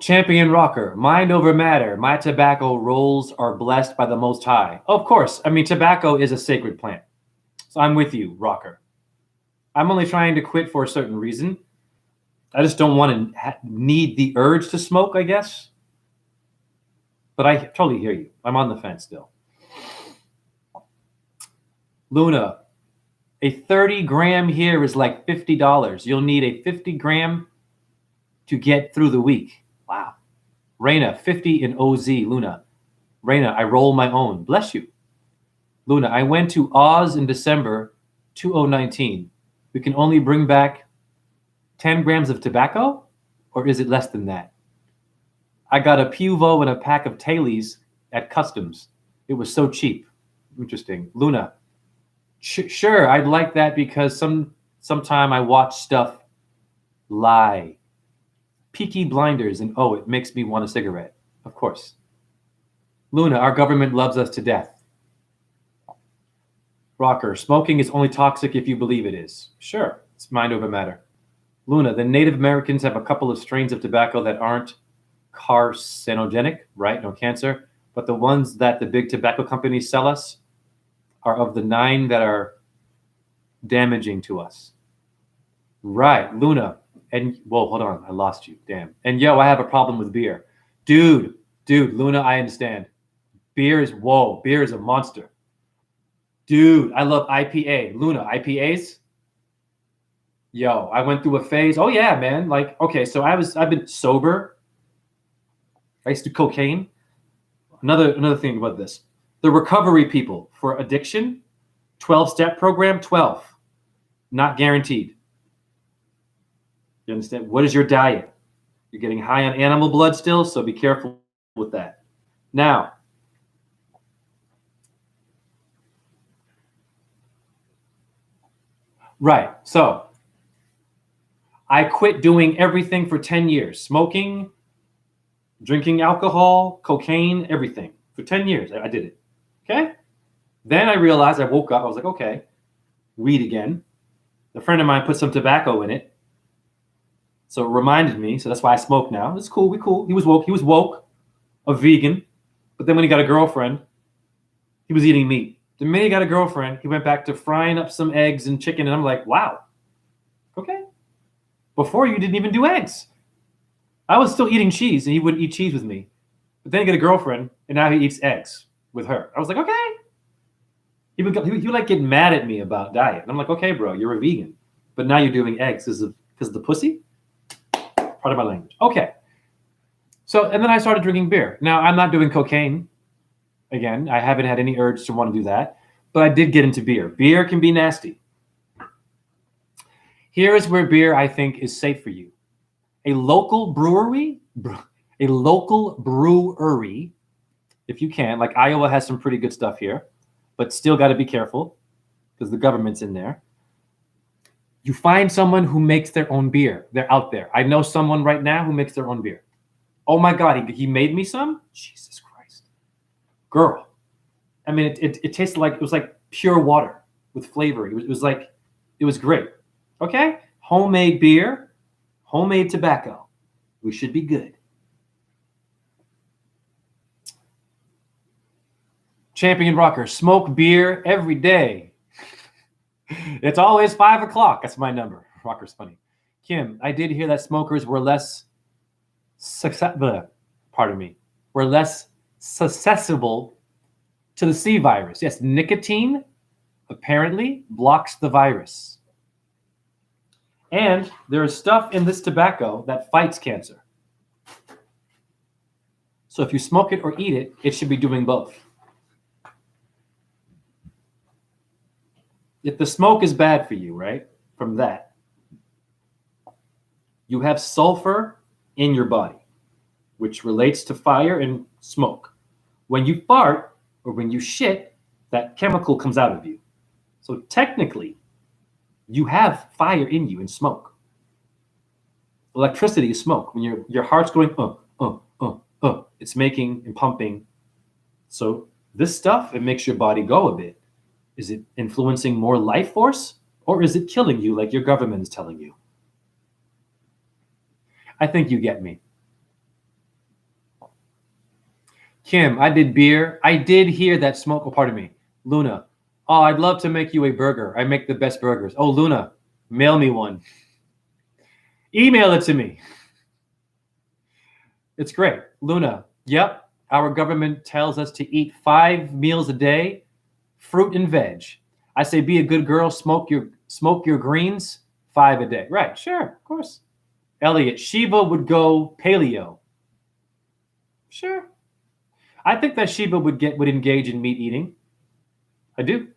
Champion Rocker, mind over matter. My tobacco rolls are blessed by the Most High. Of course. I mean, tobacco is a sacred plant. So I'm with you, Rocker. I'm only trying to quit for a certain reason. I just don't want to need the urge to smoke, I guess. But I totally hear you. I'm on the fence still. Luna, a 30 gram here is like $50. You'll need a 50 gram to get through the week. Wow. Reina, 50 in OZ. Luna. Reina, I roll my own. Bless you. Luna, I went to Oz in December 2019. We can only bring back 10 grams of tobacco? Or is it less than that? I got a Puvo and a pack of Tailies at Customs. It was so cheap. Interesting. Luna. Sure, I'd like that because sometime I watch stuff lie. Peaky Blinders, and oh, it makes me want a cigarette. Of course. Luna, our government loves us to death. Rocker, smoking is only toxic if you believe it is. Sure, it's mind over matter. Luna, the Native Americans have a couple of strains of tobacco that aren't carcinogenic, right? No cancer. But the ones that the big tobacco companies sell us are of the 9 that are damaging to us. Right, Luna. And, whoa, hold on. I lost you. Damn. And, yo, I have a problem with beer. Dude, Luna, I understand. Beer is a monster. Dude, I love IPA. Luna, IPAs? Yo, I went through a phase. Oh, yeah, man. Like, okay, so I've been sober. I used to do cocaine. Another thing about this. The recovery people for addiction, 12-step program, 12. Not guaranteed. You understand? What is your diet? You're getting high on animal blood still, so be careful with that. Now, right. So, I quit doing everything for 10 years. Smoking, drinking alcohol, cocaine, everything. For 10 years, I did it. Okay? Then I realized, I woke up, I was like, okay, weed again. A friend of mine put some tobacco in it. So it reminded me. So that's why I smoke now. It's cool. We cool. He was woke, a vegan. But then when he got a girlfriend, he was eating meat. The minute he got a girlfriend, he went back to frying up some eggs and chicken. And I'm like, wow. Okay. Before you didn't even do eggs. I was still eating cheese and he wouldn't eat cheese with me. But then he got a girlfriend and now he eats eggs with her. I was like, okay. He would like get mad at me about diet. And I'm like, okay, bro, you're a vegan. But now you're doing eggs because of the pussy? Part of my language. Okay. So, and then I started drinking beer. Now, I'm not doing cocaine. Again, I haven't had any urge to want to do that. But I did get into beer. Beer can be nasty. Here is where beer, I think, is safe for you. A local brewery, if you can, like Iowa has some pretty good stuff here, but still got to be careful because the government's in there. You find someone who makes their own beer. They're out there. I know someone right now who makes their own beer. Oh my God, he made me some? Jesus Christ. Girl. I mean, it tasted like, it was like pure water with flavor. It was great. Okay? Homemade beer, homemade tobacco. We should be good. Champion Rocker, smoke beer every day. It's always 5 o'clock. That's my number. Rocker's funny. Kim, I did hear that smokers were less susceptible to the C virus. Yes, nicotine apparently blocks the virus. And there is stuff in this tobacco that fights cancer. So if you smoke it or eat it, it should be doing both. If the smoke is bad for you, right, from that, you have sulfur in your body, which relates to fire and smoke. When you fart or when you shit, that chemical comes out of you. So technically, you have fire in you and smoke. Electricity is smoke. When your heart's going, it's making and pumping. So this stuff, it makes your body go a bit. Is it influencing more life force or is it killing you like your government is telling you? I think you get me. Kim, I did beer. I did hear that smoke. Oh, pardon me. Luna. Oh, I'd love to make you a burger. I make the best burgers. Oh, Luna, mail me one. Email it to me. It's great. Luna, yep. Our government tells us to eat 5 meals a day, fruit and veg. I say be a good girl, smoke your greens, 5 a day. Right, sure, of course. Elliot, Shiva would go paleo. Sure. I think that Shiva would engage in meat eating. I do.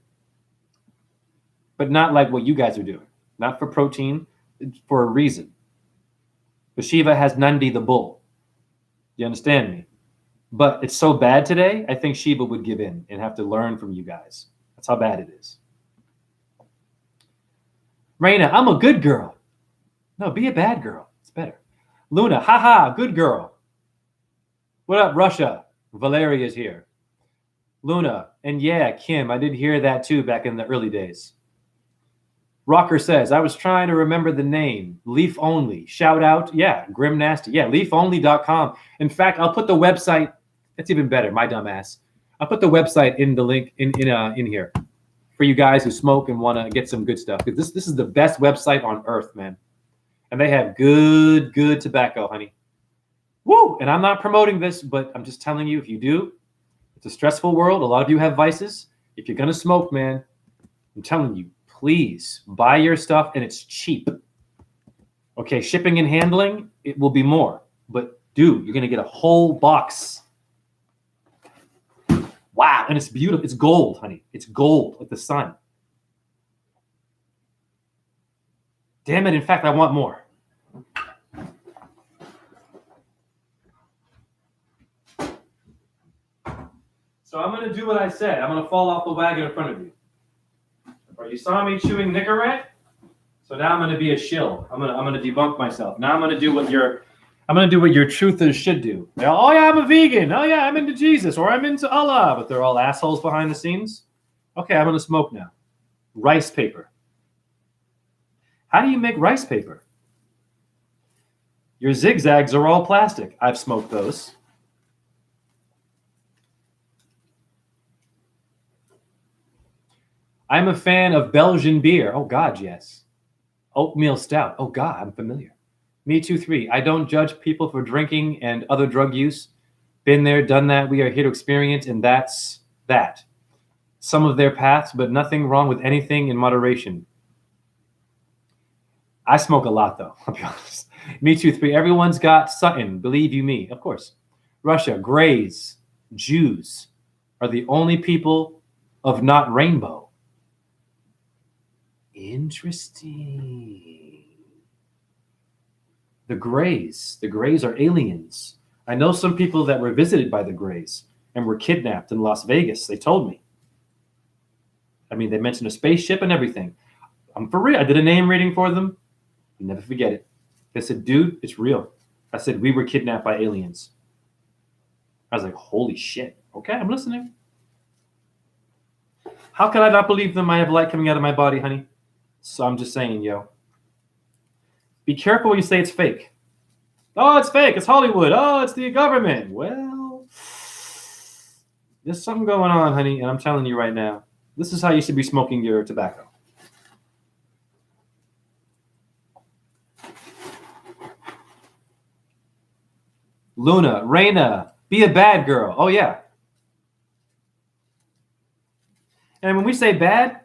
But not like what you guys are doing. Not for protein, for a reason. But Shiva has Nandi the bull. You understand me? But it's so bad today, I think Sheba would give in and have to learn from you guys. That's how bad it is. Raina, I'm a good girl. No, be a bad girl. It's better. Luna, haha, good girl. What up, Russia? Valeria's here. Luna, and yeah, Kim, I did hear that too back in the early days. Rocker says, I was trying to remember the name. Leaf Only. Shout out. Yeah, Grim Nasty. Yeah, leafonly.com. In fact, I'll put the website. That's even better, my dumb ass. I'll put the website in the link in here for you guys who smoke and want to get some good stuff. Because this is the best website on earth, man. And they have good tobacco, honey. Woo! And I'm not promoting this, but I'm just telling you, if you do, it's a stressful world. A lot of you have vices. If you're going to smoke, man, I'm telling you, please buy your stuff, and it's cheap. Okay, shipping and handling, it will be more. But dude, you're going to get a whole box. Wow, and it's beautiful. It's gold, honey. It's gold, like the sun. Damn it, in fact, I want more. So I'm going to do what I said. I'm going to fall off the wagon in front of you. Or you saw me chewing Nicorette, so now I'm going to be a shill. I'm going to debunk myself. Now I'm going to do what your truthers should do. They're, oh yeah, I'm a vegan. Oh yeah, I'm into Jesus, or I'm into Allah, but they're all assholes behind the scenes. Okay, I'm going to smoke now. Rice paper. How do you make rice paper? Your zigzags are all plastic. I've smoked those. I'm a fan of Belgian beer. Oh, God, yes. Oatmeal stout. Oh, God, I'm familiar. Me too, 3. I don't judge people for drinking and other drug use. Been there, done that. We are here to experience, and that's that. Some of their paths, but nothing wrong with anything in moderation. I smoke a lot, though, I'll be honest. Me too, 3. Everyone's got something. Believe you me. Of course. Russia, Greys, Jews are the only people of not rainbow. Interesting. The Greys are aliens. I know some people that were visited by the Greys and were kidnapped in Las Vegas. They told me. I mean, they mentioned a spaceship and everything. I'm for real. I did a name reading for them. I'll never forget it. They said, dude, it's real. I said, we were kidnapped by aliens. I was like, holy shit. Okay, I'm listening. How could I not believe them? I have light coming out of my body, honey. So I'm just saying, yo. Be careful when you say it's fake. Oh, it's fake. It's Hollywood. Oh, it's the government. Well, there's something going on, honey, and I'm telling you right now. This is how you should be smoking your tobacco. Luna, Raina, be a bad girl. Oh, yeah. And when we say bad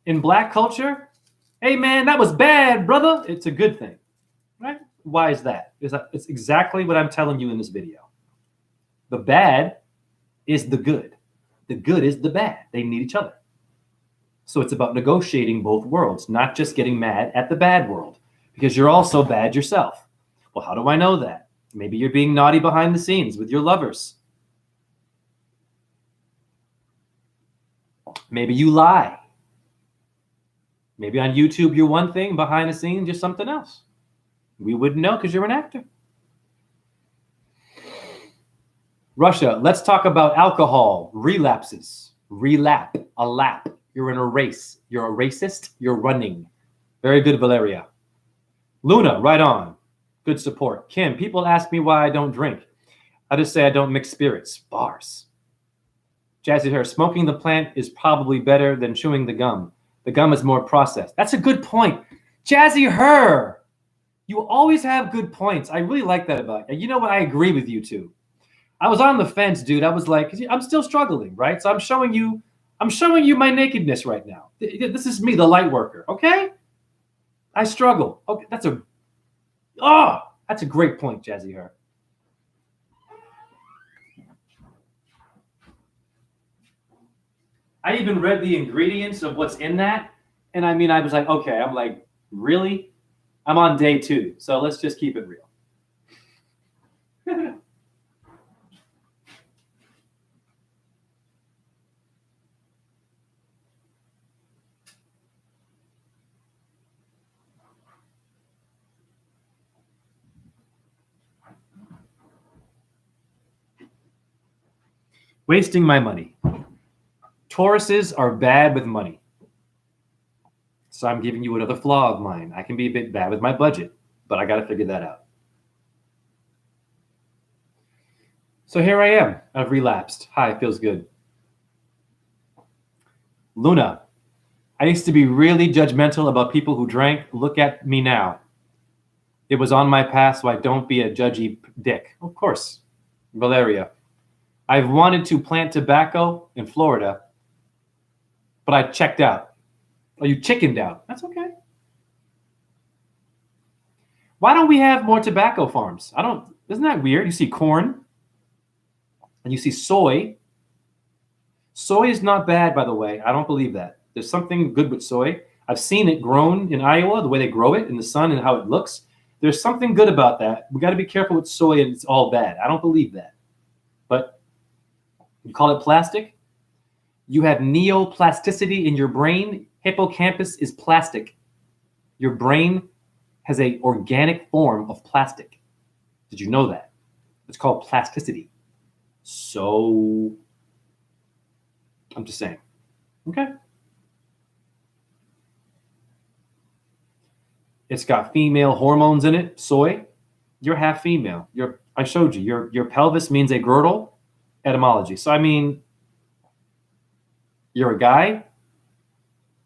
in black culture, hey, man, that was bad, brother. It's a good thing, right? Why is that? It's exactly what I'm telling you in this video. The bad is the good. The good is the bad. They need each other. So it's about negotiating both worlds, not just getting mad at the bad world, because you're also bad yourself. Well, how do I know that? Maybe you're being naughty behind the scenes with your lovers. Maybe you lie. Maybe on YouTube you're one thing, behind the scenes you're something else. We wouldn't know because you're an actor. Russia, let's talk about alcohol, relapses. Relap, a lap. You're in a race. You're a racist. You're running. Very good, Valeria. Luna, right on. Good support. Kim, people ask me why I don't drink. I just say I don't mix spirits. Bars. Jazzy Hair, smoking the plant is probably better than chewing the gum. The gum is more processed. That's a good point. Jazzy Her, you always have good points. I really like that about you. You know what? I agree with you too. I was on the fence, dude. I was like, I'm still struggling, right? So I'm showing you my nakedness right now. This is me, the light worker, okay? I struggle. Okay, that's a great point, Jazzy Her. I even read the ingredients of what's in that. And I mean, I was like, okay, I'm like, really? I'm on day 2. So let's just keep it real. Wasting my money. Tauruses are bad with money. So I'm giving you another flaw of mine. I can be a bit bad with my budget, but I got to figure that out. So here I am. I've relapsed. Hi, it feels good. Luna, I used to be really judgmental about people who drank. Look at me now. It was on my past, so I don't be a judgy dick. Of course. Valeria, I've wanted to plant tobacco in Florida, but I checked out. Oh, you chickened out. That's okay. Why don't we have more tobacco farms? Isn't that weird? You see corn and you see soy. Soy is not bad, by the way. I don't believe that. There's something good with soy. I've seen it grown in Iowa, the way they grow it in the sun and how it looks. There's something good about that. We got to be careful with soy and it's all bad. I don't believe that. But you call it plastic? You have neoplasticity in your brain. Hippocampus is plastic. Your brain has an organic form of plastic. Did you know that? It's called plasticity. So, I'm just saying. Okay. It's got female hormones in it. Soy. You're half female. I showed you. Your pelvis means a girdle. Etymology. So I mean, you're a guy.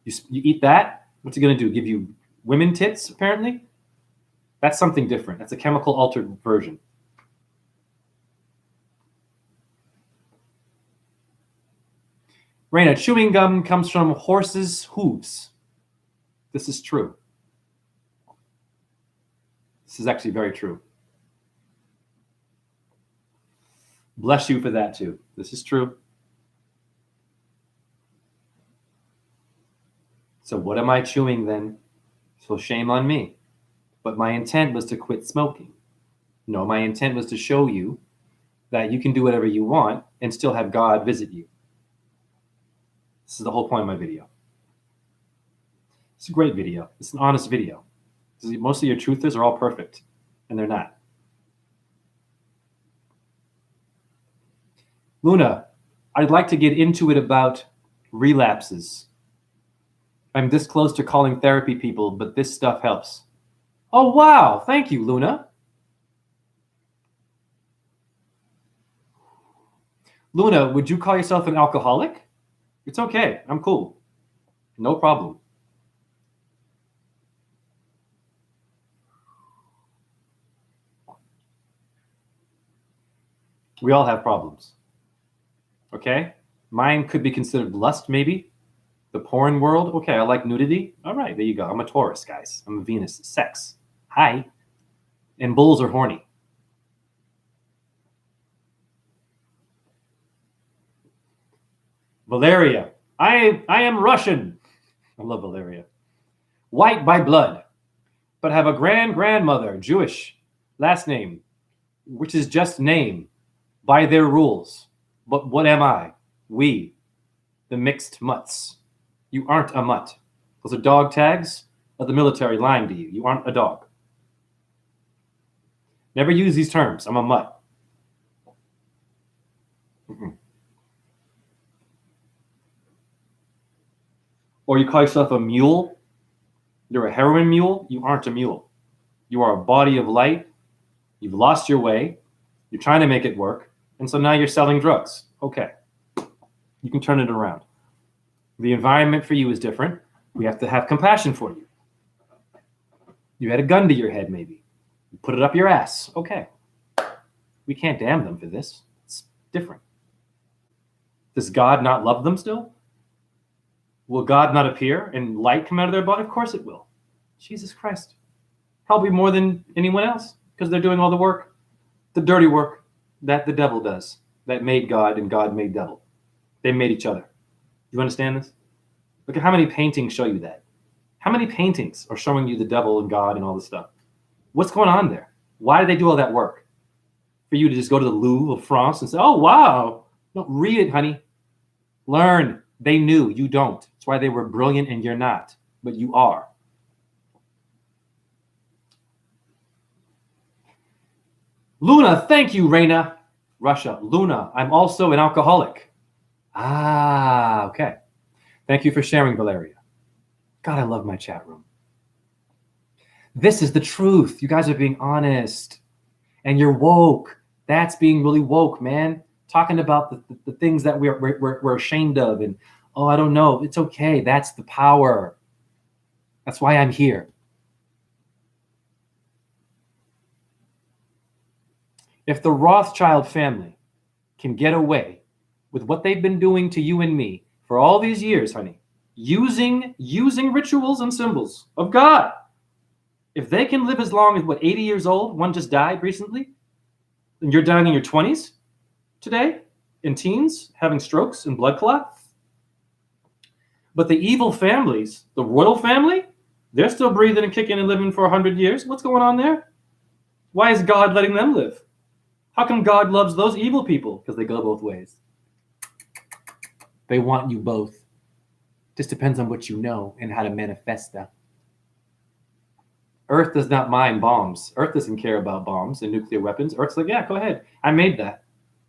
You eat that. What's it gonna do? Give you women tits? Apparently. That's something different. That's a chemical altered version. Raina, chewing gum comes from horses' hooves. This is true. This is actually very true. Bless you for that too. This is true. So what am I chewing then? So shame on me. But my intent was to quit smoking. No, my intent was to show you that you can do whatever you want and still have God visit you. This is the whole point of my video. It's a great video. It's an honest video. Most of your truthers are all perfect, and they're not. Luna, I'd like to get into it about relapses. I'm this close to calling therapy people, but this stuff helps. Oh, wow. Thank you, Luna. Luna, would you call yourself an alcoholic? It's okay. I'm cool. No problem. We all have problems. Okay? Mine could be considered lust, maybe. The porn world. Okay, I like nudity. All right, there you go. I'm a Taurus, guys. I'm a Venus. Sex. Hi. And bulls are horny. Valeria. I am Russian. I love Valeria. White by blood, but have a grandmother, Jewish, last name, which is just name, by their rules. But what am I? We, the mixed mutts. You aren't a mutt. Those are dog tags of the military lying to you. You aren't a dog. Never use these terms. I'm a mutt. Mm-mm. Or you call yourself a mule. You're a heroin mule. You aren't a mule. You are a body of light. You've lost your way. You're trying to make it work. And so now you're selling drugs. Okay. You can turn it around. The environment for you is different. We have to have compassion for you. You had a gun to your head, maybe. You put it up your ass. Okay. We can't damn them for this. It's different. Does God not love them still? Will God not appear and light come out of their body? Of course it will. Jesus Christ. Probably more than anyone else because they're doing all the work, the dirty work that the devil does, that made God and God made devil. They made each other. You understand this? Look at how many paintings show you that. How many paintings are showing you the devil and God and all this stuff? What's going on there? Why did they do all that work? For you to just go to the Louvre of France and say, oh, wow. No, read it, honey. Learn. They knew. You don't. That's why they were brilliant and you're not. But you are. Luna, thank you, Raina. Russia, Luna, I'm also an alcoholic. Ah, okay. Thank you for sharing, Valeria. God, I love my chat room. This is the truth. You guys are being honest. And you're woke. That's being really woke, man. Talking about the things that we're ashamed of. And, oh, I don't know. It's okay. That's the power. That's why I'm here. If the Rothschild family can get away with what they've been doing to you and me for all these years, honey, using rituals and symbols of God, if they can live as long as, 80 years old, one just died recently, and you're dying in your 20s today, in teens, having strokes and blood clots. But the evil families, the royal family, they're still breathing and kicking and living for 100 years. What's going on there? Why is God letting them live? How come God loves those evil people? Because they go both ways. They want you both. Just depends on what you know and how to manifest that. Earth does not mind bombs. Earth doesn't care about bombs and nuclear weapons. Earth's like, yeah, go ahead. I made that.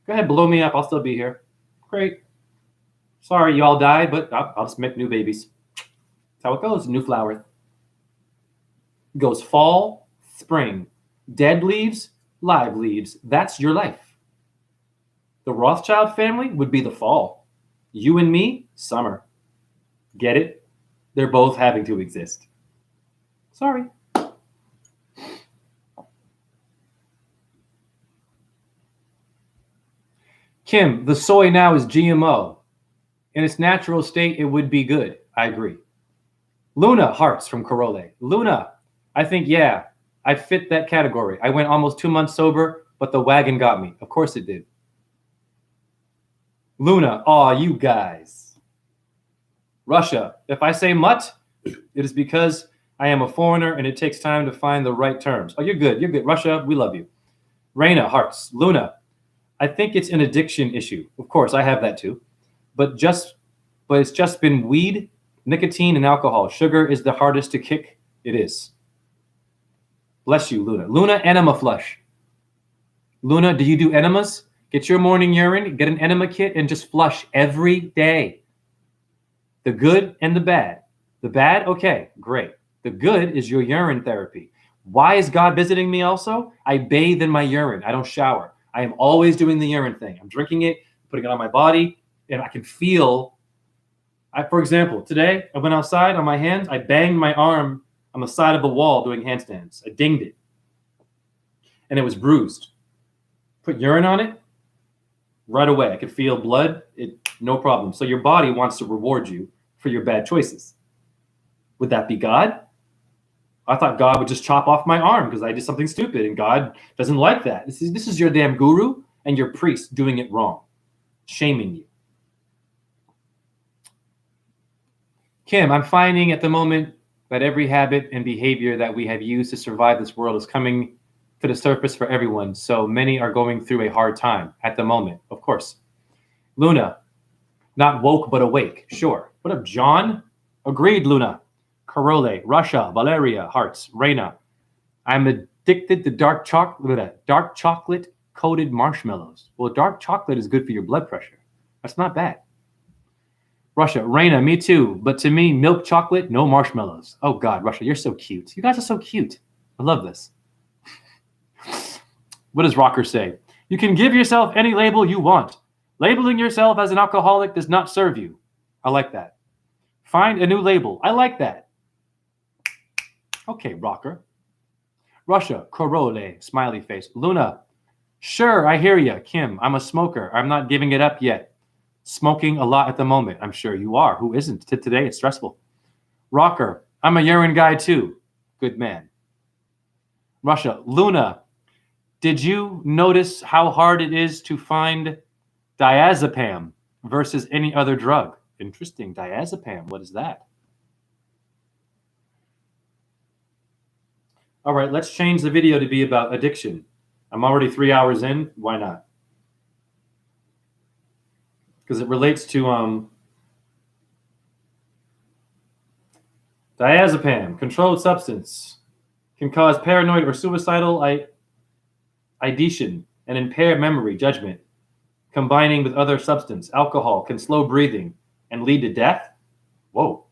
Go ahead, blow me up. I'll still be here. Great. Sorry, you all died, but I'll just make new babies. That's how it goes. New flower. It goes fall, spring. Dead leaves, live leaves. That's your life. The Rothschild family would be the fall. You and me, summer. Get it? They're both having to exist. Sorry. Kim, the soy now is GMO. In its natural state, it would be good. I agree. Luna, hearts from Corole. Luna, I think, yeah, I fit that category. I went almost 2 months sober, but the wagon got me. Of course it did. Luna, aw, you guys. Russia, if I say mutt, it is because I am a foreigner and it takes time to find the right terms. Oh, you're good. You're good. Russia, we love you. Reina, hearts. Luna, I think it's an addiction issue. Of course, I have that too. But it's just been weed, nicotine, and alcohol. Sugar is the hardest to kick. It is. Bless you, Luna. Luna, enema flush. Luna, do you do enemas? Get your morning urine, get an enema kit, and just flush every day. The good and the bad. The bad, okay, great. The good is your urine therapy. Why is God visiting me also? I bathe in my urine. I don't shower. I am always doing the urine thing. I'm drinking it, putting it on my body, and I can feel. For example, today I went outside on my hands. I banged my arm on the side of the wall doing handstands. I dinged it, and it was bruised. Put urine on it, right away. I could feel blood. No problem. So your body wants to reward you for your bad choices. Would that be God? I thought God would just chop off my arm because I did something stupid, and God doesn't like that. This is your damn guru and your priest doing it wrong, shaming you. Kim, I'm finding at the moment that every habit and behavior that we have used to survive this world is coming to the surface for everyone. So many are going through a hard time at the moment, of course. Luna, not woke but awake. Sure. What up, John? Agreed, Luna. Corole, Russia, Valeria, hearts, Reina. I'm addicted to dark chocolate coated marshmallows. Well, dark chocolate is good for your blood pressure. That's not bad. Russia, Reina, me too. But to me, milk chocolate, no marshmallows. Oh God, Russia, you're so cute. You guys are so cute. I love this. What does Rocker say? You can give yourself any label you want. Labeling yourself as an alcoholic does not serve you. I like that. Find a new label. I like that. Okay, Rocker. Russia, Corole, smiley face. Luna, sure, I hear you. Kim, I'm a smoker. I'm not giving it up yet. Smoking a lot at the moment. I'm sure you are. Who isn't? Today it's stressful. Rocker, I'm a urine guy too. Good man. Russia, Luna, did you notice how hard it is to find diazepam versus any other drug? Interesting. Diazepam. What is that? All right, let's change the video to be about addiction. I'm already 3 hours in. Why not? Because it relates to diazepam, controlled substance, can cause paranoid or suicidal ideation. and impair memory, judgment. Combining with other substance, alcohol, can slow breathing and lead to death. Whoa.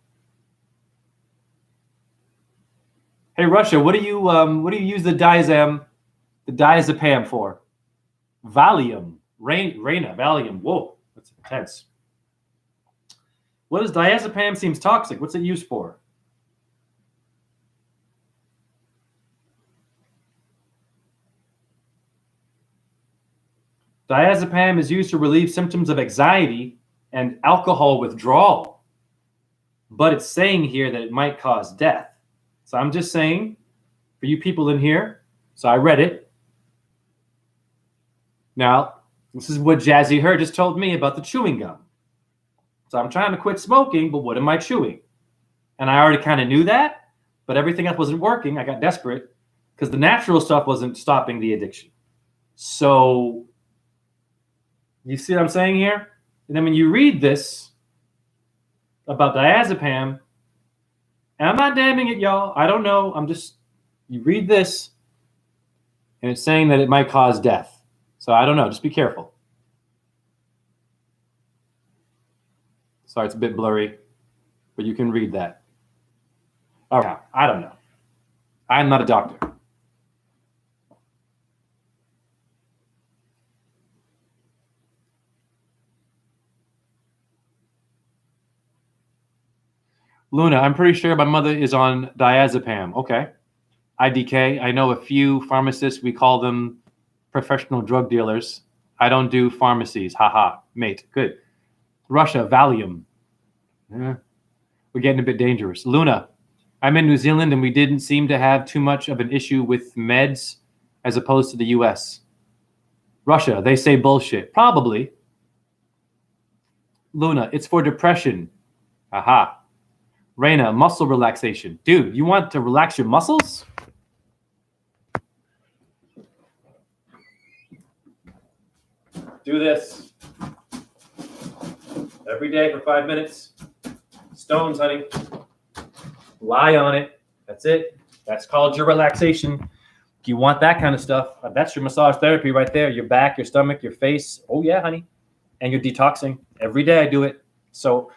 Hey, Russia, what do you use the diazepam for? Valium, Rena, Valium. Whoa, that's intense. What is diazepam? Seems toxic. What's it used for? Diazepam is used to relieve symptoms of anxiety and alcohol withdrawal. But it's saying here that it might cause death. So I'm just saying, for you people in here, so I read it. Now, this is what Jazzy Her just told me about the chewing gum. So I'm trying to quit smoking, but what am I chewing? And I already kind of knew that, but everything else wasn't working. I got desperate because the natural stuff wasn't stopping the addiction. So you see what I'm saying here? And then when you read this about diazepam, and I'm not damning it, y'all. I don't know. You read this, and it's saying that it might cause death. So I don't know. Just be careful. Sorry, it's a bit blurry, but you can read that. All right. I don't know. I'm not a doctor. Luna, I'm pretty sure my mother is on diazepam. Okay. IDK. I know a few pharmacists. We call them professional drug dealers. I don't do pharmacies. Haha. Mate. Good. Russia, Valium. Yeah. We're getting a bit dangerous. Luna, I'm in New Zealand and we didn't seem to have too much of an issue with meds as opposed to the US. Russia, they say bullshit. Probably. Luna, it's for depression. Aha. Reina, muscle relaxation. Dude, you want to relax your muscles? Do this. Every day for 5 minutes. Stones, honey. Lie on it. That's it. That's called your relaxation. If you want that kind of stuff, that's your massage therapy right there. Your back, your stomach, your face. Oh, yeah, honey. And you're detoxing. Every day I do it. So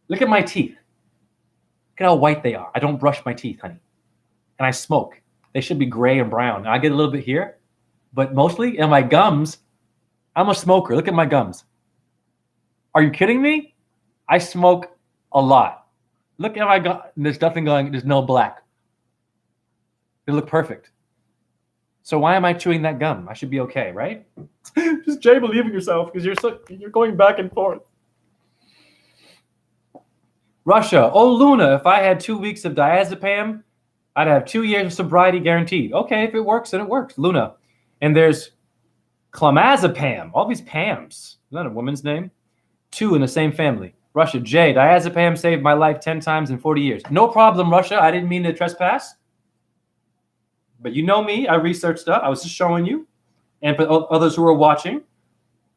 look at my teeth. Look at how white they are. I don't brush my teeth, honey. And I smoke. They should be gray and brown. I get a little bit here, but mostly in my gums, I'm a smoker. Look at my gums. Are you kidding me? I smoke a lot. Look at my gums. There's nothing going. There's no black. They look perfect. So why am I chewing that gum? I should be okay, right? Just Jay, believe in yourself because you're going back and forth. Russia. Oh, Luna, if I had 2 weeks of diazepam, I'd have 2 years of sobriety guaranteed. Okay, if it works, then it works. Luna. And there's clonazepam. All these Pams. Is that a woman's name? 2 in the same family. Russia. J. Diazepam saved my life 10 times in 40 years. No problem, Russia. I didn't mean to trespass. But you know me. I researched stuff. I was just showing you. And for others who are watching,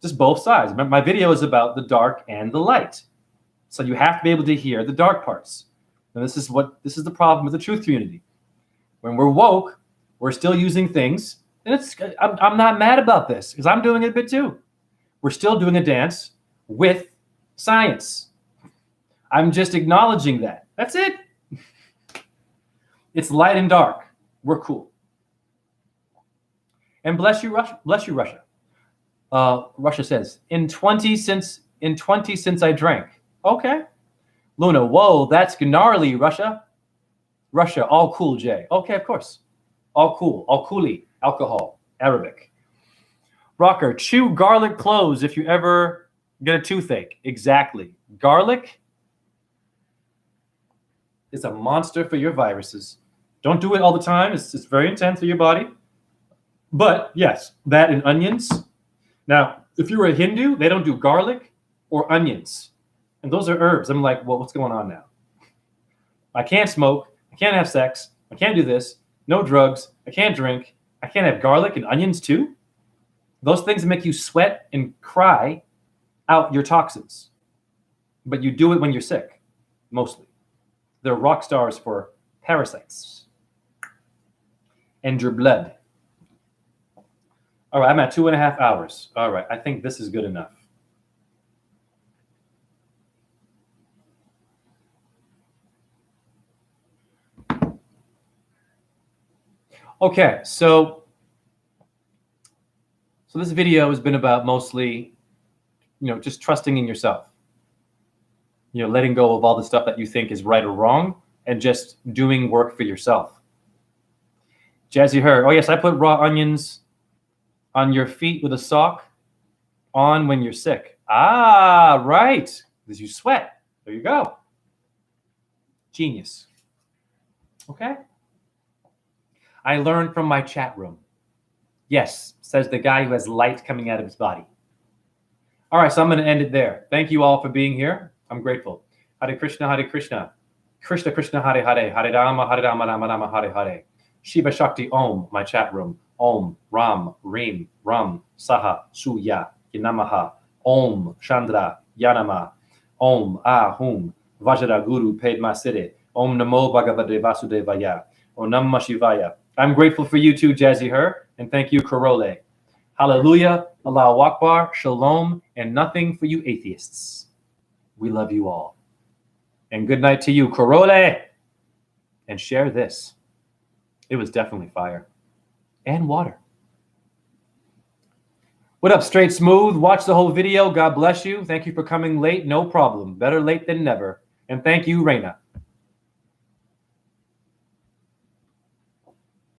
just both sides. Remember, my video is about the dark and the light. So you have to be able to hear the dark parts. And this is the problem with the truth community. When we're woke, we're still using things. And I'm not mad about this because I'm doing it a bit too. We're still doing a dance with science. I'm just acknowledging that. That's it. It's light and dark. We're cool. And bless you, Russia. Bless you, Russia. Russia says, in 20 since I drank. Okay. Luna, whoa, that's gnarly, Russia. Russia, all cool, Jay. Okay, of course. All cool. All coolie. Alcohol. Arabic. Rocker, chew garlic cloves if you ever get a toothache. Exactly. Garlic is a monster for your viruses. Don't do it all the time. It's very intense for your body. But yes, that and onions. Now, if you're a Hindu, they don't do garlic or onions. And those are herbs. I'm like, well, what's going on now? I can't smoke. I can't have sex. I can't do this. No drugs. I can't drink. I can't have garlic and onions too. Those things make you sweat and cry out your toxins. But you do it when you're sick, mostly. They're rock stars for parasites and your blood. All right, I'm at 2.5 hours. All right, I think this is good enough. Okay, so this video has been about mostly, just trusting in yourself. Letting go of all the stuff that you think is right or wrong and just doing work for yourself. Jazzy Her, oh yes, I put raw onions on your feet with a sock on when you're sick. Ah, right, because you sweat. There you go. Genius. Okay. I learned from my chat room. Yes, says the guy who has light coming out of his body. All right, so I'm going to end it there. Thank you all for being here. I'm grateful. Hare Krishna, Hare Krishna. Krishna Krishna, Hare Hare. Hare Rama, Rama Rama, Hare Hare. Shiva Shakti Om, my chat room. Om, Ram, Reem, Ram, Saha, Suya, Yanamaha. Om, Chandra, Yanama. Om, Ahum, Vajra Guru, Padma Siddhi. Om Namo Bhagavate Vasudevaya. Om Namah Shivaya. I'm grateful for you too, Jazzy Her, and thank you, Karole. Hallelujah, Allahu Akbar, Shalom, and nothing for you atheists. We love you all. And good night to you, Karole. And share this. It was definitely fire. And water. What up, Straight Smooth? Watch the whole video. God bless you. Thank you for coming late. No problem. Better late than never. And thank you, Reina.